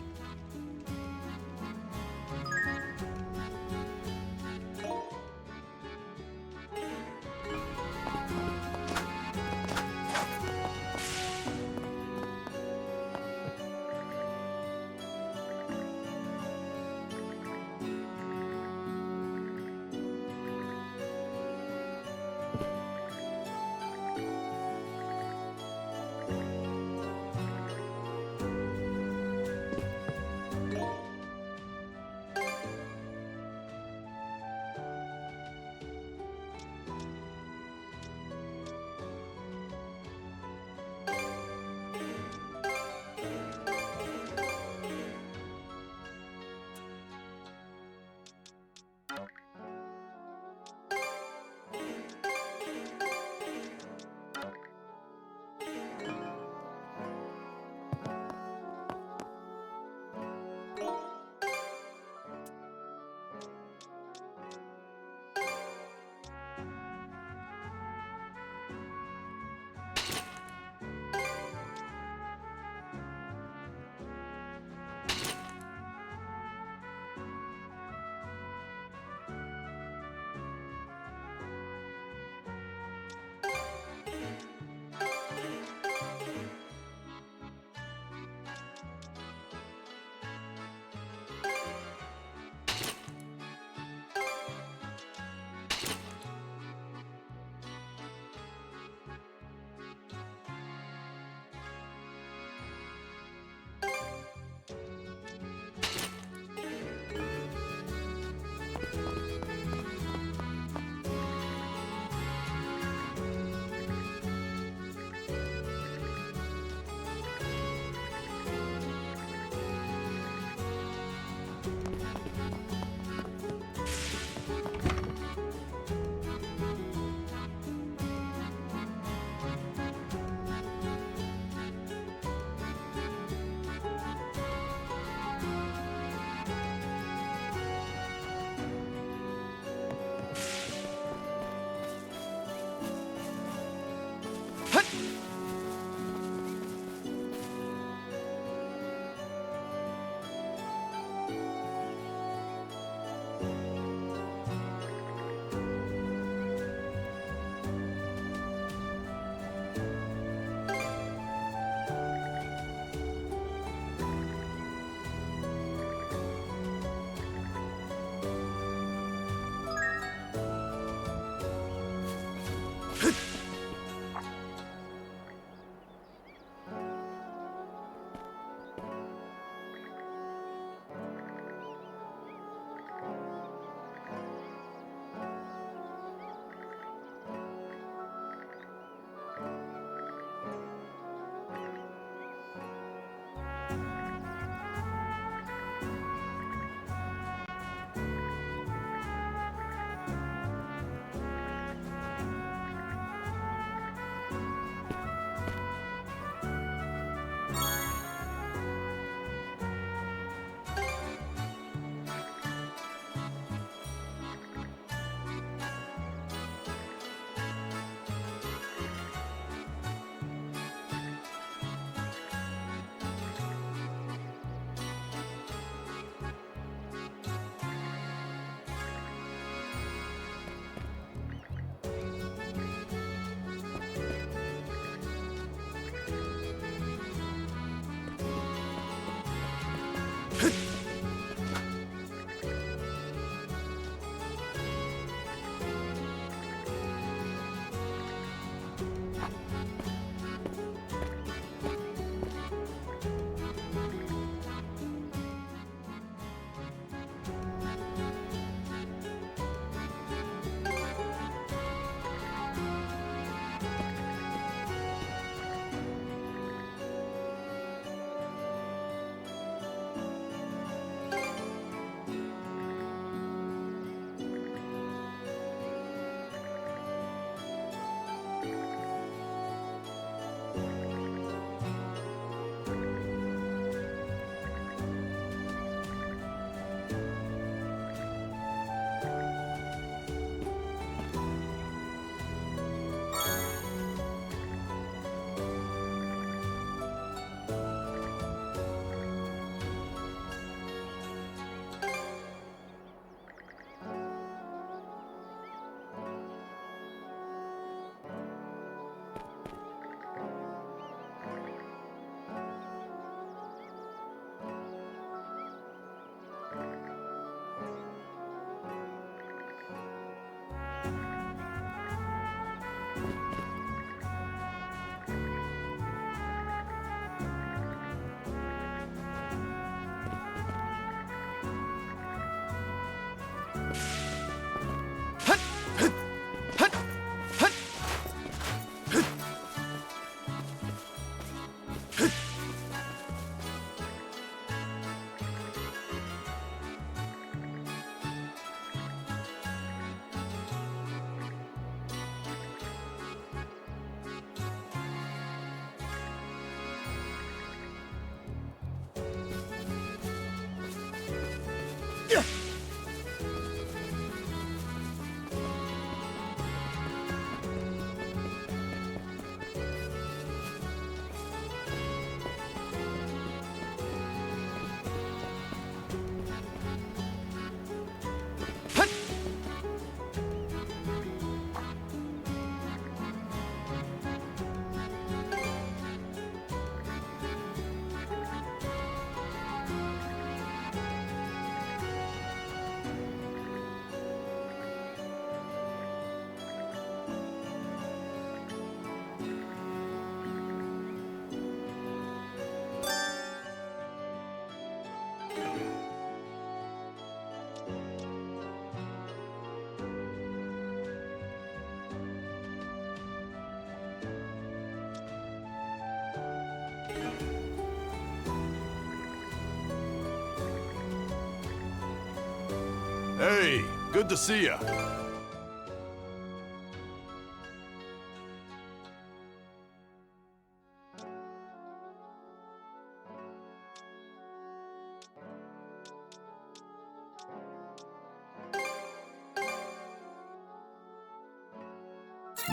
Hey, good to see ya.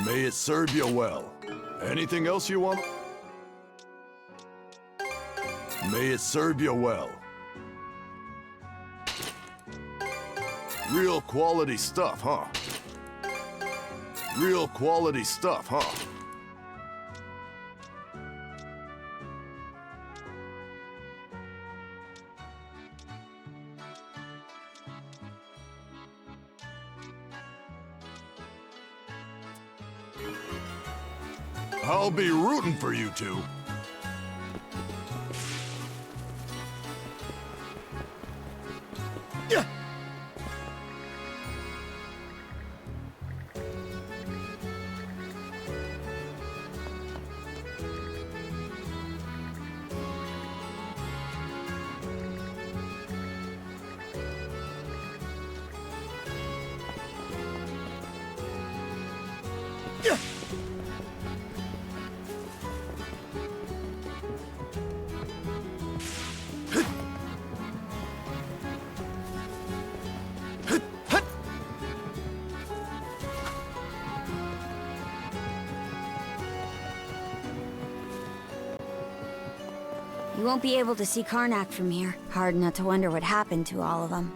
May it serve you well. Anything else you want? May it serve you well. Real quality stuff, huh? Real quality stuff, huh? I'll be rooting for you two. You won't be able to see Karnak from here. Hard not to wonder what happened to all of them.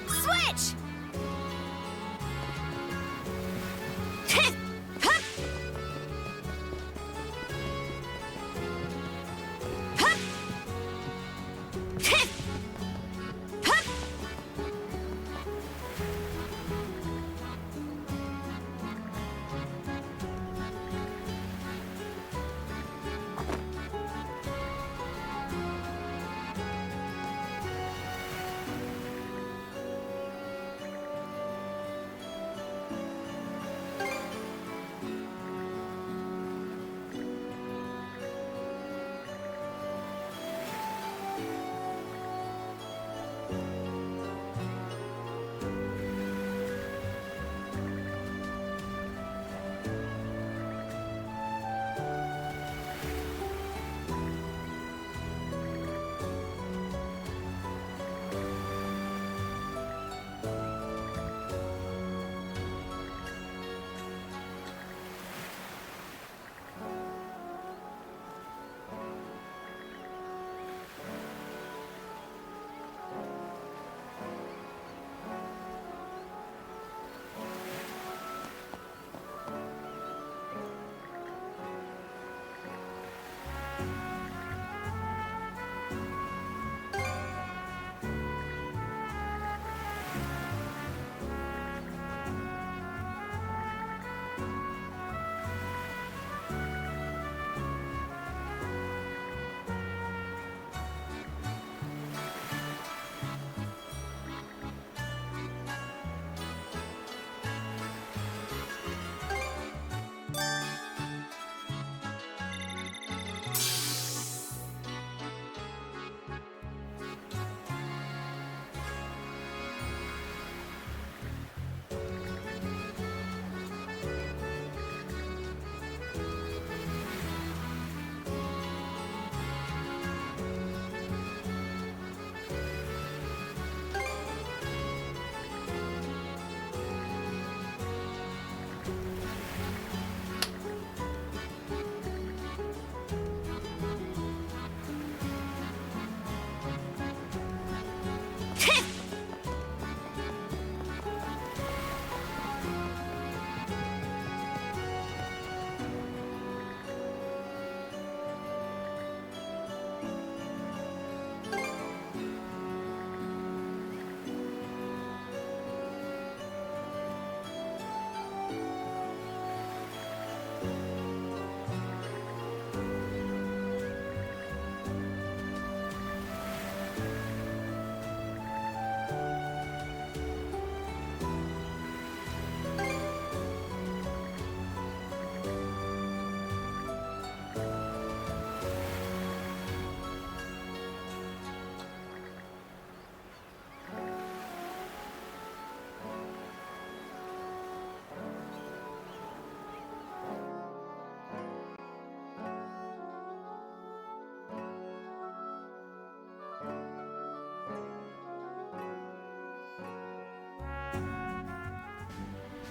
Switch!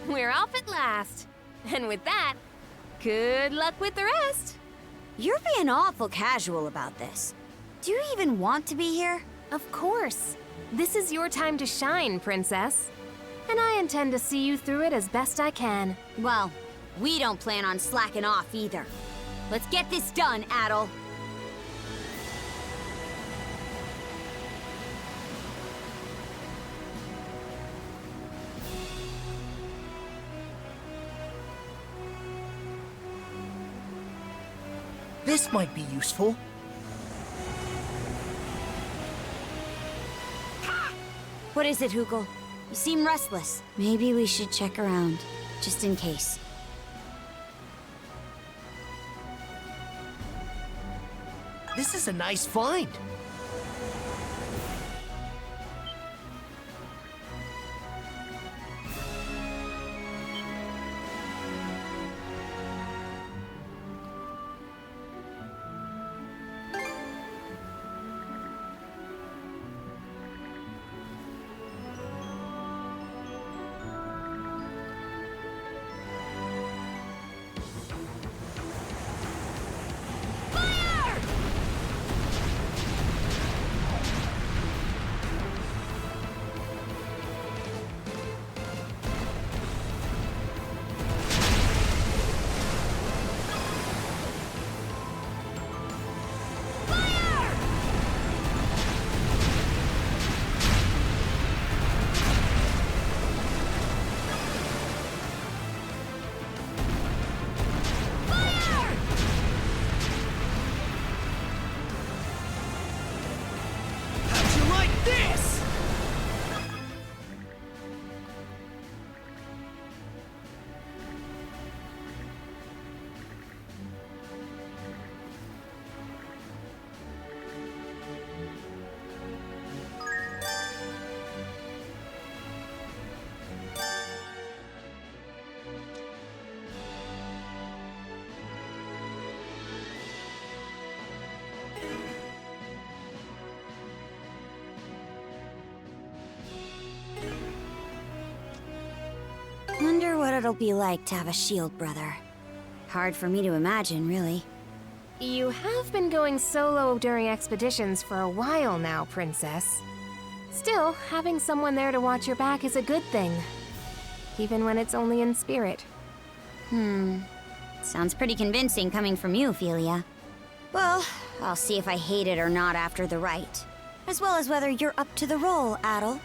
We're off at last. And with that, good luck with the rest. You're being awful casual about this. Do you even want to be here? Of course. This is your time to shine, Princess. And I intend to see you through it as best I can. Well, we don't plan on slacking off either. Let's get this done, Adol. This might be useful. What is it, Hugel? You seem restless. Maybe we should check around, just in case. This is a nice find. Wonder what it'll be like to have a shield brother. Hard for me to imagine, really. You have been going solo during expeditions for a while now, Princess. Still, having someone there to watch your back is a good thing. Even when it's only in spirit. Sounds pretty convincing coming from you, Ophelia. Well, I'll see if I hate it or not after the rite. As well as whether you're up to the role, Adol.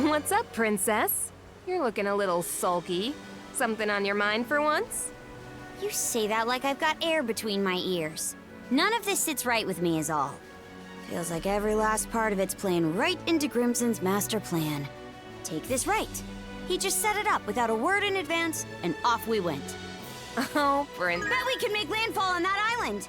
What's up, Princess? You're looking a little sulky. Something on your mind for once? You say that like I've got air between my ears. None of this sits right with me is all. Feels like every last part of it's playing right into Grimson's master plan. Take this right. He just set it up without a word in advance, and off we went. Oh, Prince. Bet we can make landfall on that island!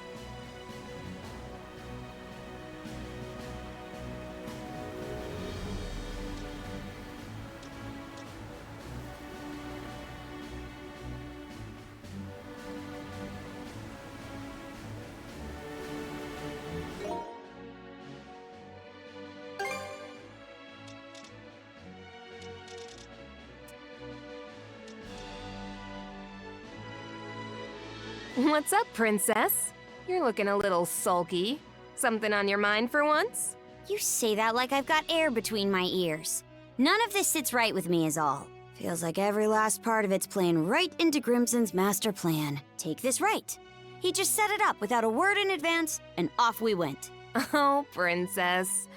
What's up, Princess? You're looking a little sulky. Something on your mind for once? You say that like I've got air between my ears. None of this sits right with me is all. Feels like every last part of it's playing right into Grimson's master plan. Take this right. He just set it up without a word in advance, and off we went. Oh, princess.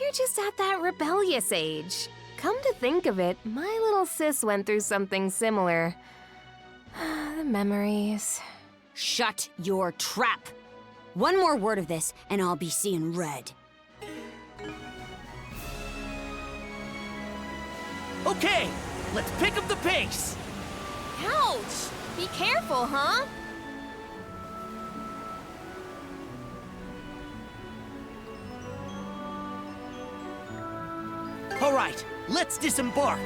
You're just at that rebellious age. Come to think of it, my little sis went through something similar. The memories. Shut your trap! One more word of this, and I'll be seeing red. Okay, let's pick up the pace. Ouch! Be careful, huh? All right, let's disembark.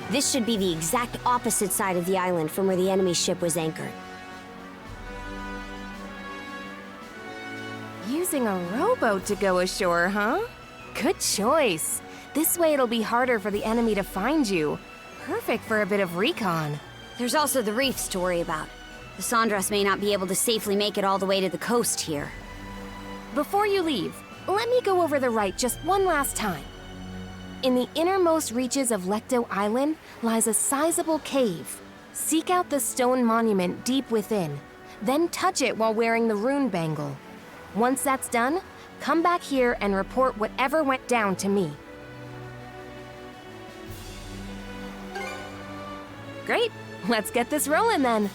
This should be the exact opposite side of the island from where the enemy ship was anchored. Using a rowboat to go ashore, huh? Good choice. This way it'll be harder for the enemy to find you. Perfect for a bit of recon. There's also the reefs to worry about. The Sandras may not be able to safely make it all the way to the coast here. Before you leave, let me go over the right just one last time. In the innermost reaches of Lecto Island lies a sizable cave. Seek out the stone monument deep within, then touch it while wearing the rune bangle. Once that's done, come back here and report whatever went down to me. Great, let's get this rolling then.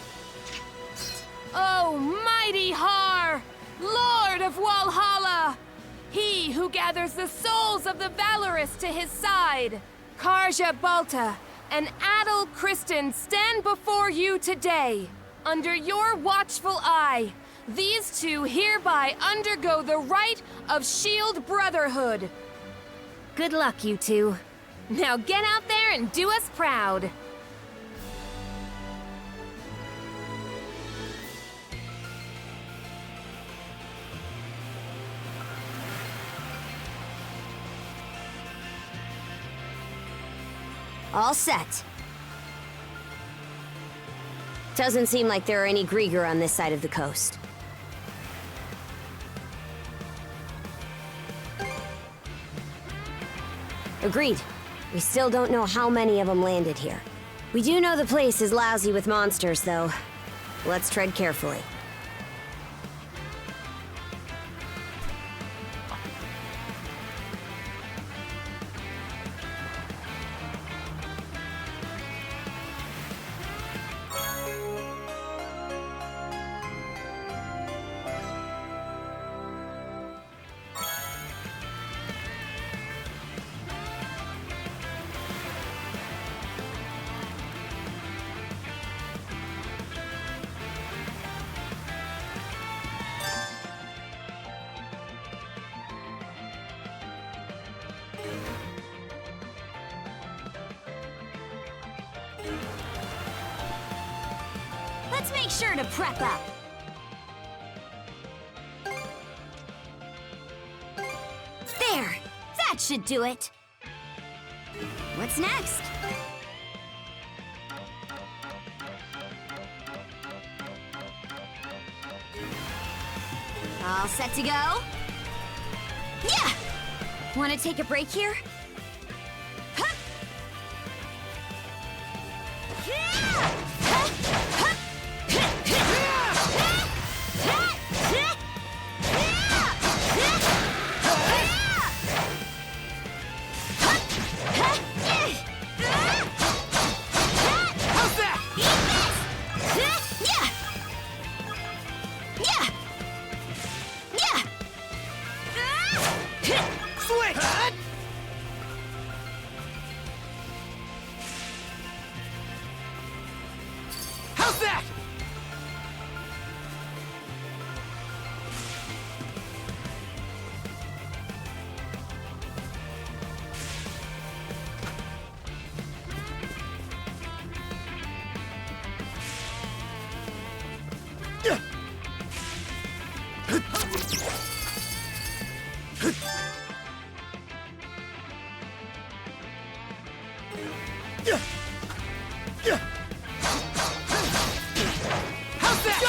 Oh, mighty Har, Lord of Walhalla! He who gathers the souls of the valorous to his side, Karja Balta and Adel Kristen stand before you today. Under your watchful eye, these two hereby undergo the rite of Shield Brotherhood. Good luck, you two. Now get out there and do us proud. All set. Doesn't seem like there are any Grieger on this side of the coast. Agreed. We still don't know how many of them landed here. We do know the place is lousy with monsters, though. Let's tread carefully. Let's make sure to prep up. There! That should do it! What's next? All set to go? Yeah! Want to take a break here? Hup! Yeah! Hup! Hup! How's that?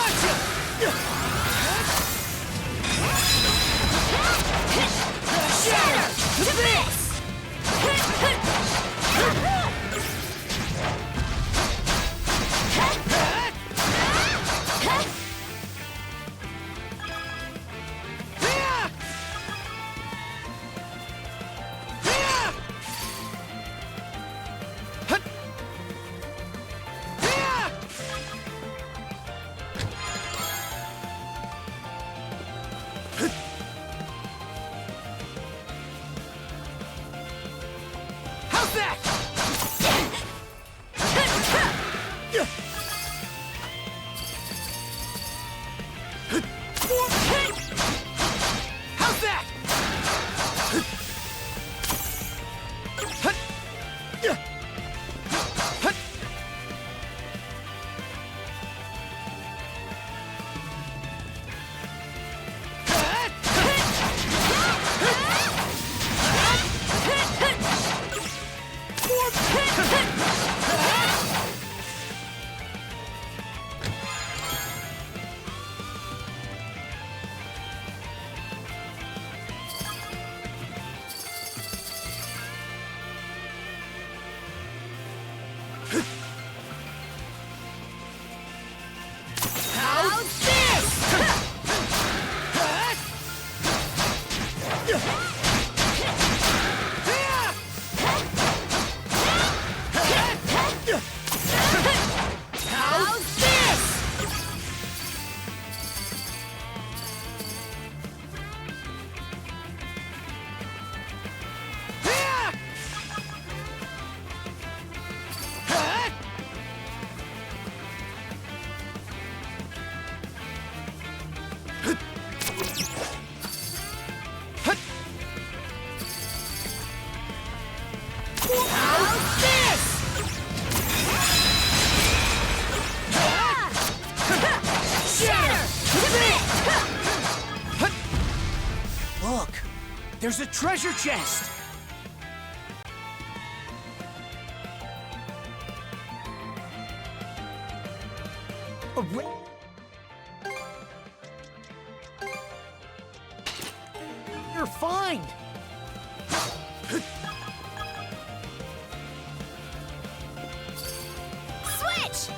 How's that? How's that? How's Look, there's a treasure chest! You're fine. Switch!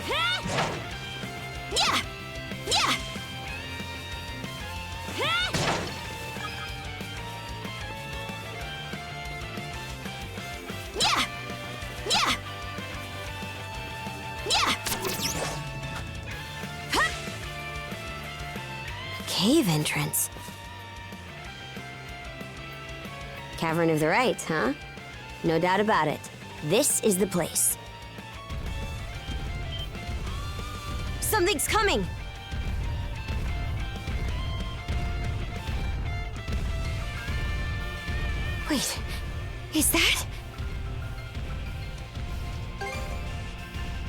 Yeah! Yeah! Yeah! Yeah! Yeah! Cave entrance. Cavern of the Right, huh? No doubt about it. This is the place. Something's coming! Wait, is that?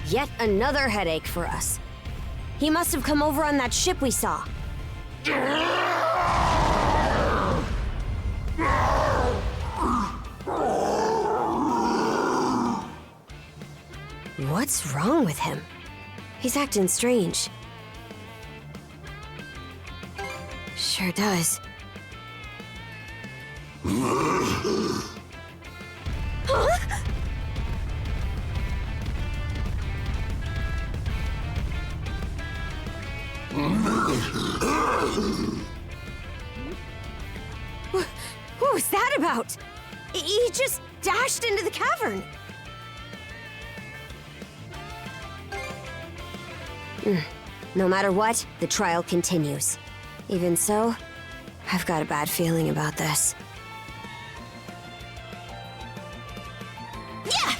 Yet another headache for us. He must have come over on that ship we saw. What's wrong with him? He's acting strange. Sure does. Huh? What was that about? He just dashed into the cavern. No matter what, the trial continues. Even so, I've got a bad feeling about this. Yeah!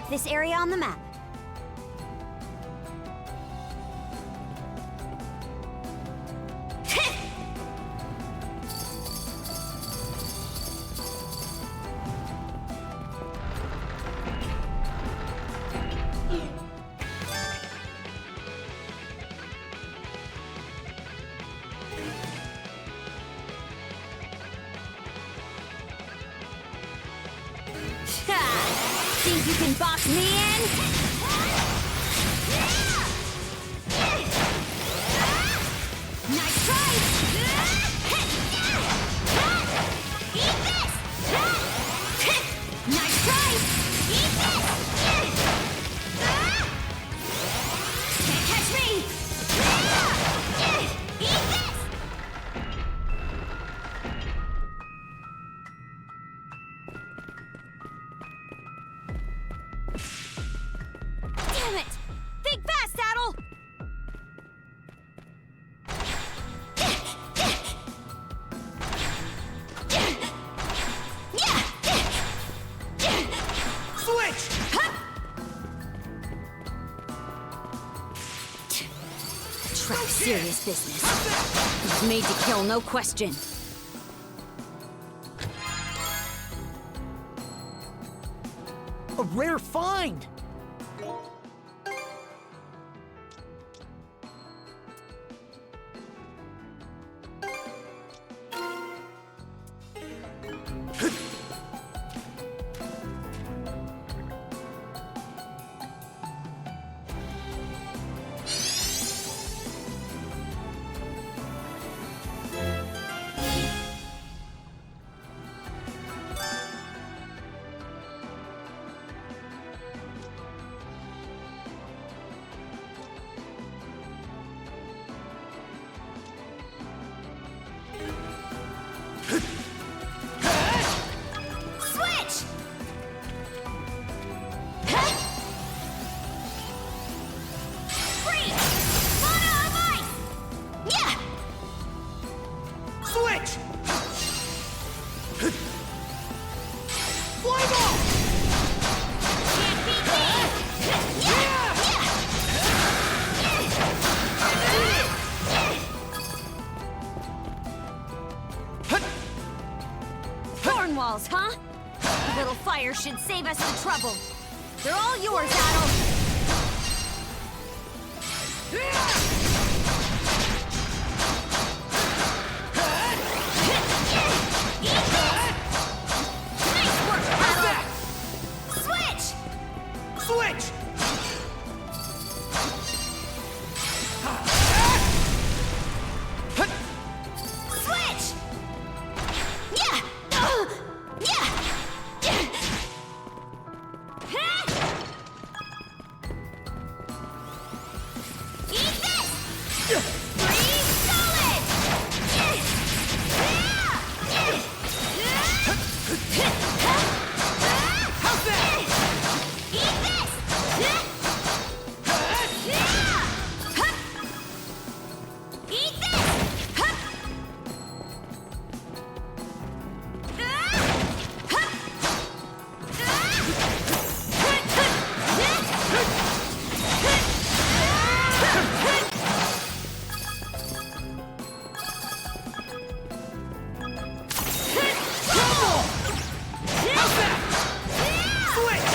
Mark this area on the map. Think you can box me in? Nice try! Eat this! Nice try! Eat this! Can't catch me! Eat this! Damn it! Think fast, Saddle! Switch! The trap's serious business. He's made to kill, no question. A rare find! Switch! Freeze! Mana of ice! Yeah! Switch! Fly ball! Can't beat me! Thorn walls, huh? A little fire should save us the trouble. They're all yours, Adol. Nice work, Adol. Switch! Switch! Switch! Yeah! Yeah! Eat this! Freeze solid! How's that? Eat this! Eat this! How's that? Switch!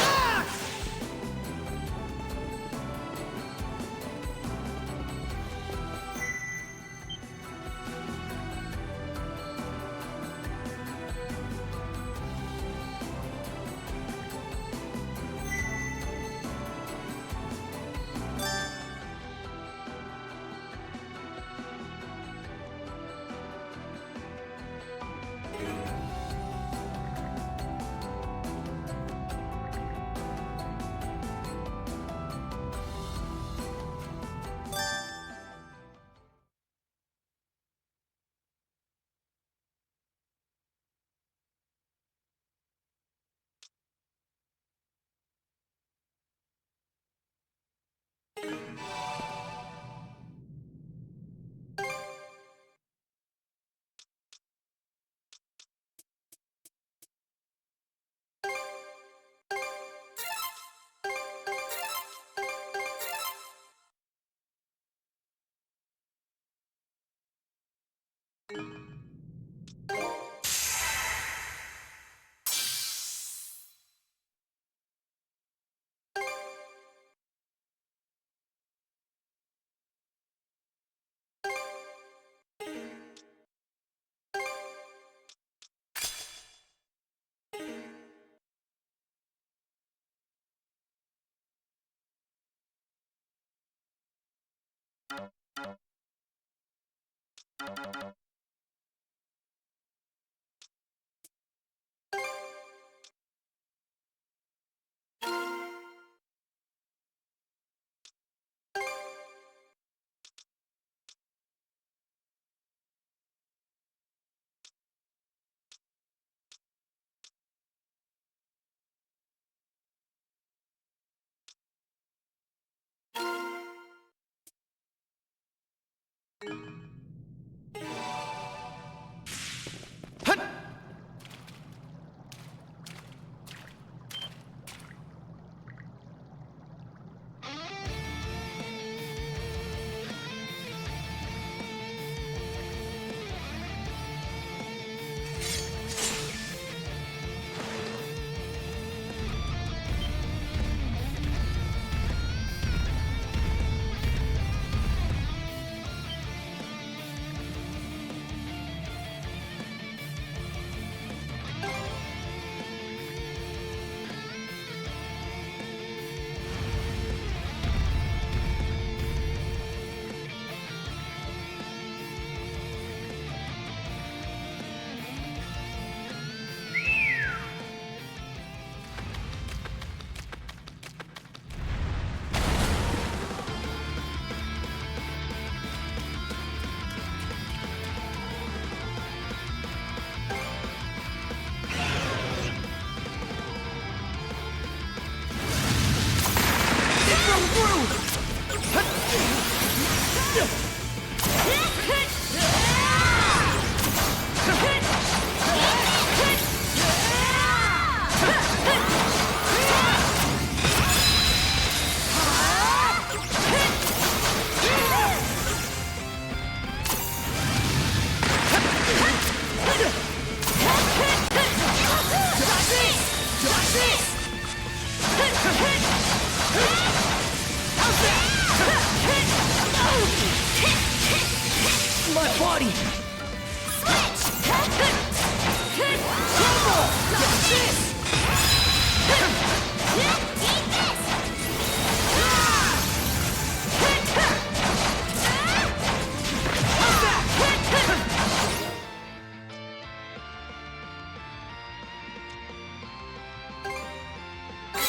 My body!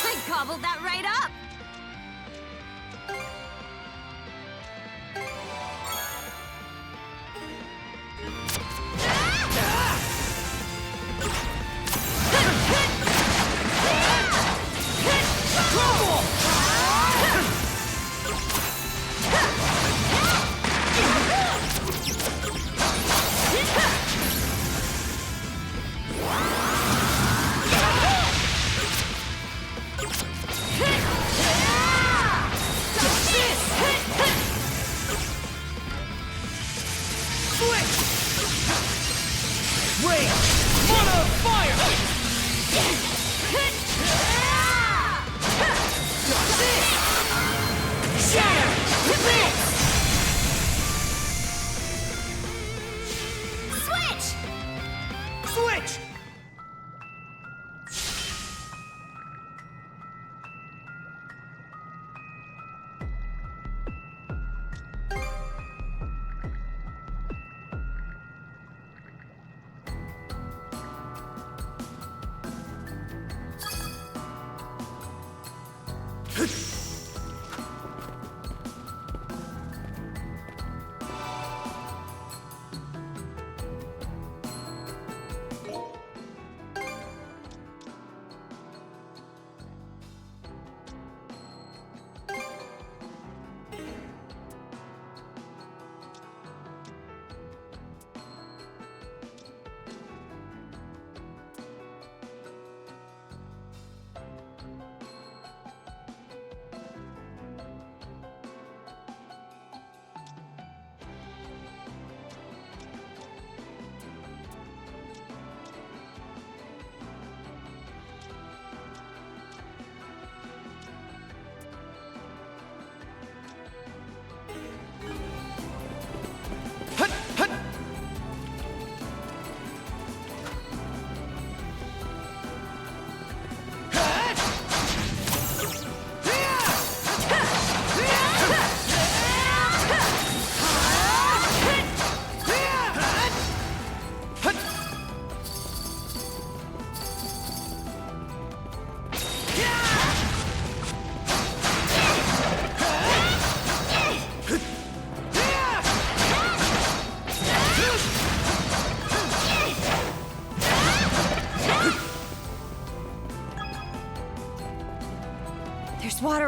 I gobbled that right up!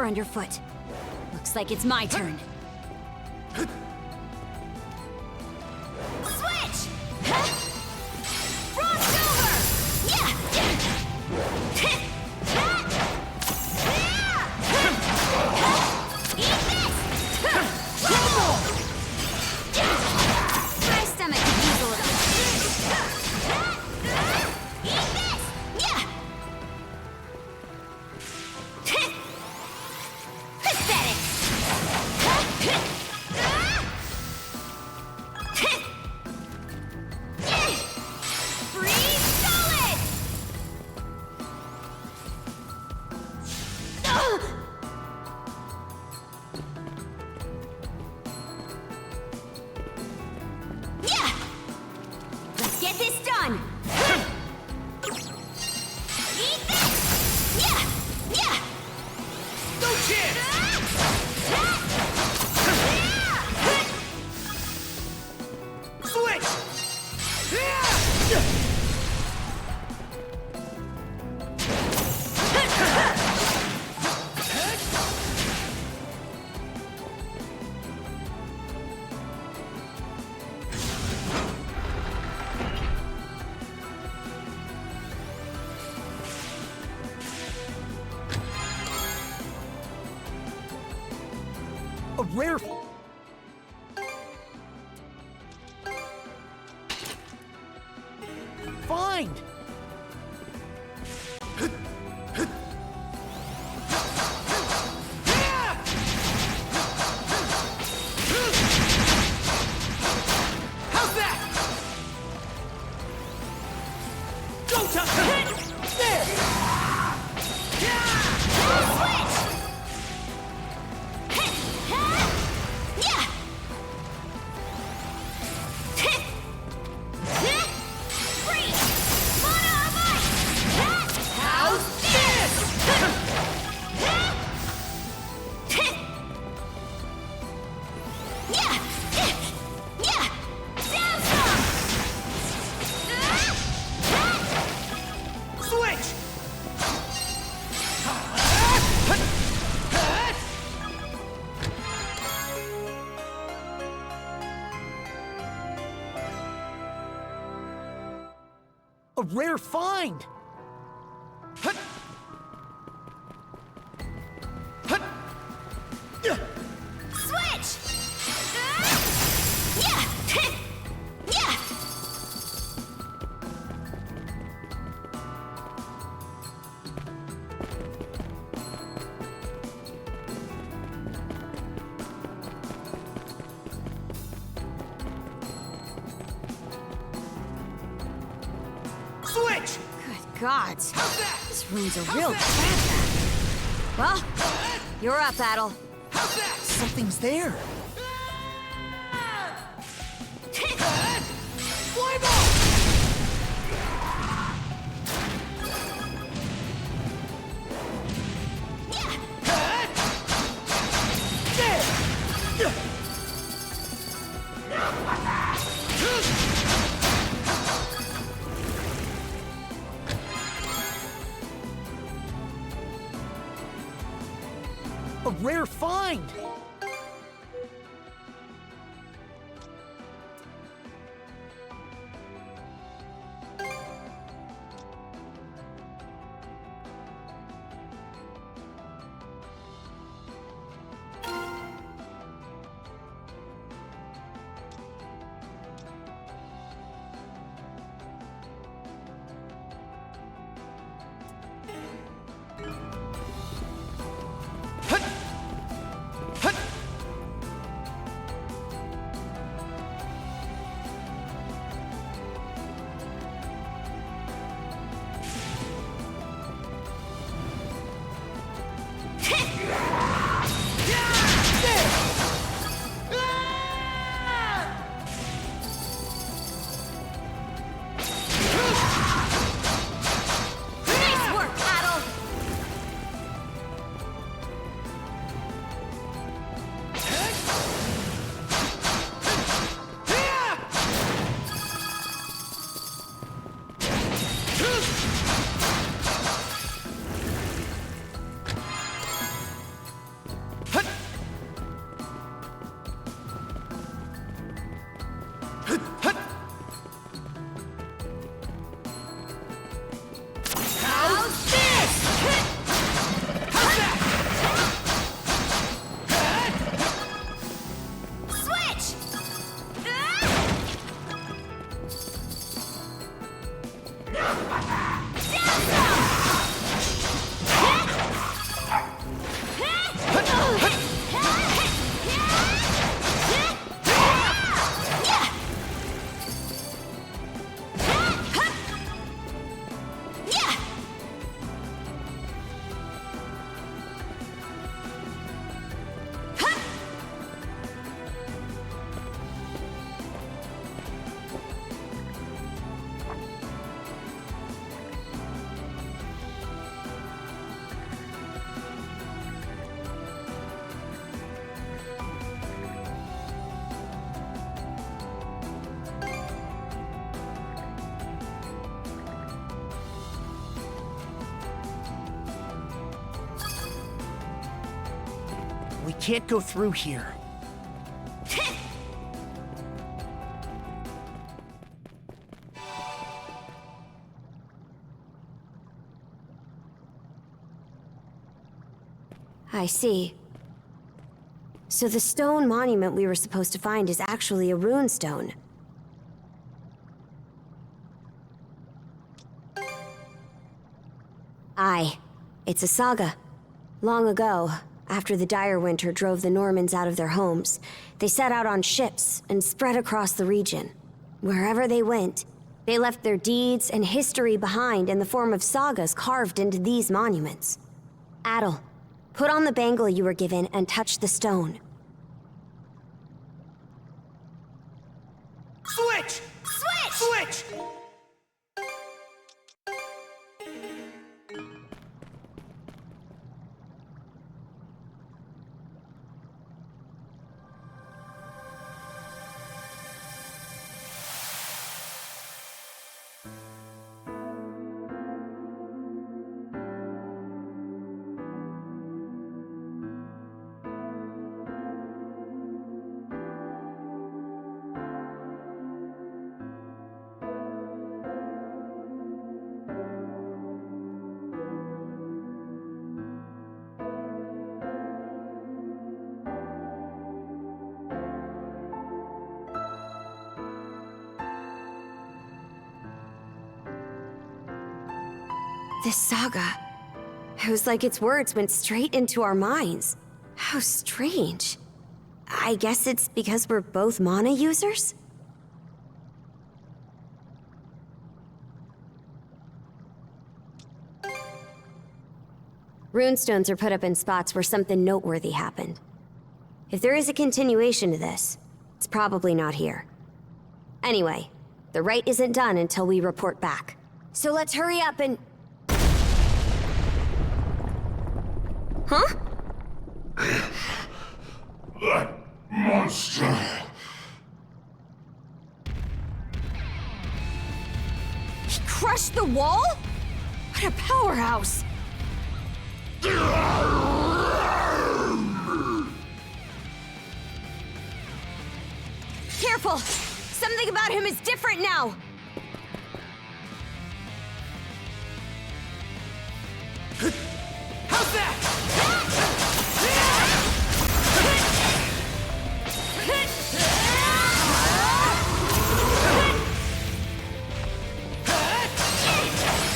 underfoot. Looks like it's my turn. Switch! Frost over! Yeah! Eat this! My stomach could use a little. Eat this! Yeah! Pathetic! Freeze solid! Yeah! Let's get this done! Eat this! Yeah! Yeah! No chance! Switch! A rare... Find! How's that? Go, Tucker! There! Switch! Yeah! Freeze! Mana of ice! How's this? Yeah! Yeah! Down some! Switch! A rare find! Switch! Yeah! Yeah! Switch! Good gods. This room's a real trap. Well, you're up, Battle. Something's there. A rare find! We can't go through here. I see. So the stone monument we were supposed to find is actually a rune stone. Aye. It's a saga. Long ago, after the dire winter drove the Normans out of their homes, they set out on ships and spread across the region. Wherever they went, they left their deeds and history behind in the form of sagas carved into these monuments. Adel, put on the bangle you were given and touch the stone. Switch! Switch! Switch! This saga. It was like its words went straight into our minds. How strange. I guess it's because we're both mana users? Runestones are put up in spots where something noteworthy happened. If there is a continuation to this, it's probably not here. Anyway, the rite isn't done until we report back. So let's hurry up and... Huh? That monster! He crushed the wall? What a powerhouse! Careful! Something about him is different now! How's that?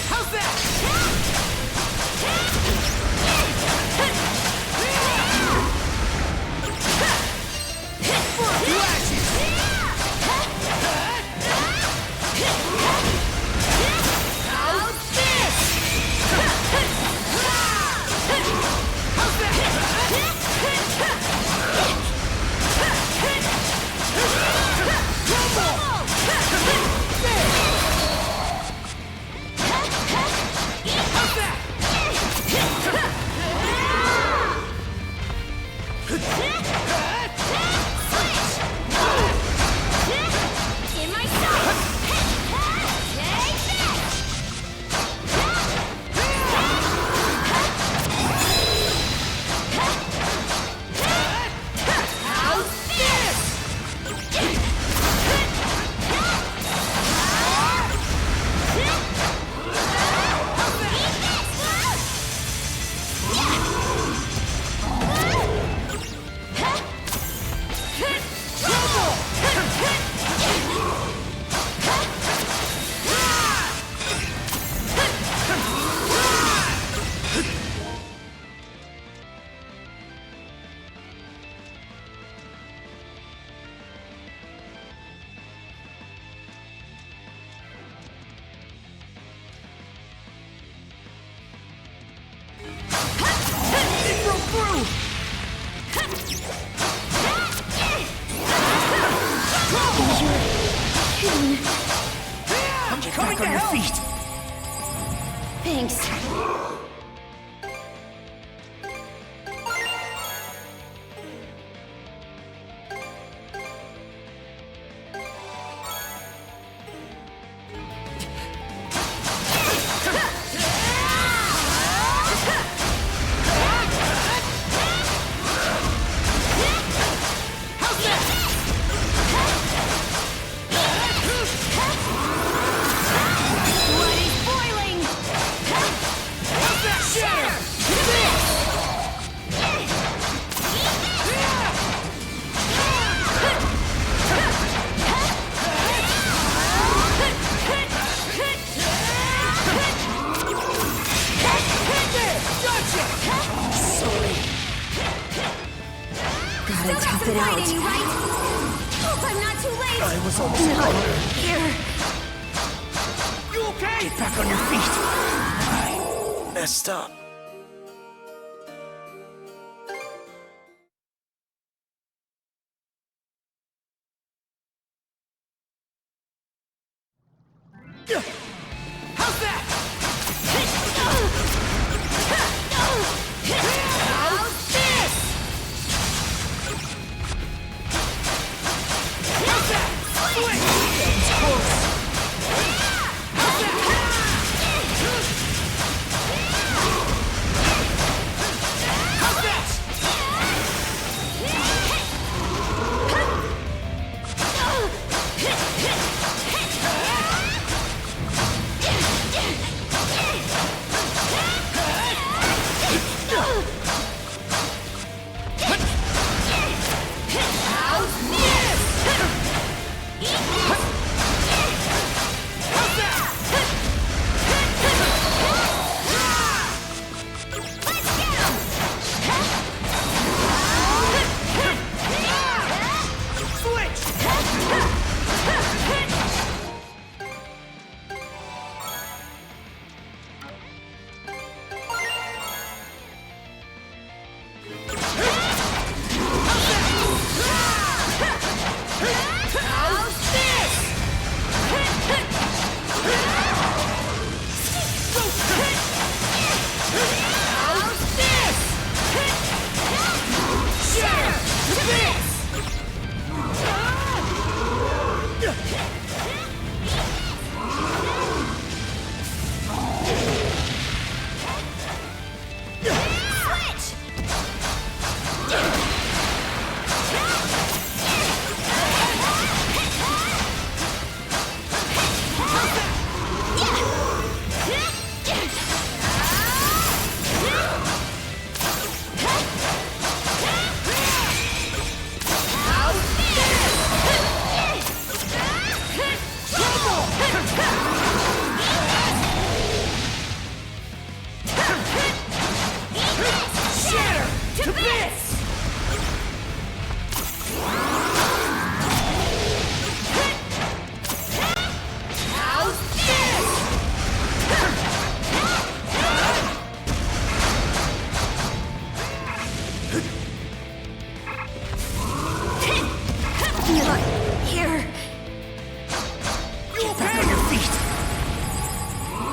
How's that? Coming back on your feet! Thanks. Gotta tough it out. Right? Hope I'm not too late. I was almost cornered. Here. You okay? Get back on your feet. I messed up. How's that? How's this? How's that? Swing! Here. Get back on your feet.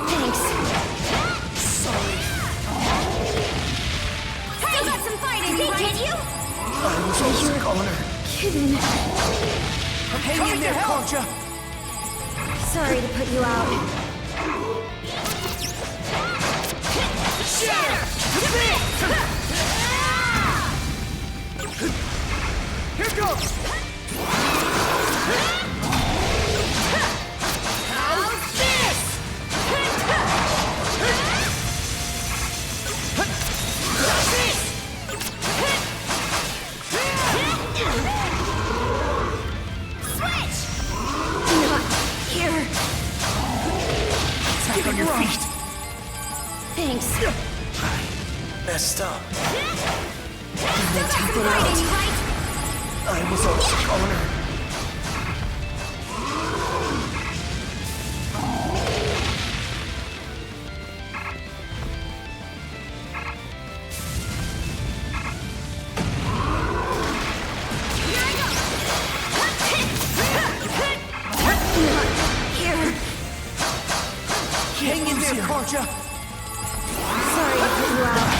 Thanks. Sorry. Still got some fight in you, right? You? I was almost cornered. Kidding. Hang in there, Concha. Sorry to put you out. Shatter! Here goes. How's this? Switch! Not here. Back on your feet. Thanks. Messed up. Gotta tough it out. Right? I was almost cornered. Here. Hang in there, Concha. Sorry to put you out.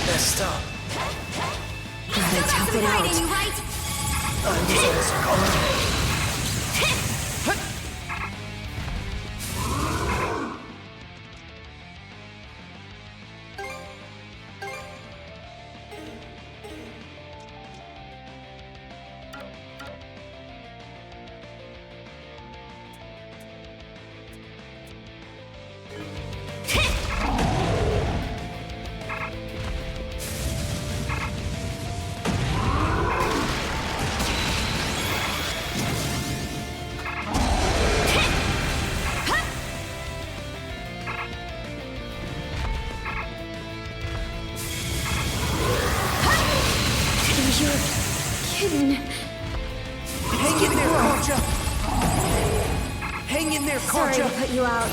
Messed up. Gotta tough it out. Right? I was almost cornered. hidden. Hang in there, Korcha! Hang in there, Korcha! Sorry to put you out.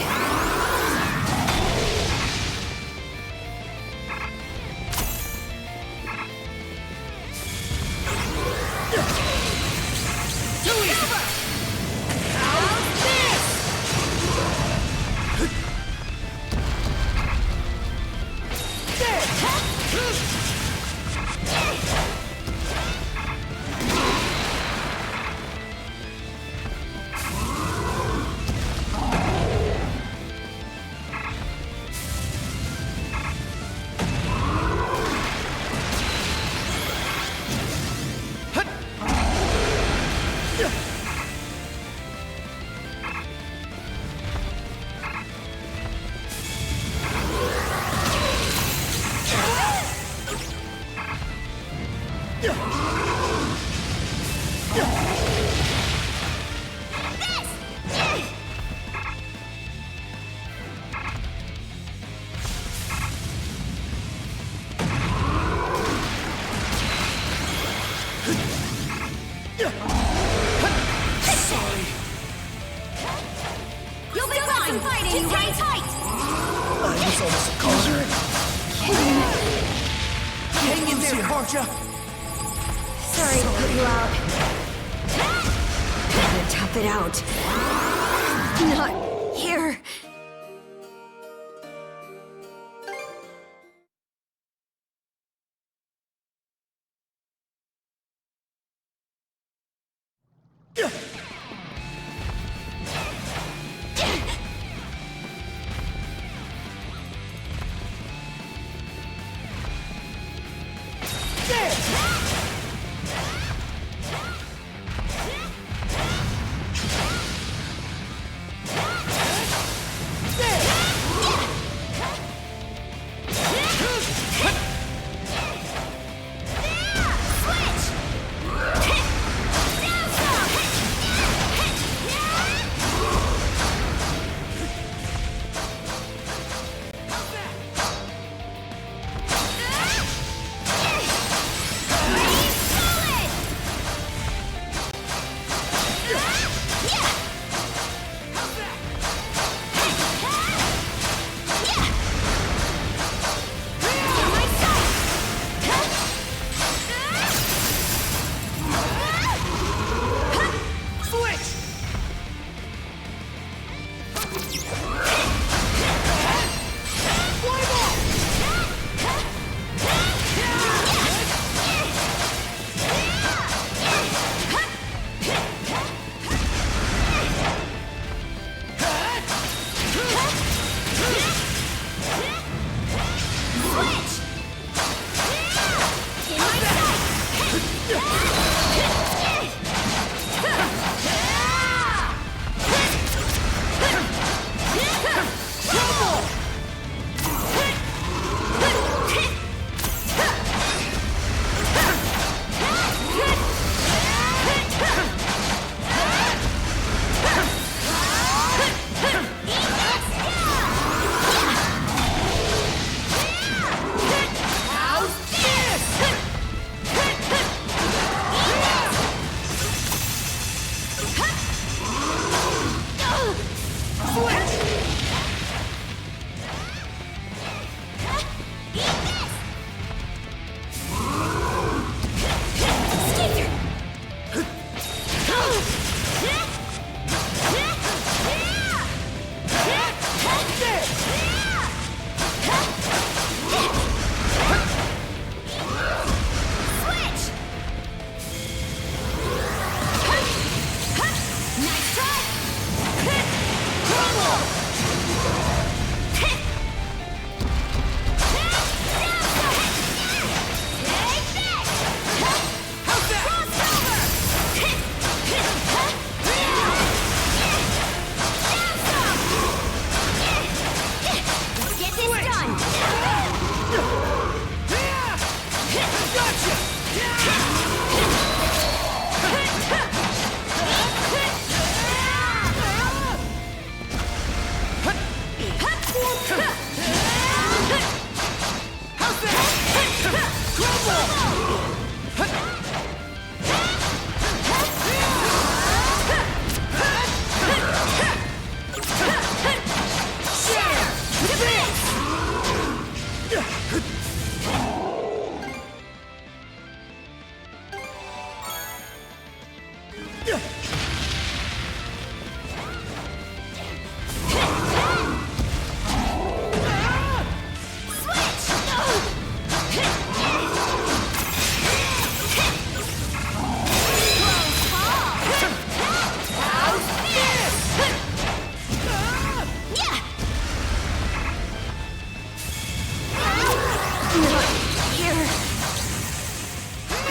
You'll be fine. Just hang tight. I was almost a goner. Hang in there, Korcha! Sorry to put you out. Gotta tough it out. Not here.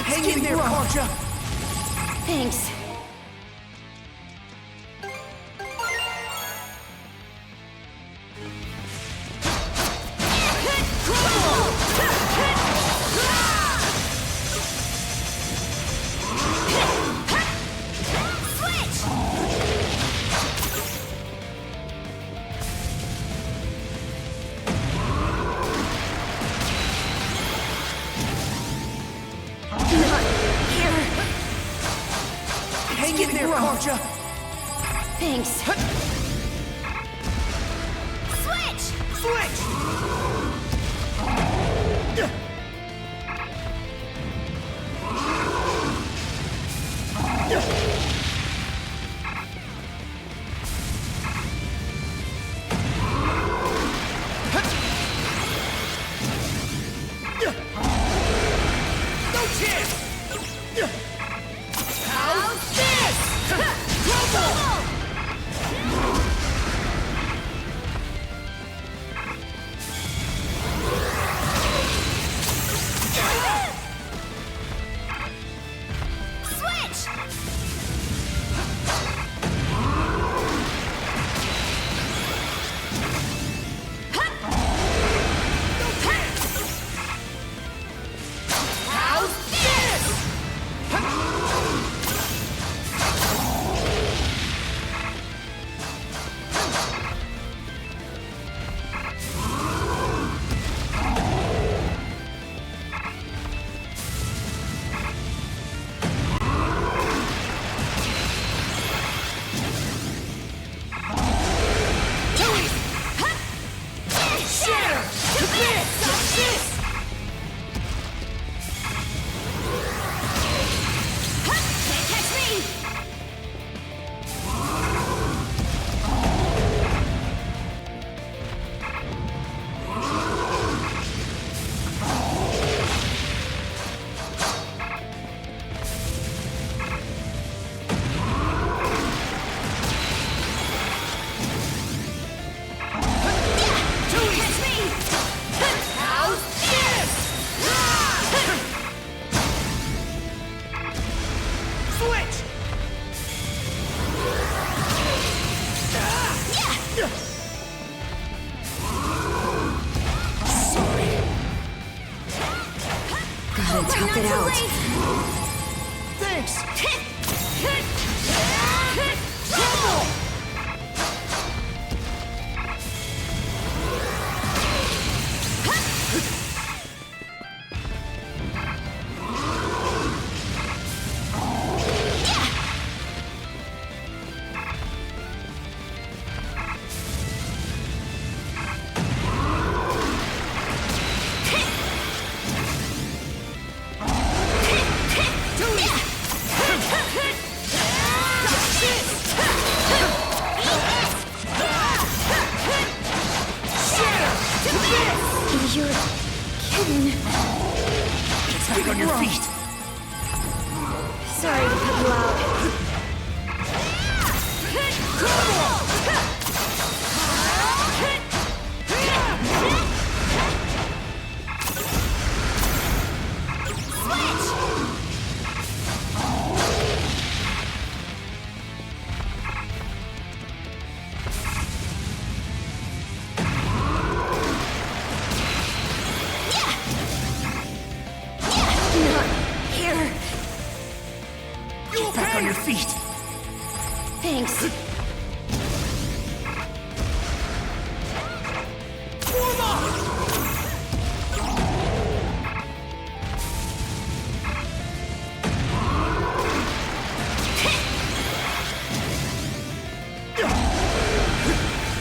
Hang in there, Karja! Thanks. Hang in there, Karja! Thanks. Switch! Switch! No chance! How's this? Trouble! Switch! How's this? Shatter! To bits! Stop this! Can't catch me! Catch me! How's this? Switch! Sorry. Gotta tough it out. Thanks! Trouble! You're kidding. Get back on your feet! Sorry to put you out. Here. Get back on your feet! Thanks. Form up!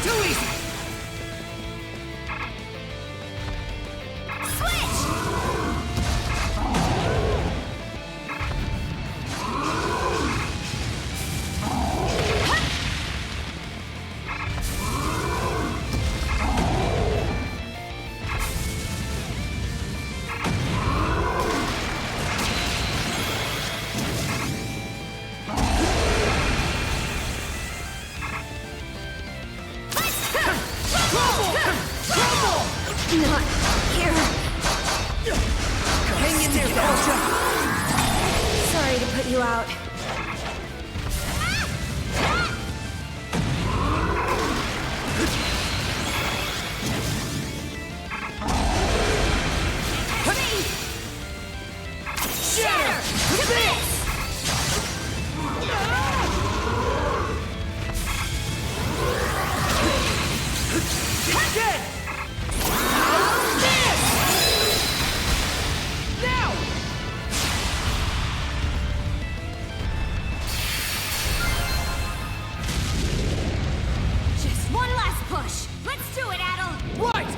Too easy! out. Shatter! To this! Dead! How's this? Now! Just one last push. Let's do it, Adel. Right!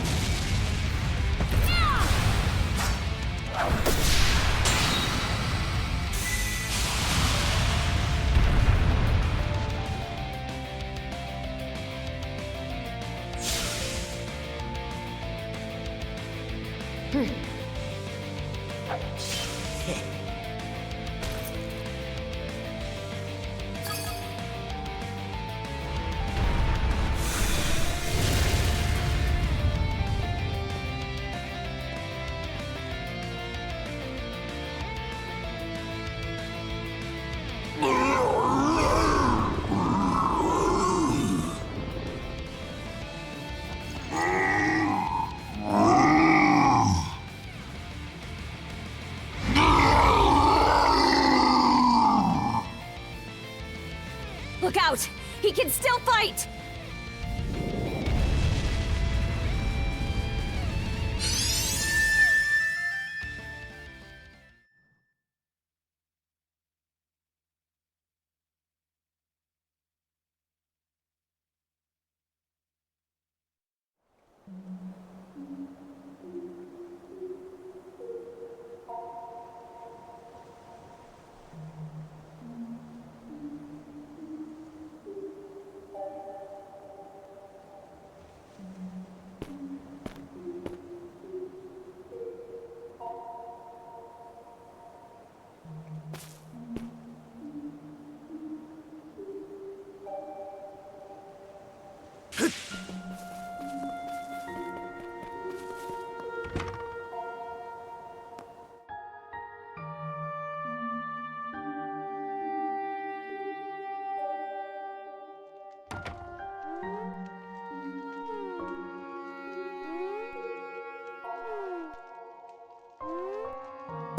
Look out! He can still fight!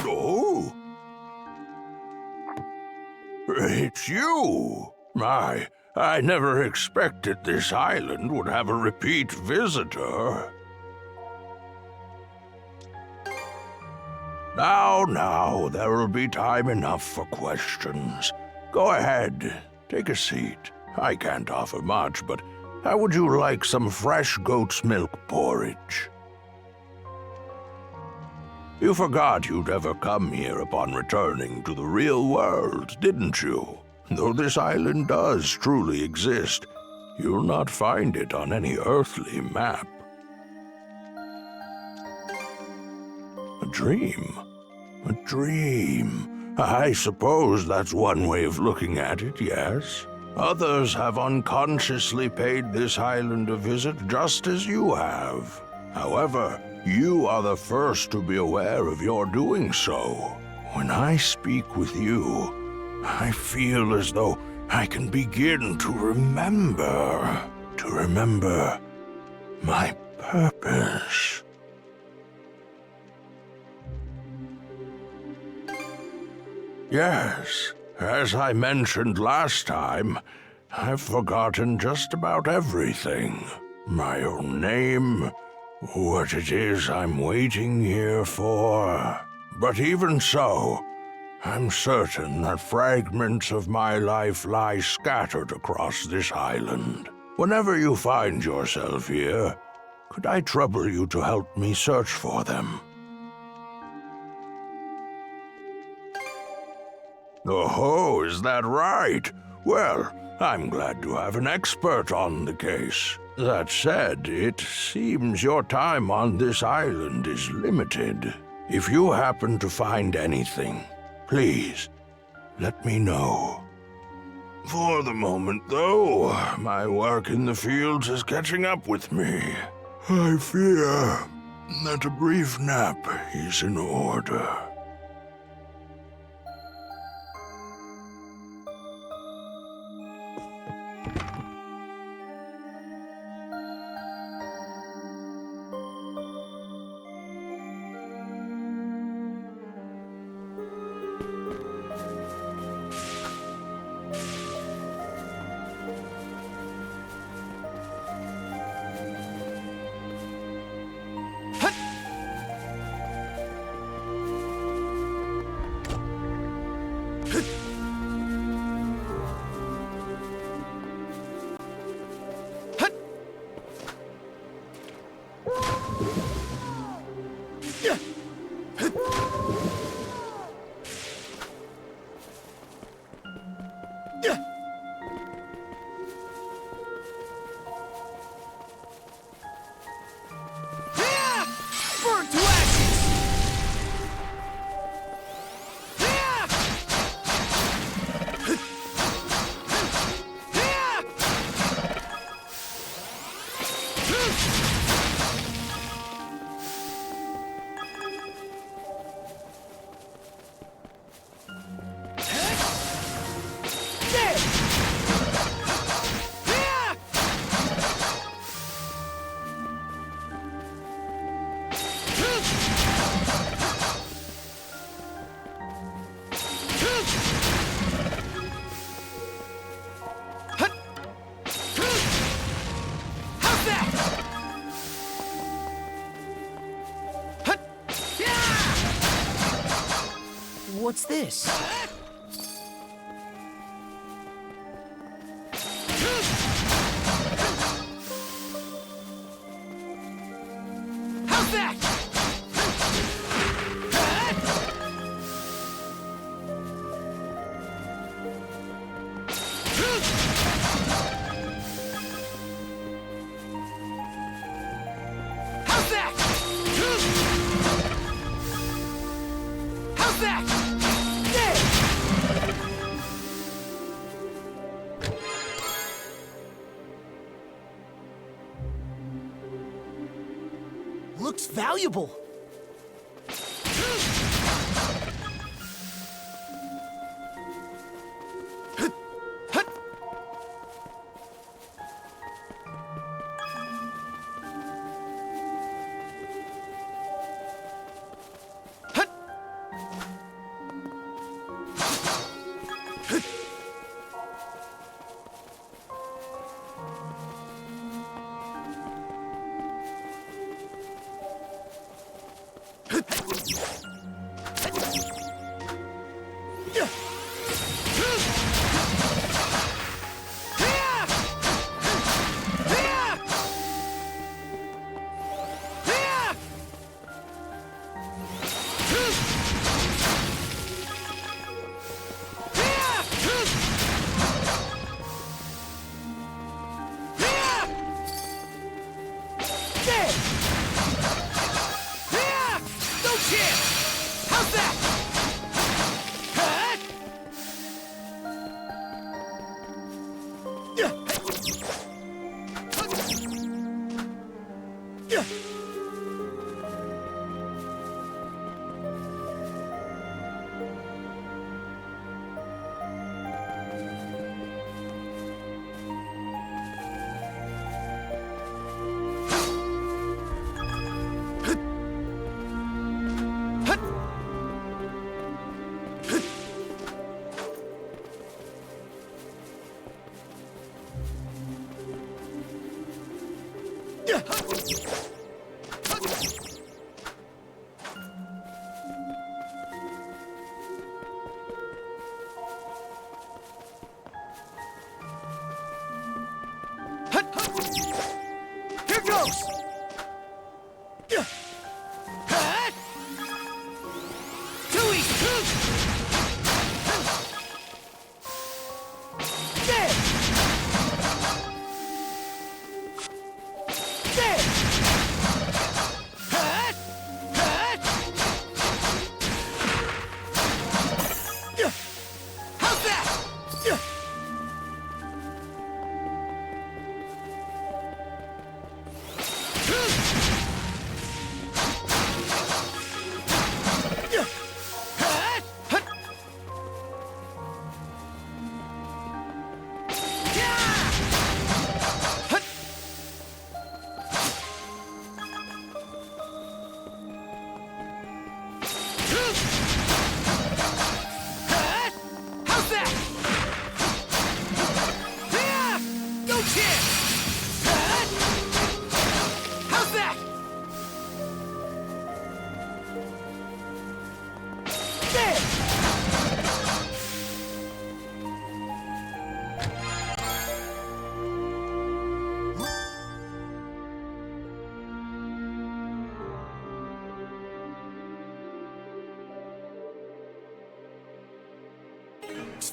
Oh? It's you! I never expected this island would have a repeat visitor. Now, there will be time enough for questions. Go ahead, take a seat. I can't offer much, but how would you like some fresh goat's milk porridge? You forgot you'd ever come here upon returning to the real world, didn't you? Though this island does truly exist, you'll not find it on any earthly map. A dream? A dream. I suppose that's one way of looking at it, yes. Others have unconsciously paid this island a visit just as you have. However, you are the first to be aware of your doing so. When I speak with you, I feel as though I can begin to remember my purpose. Yes, as I mentioned last time, I've forgotten just about everything. My own name, what it is I'm waiting here for. But even so, I'm certain that fragments of my life lie scattered across this island. Whenever you find yourself here, could I trouble you to help me search for them? Oh, is that right? Well, I'm glad to have an expert on the case. That said, it seems your time on this island is limited. If you happen to find anything, please, let me know. For the moment, though, my work in the fields is catching up with me. I fear that a brief nap is in order. Burn to ashes! What's this? How's that? How's that? How's that? Looks valuable. Here goes! Too easy! How's that?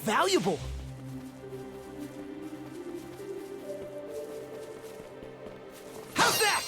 valuable. How's that?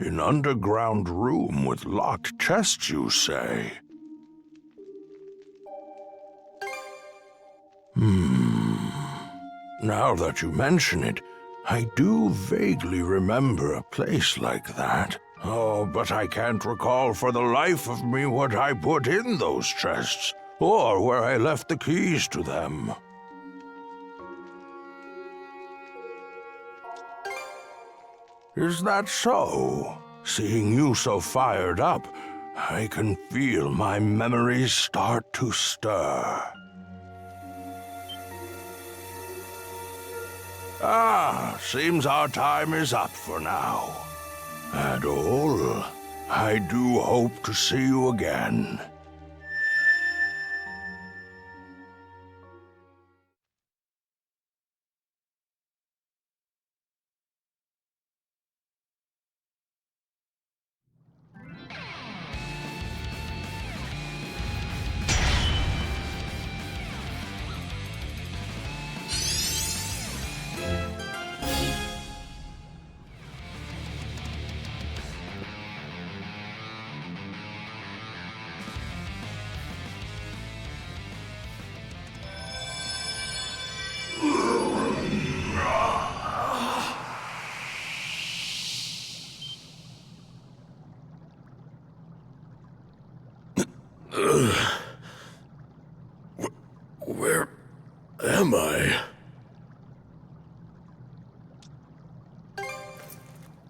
An underground room with locked chests, you say? Now that you mention it, I do vaguely remember a place like that. Oh, but I can't recall for the life of me what I put in those chests, or where I left the keys to them. Is that so? Seeing you so fired up, I can feel my memories start to stir. Seems our time is up for now. Adol, I do hope to see you again. Where am I?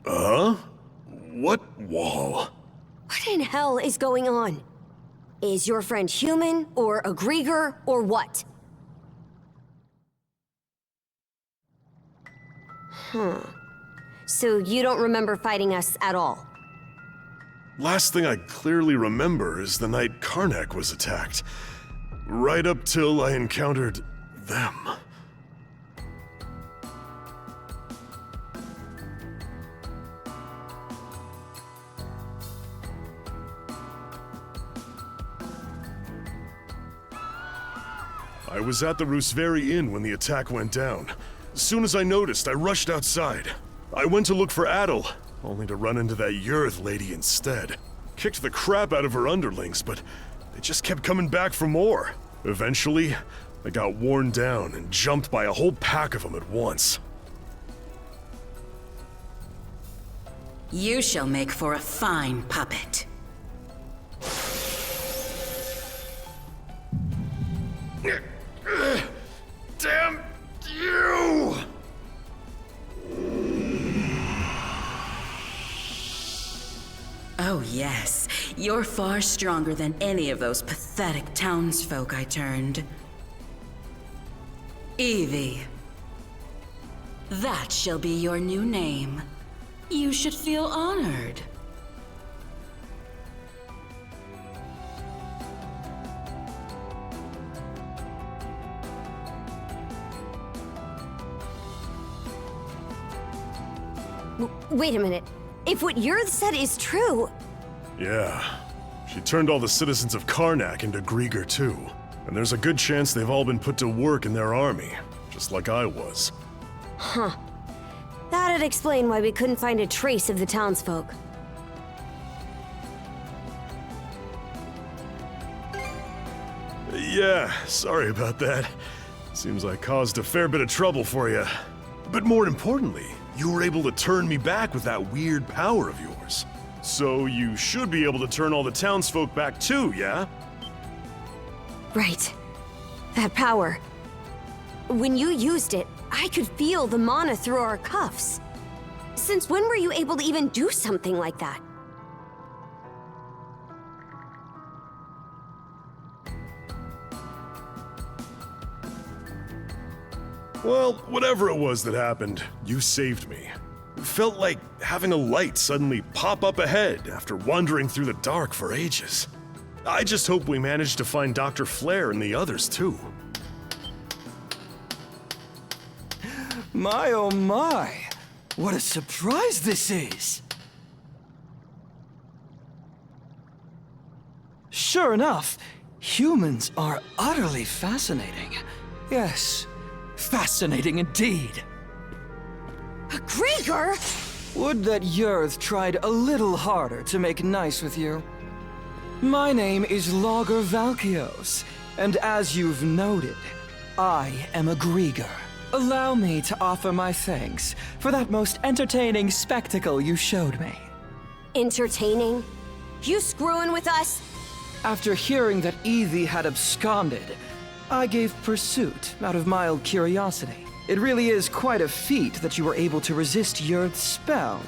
Huh? What wall? What in hell is going on? Is your friend human, or a Grieger, or what? So you don't remember fighting us at all? Last thing I clearly remember is the night Karnak was attacked. Right up till I encountered them. I was at the Rooseveri Inn when the attack went down. As soon as I noticed, I rushed outside. I went to look for Adol, only to run into that Yurth lady instead. Kicked the crap out of her underlings, but they just kept coming back for more. Eventually, I got worn down and jumped by a whole pack of them at once. You shall make for a fine puppet. Damn you! Oh yes, you're far stronger than any of those pathetic townsfolk I turned. Evie. That shall be your new name. You should feel honored. Wait a minute. If what Yurth said is true... Yeah. She turned all the citizens of Karnak into Grieger too. And there's a good chance they've all been put to work in their army, just like I was. Huh. That'd explain why we couldn't find a trace of the townsfolk. Yeah, sorry about that. Seems I caused a fair bit of trouble for you. But more importantly, you were able to turn me back with that weird power of yours. So you should be able to turn all the townsfolk back too, yeah? Right. That power. When you used it, I could feel the mana through our cuffs. Since when were you able to even do something like that? Well, whatever it was that happened, you saved me. It felt like having a light suddenly pop up ahead after wandering through the dark for ages. I just hope we manage to find Dr. Flare and the others too. My oh my! What a surprise this is! Sure enough, humans are utterly fascinating. Yes, fascinating indeed. A Grieger? Would that Yurth tried a little harder to make nice with you. My name is Logger Valkios, and as you've noted, I am a Grieger. Allow me to offer my thanks for that most entertaining spectacle you showed me. Entertaining? You screwing with us? After hearing that Evie had absconded, I gave pursuit out of mild curiosity. It really is quite a feat that you were able to resist Yurth's spell,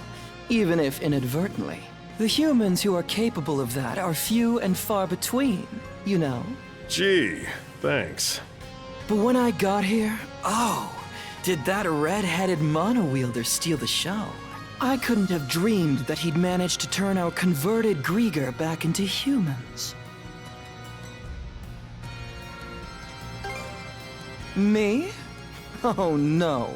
even if inadvertently. The humans who are capable of that are few and far between, you know. Gee, thanks. But when I got here, oh, did that red-headed mono-wielder steal the show. I couldn't have dreamed that he'd managed to turn our converted Grieger back into humans. Me? Oh no,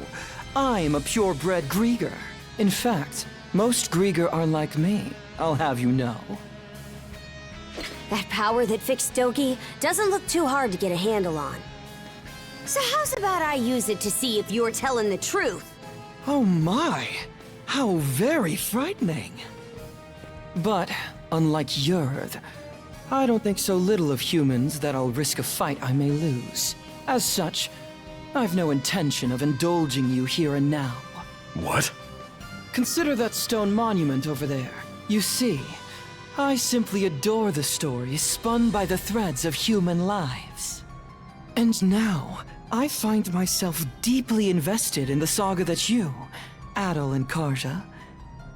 I'm a purebred Grieger. In fact, most Grieger are like me, I'll have you know. That power that fixed Doki doesn't look too hard to get a handle on. So how's about I use it to see if you're telling the truth? Oh my, how very frightening. But, unlike Yurth, I don't think so little of humans that I'll risk a fight I may lose. As such, I've no intention of indulging you here and now. What? Consider that stone monument over there. You see, I simply adore the stories spun by the threads of human lives. And now, I find myself deeply invested in the saga that you, Adel and Karja,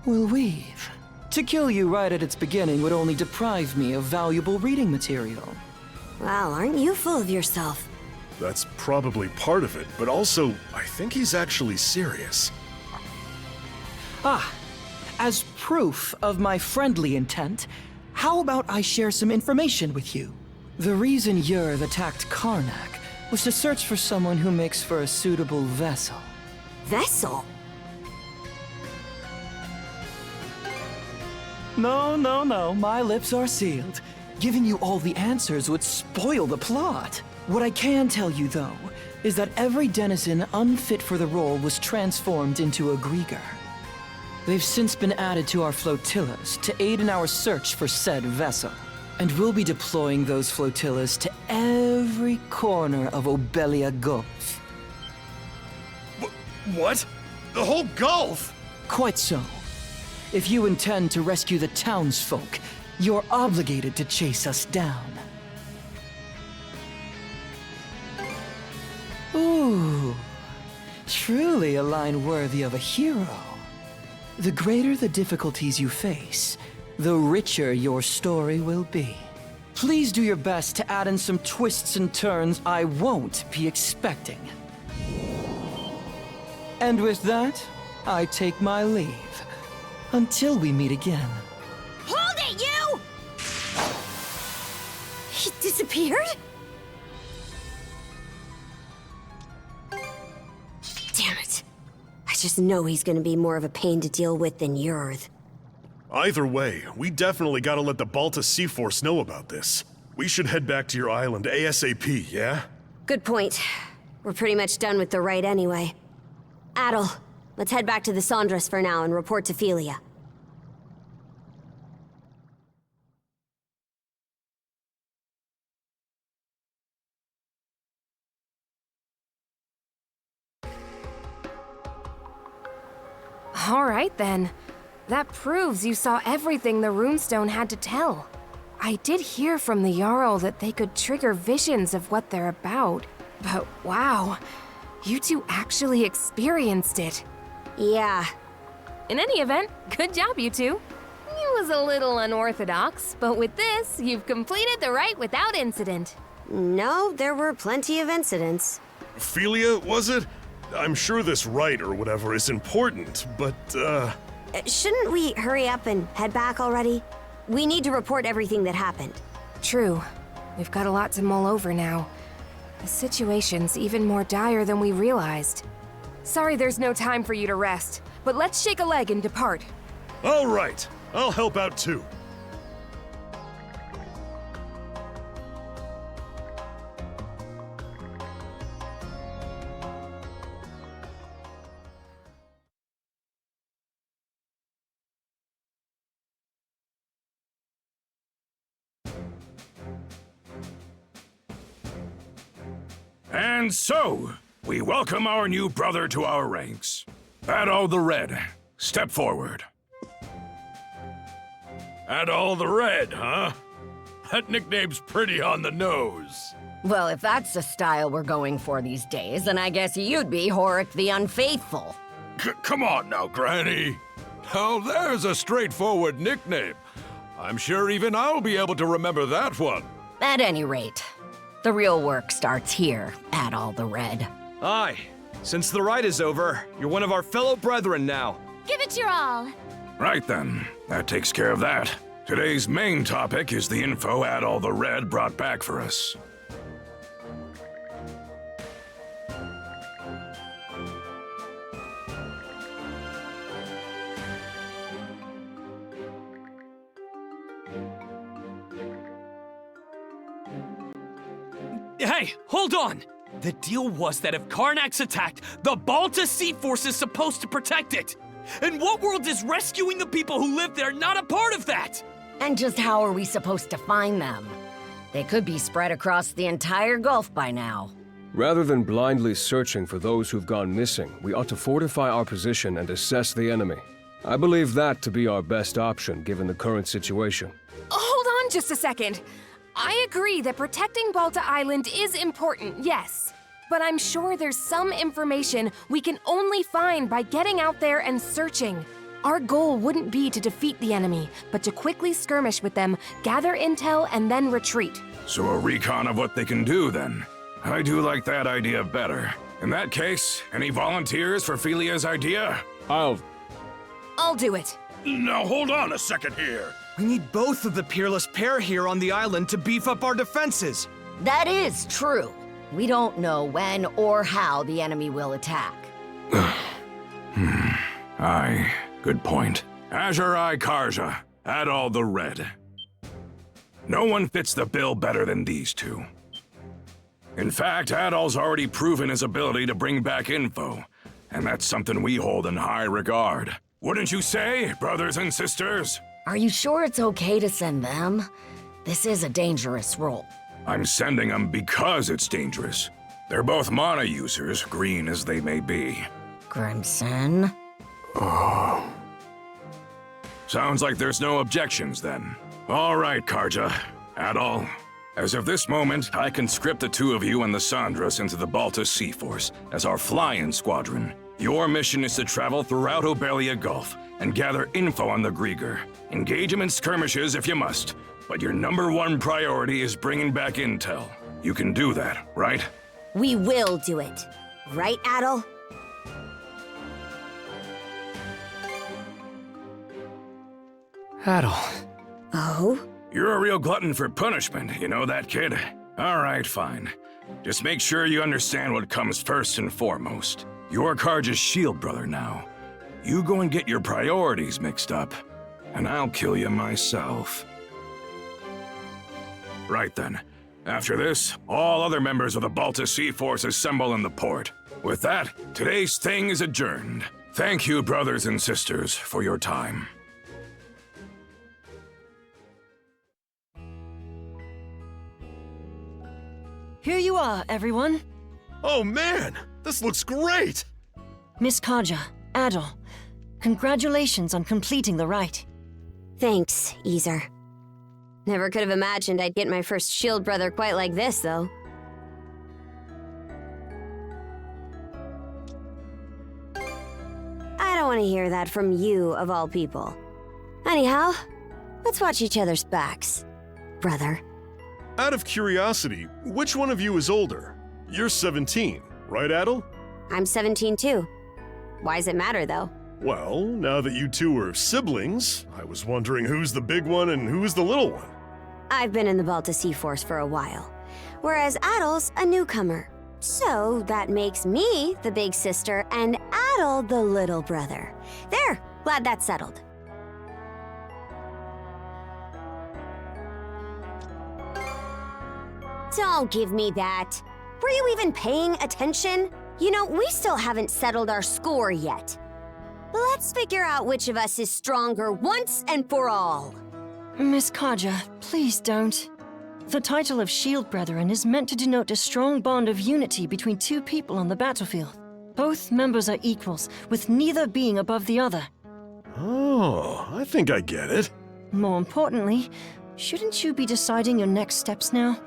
will weave. To kill you right at its beginning would only deprive me of valuable reading material. Wow, aren't you full of yourself? That's probably part of it, but also, I think he's actually serious. Ah, as proof of my friendly intent, how about I share some information with you? The reason Yurth attacked Karnak was to search for someone who makes for a suitable vessel. Vessel? No, my lips are sealed. Giving you all the answers would spoil the plot. What I can tell you, though, is that every denizen unfit for the role was transformed into a Grieger. They've since been added to our flotillas to aid in our search for said vessel. And we'll be deploying those flotillas to every corner of Obelia Gulf. What? The whole Gulf? Quite so. If you intend to rescue the townsfolk, you're obligated to chase us down. Ooh, truly a line worthy of a hero. The greater the difficulties you face, the richer your story will be. Please do your best to add in some twists and turns I won't be expecting. And with that, I take my leave. Until we meet again. Hold it, you! He disappeared? Damn it. I just know he's gonna be more of a pain to deal with than Yurth. Either way, we definitely gotta let the Balta Sea Force know about this. We should head back to your island ASAP, yeah? Good point. We're pretty much done with the rite anyway. Adel, let's head back to the Sandras for now and report to Philia. All right, then. That proves you saw everything the runestone had to tell. I did hear from the Jarl that they could trigger visions of what they're about. But wow, you two actually experienced it. Yeah. In any event, good job, you two. It was a little unorthodox, but with this, you've completed the rite without incident. No, there were plenty of incidents. Philia, was it? I'm sure this rite or whatever is important, but, Shouldn't we hurry up and head back already? We need to report everything that happened. True. We've got a lot to mull over now. The situation's even more dire than we realized. Sorry there's no time for you to rest, but let's shake a leg and depart. All right. I'll help out too. And so, we welcome our new brother to our ranks. Adol the Red, step forward. Adol the Red, huh? That nickname's pretty on the nose. Well, if that's the style we're going for these days, then I guess you'd be Horik the Unfaithful. Come on now, Granny. Now there's a straightforward nickname. I'm sure even I'll be able to remember that one. At any rate, the real work starts here, Adol the Red. Aye. Since the rite is over, you're one of our fellow brethren now. Give it your all. Right then, that takes care of that. Today's main topic is the info Adol the Red brought back for us. Hey, hold on! The deal was that if Karnak's attacked, the Balta Sea Force is supposed to protect it! And what world is rescuing the people who live there not a part of that? And just how are we supposed to find them? They could be spread across the entire Gulf by now. Rather than blindly searching for those who've gone missing, we ought to fortify our position and assess the enemy. I believe that to be our best option given the current situation. Hold on just a second. I agree that protecting Balta Island is important, yes. But I'm sure there's some information we can only find by getting out there and searching. Our goal wouldn't be to defeat the enemy, but to quickly skirmish with them, gather intel, and then retreat. So a recon of what they can do, then. I do like that idea better. In that case, any volunteers for Philia's idea? I'll do it. Now hold on a second here. We need both of the peerless pair here on the island to beef up our defenses. That is true. We don't know when or how the enemy will attack. Aye, good point. Azure Eye Karja, Adol the Red. No one fits the bill better than these two. In fact, Adol's already proven his ability to bring back info, and that's something we hold in high regard. Wouldn't you say, brothers and sisters? Are you sure it's okay to send them? This is a dangerous role. I'm sending them because it's dangerous. They're both mana users, green as they may be. Grimson? Oh. Sounds like there's no objections then. All right, Karja. Adol. As of this moment, I conscript the two of you and the Sandras into the Balta Sea Force as our fly-in squadron. Your mission is to travel throughout Obelia Gulf and gather info on the Grieger. Engage them in skirmishes if you must, but your #1 priority is bringing back intel. You can do that, right? We will do it. Right, Adol? Adol. Oh? You're a real glutton for punishment, you know that, kid? All right, fine. Just make sure you understand what comes first and foremost. You're Karja's shield brother now. You go and get your priorities mixed up, and I'll kill you myself. Right then. After this, all other members of the Balta Sea Force assemble in the port. With that, today's thing is adjourned. Thank you, brothers and sisters, for your time. Here you are, everyone. Oh man, this looks great! Miss Kaja, Adol, congratulations on completing the rite. Thanks, Ezer. Never could have imagined I'd get my first shield brother quite like this, though. I don't want to hear that from you, of all people. Anyhow, let's watch each other's backs, brother. Out of curiosity, which one of you is older? You're 17, right, Adel? I'm 17 too. Why does it matter, though? Well, now that you two are siblings, I was wondering who's the big one and who's the little one. I've been in the Balta Sea Force for a while, whereas Adel's a newcomer. So that makes me the big sister and Adel the little brother. There, glad that's settled. Don't give me that. Were you even paying attention? You know, we still haven't settled our score yet. Let's figure out which of us is stronger once and for all. Miss Kaja, please don't. The title of Shield Brethren is meant to denote a strong bond of unity between two people on the battlefield. Both members are equals, with neither being above the other. Oh, I think I get it. More importantly, shouldn't you be deciding your next steps now?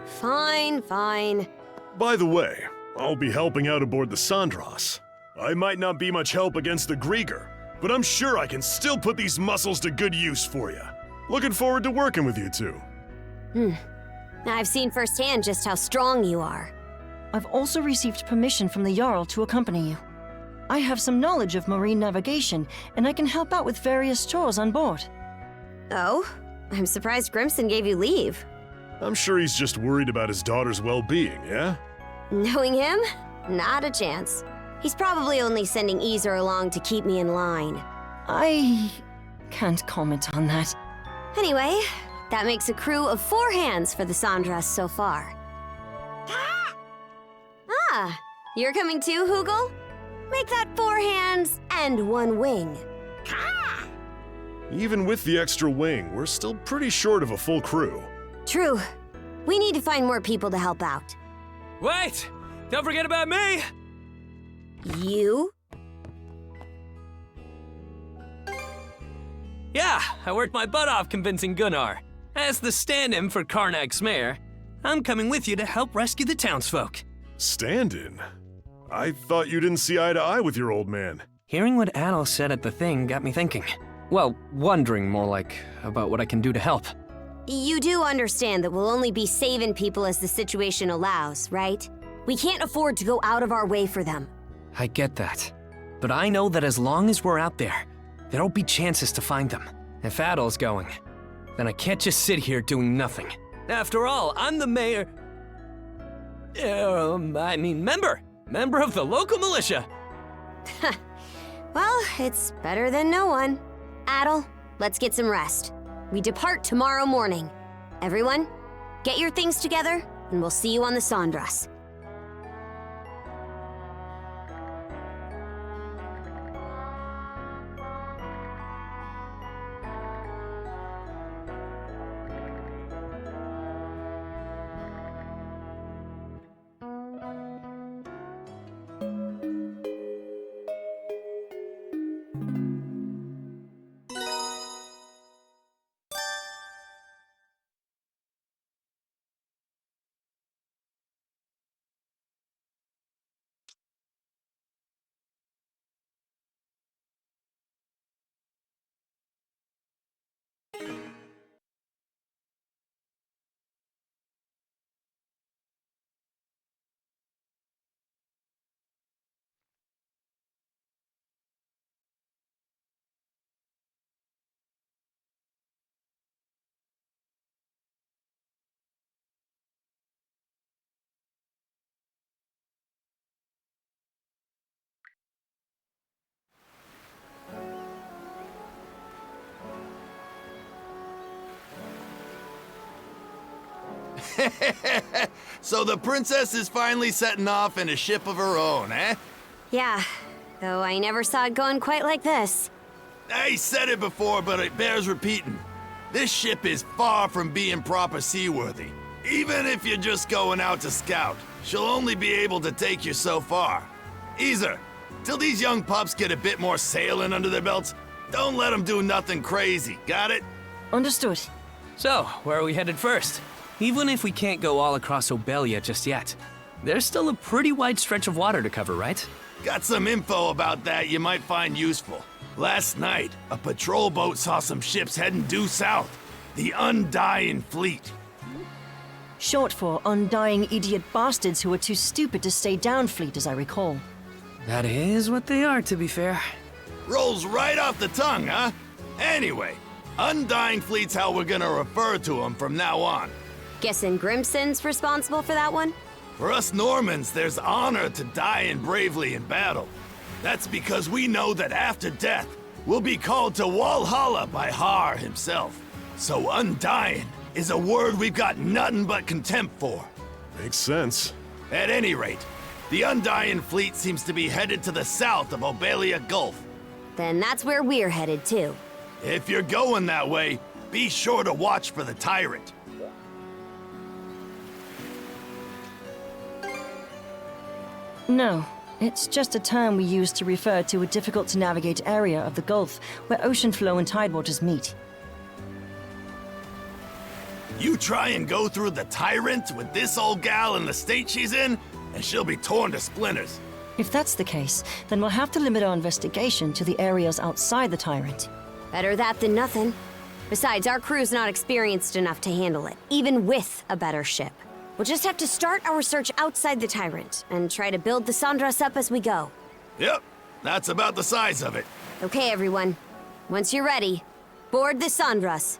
Fine, fine. By the way, I'll be helping out aboard the Sandras. I might not be much help against the Grieger, but I'm sure I can still put these muscles to good use for you. Looking forward to working with you two. I've seen firsthand just how strong you are. I've also received permission from the Jarl to accompany you. I have some knowledge of marine navigation, and I can help out with various chores on board. Oh? I'm surprised Grimson gave you leave. I'm sure he's just worried about his daughter's well-being, yeah? Knowing him? Not a chance. He's probably only sending Ezer along to keep me in line. I can't comment on that. Anyway, that makes a crew of 4 hands for the Sandras so far. Ah, you're coming too, Hugel? Make that 4 hands and 1 wing. Even with the extra wing, we're still pretty short of a full crew. True. We need to find more people to help out. Wait! Don't forget about me! You? Yeah, I worked my butt off convincing Gunnar. As the stand-in for Karnak's mayor, I'm coming with you to help rescue the townsfolk. Stand-in? I thought you didn't see eye to eye with your old man. Hearing what Adol said at the thing got me thinking. Well, wondering more like about what I can do to help. You do understand that we'll only be saving people as the situation allows, right? We can't afford to go out of our way for them. I get that. But I know that as long as we're out there, there'll be chances to find them. If Adol's going, then I can't just sit here doing nothing. After all, I'm the mayor... member of the local militia. Well, it's better than no one. Adel, let's get some rest. We depart tomorrow morning. Everyone, get your things together, and we'll see you on the Sandras. So the princess is finally setting off in a ship of her own, eh? Yeah, though I never saw it going quite like this. I said it before, but it bears repeating. This ship is far from being proper seaworthy. Even if you're just going out to scout, she'll only be able to take you so far. Easer, till these young pups get a bit more sailing under their belts, don't let them do nothing crazy, got it? Understood. So, where are we headed first? Even if we can't go all across Obelia just yet, there's still a pretty wide stretch of water to cover, right? Got some info about that you might find useful. Last night, a patrol boat saw some ships heading due south. The Undying Fleet. Short for undying idiot bastards who are too stupid to stay down fleet, as I recall. That is what they are, to be fair. Rolls right off the tongue, huh? Anyway, Undying Fleet's how we're gonna refer to them from now on. Guessing Grimson's responsible for that one? For us Normans, there's honor to dying bravely in battle. That's because we know that after death, we'll be called to Walhalla by Har himself. So Undying is a word we've got nothing but contempt for. Makes sense. At any rate, the Undying Fleet seems to be headed to the south of Obelia Gulf. Then that's where we're headed too. If you're going that way, be sure to watch for the tyrant. No, it's just a term we use to refer to a difficult-to-navigate area of the Gulf where ocean flow and tidewaters meet. You try and go through the tyrant with this old gal in the state she's in, and she'll be torn to splinters. If that's the case, then we'll have to limit our investigation to the areas outside the tyrant. Better that than nothing. Besides, our crew's not experienced enough to handle it, even with a better ship. We'll just have to start our search outside the tyrant, and try to build the Sandras up as we go. Yep, that's about the size of it. Okay, everyone. Once you're ready, board the Sandras.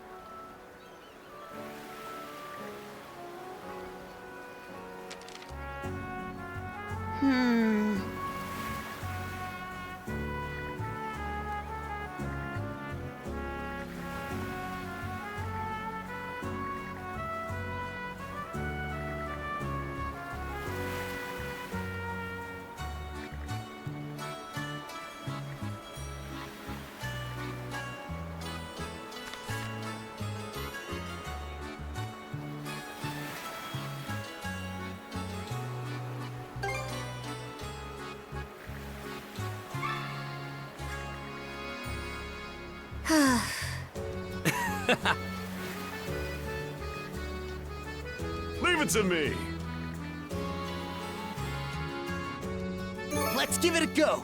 Leave it to me. Let's give it a go.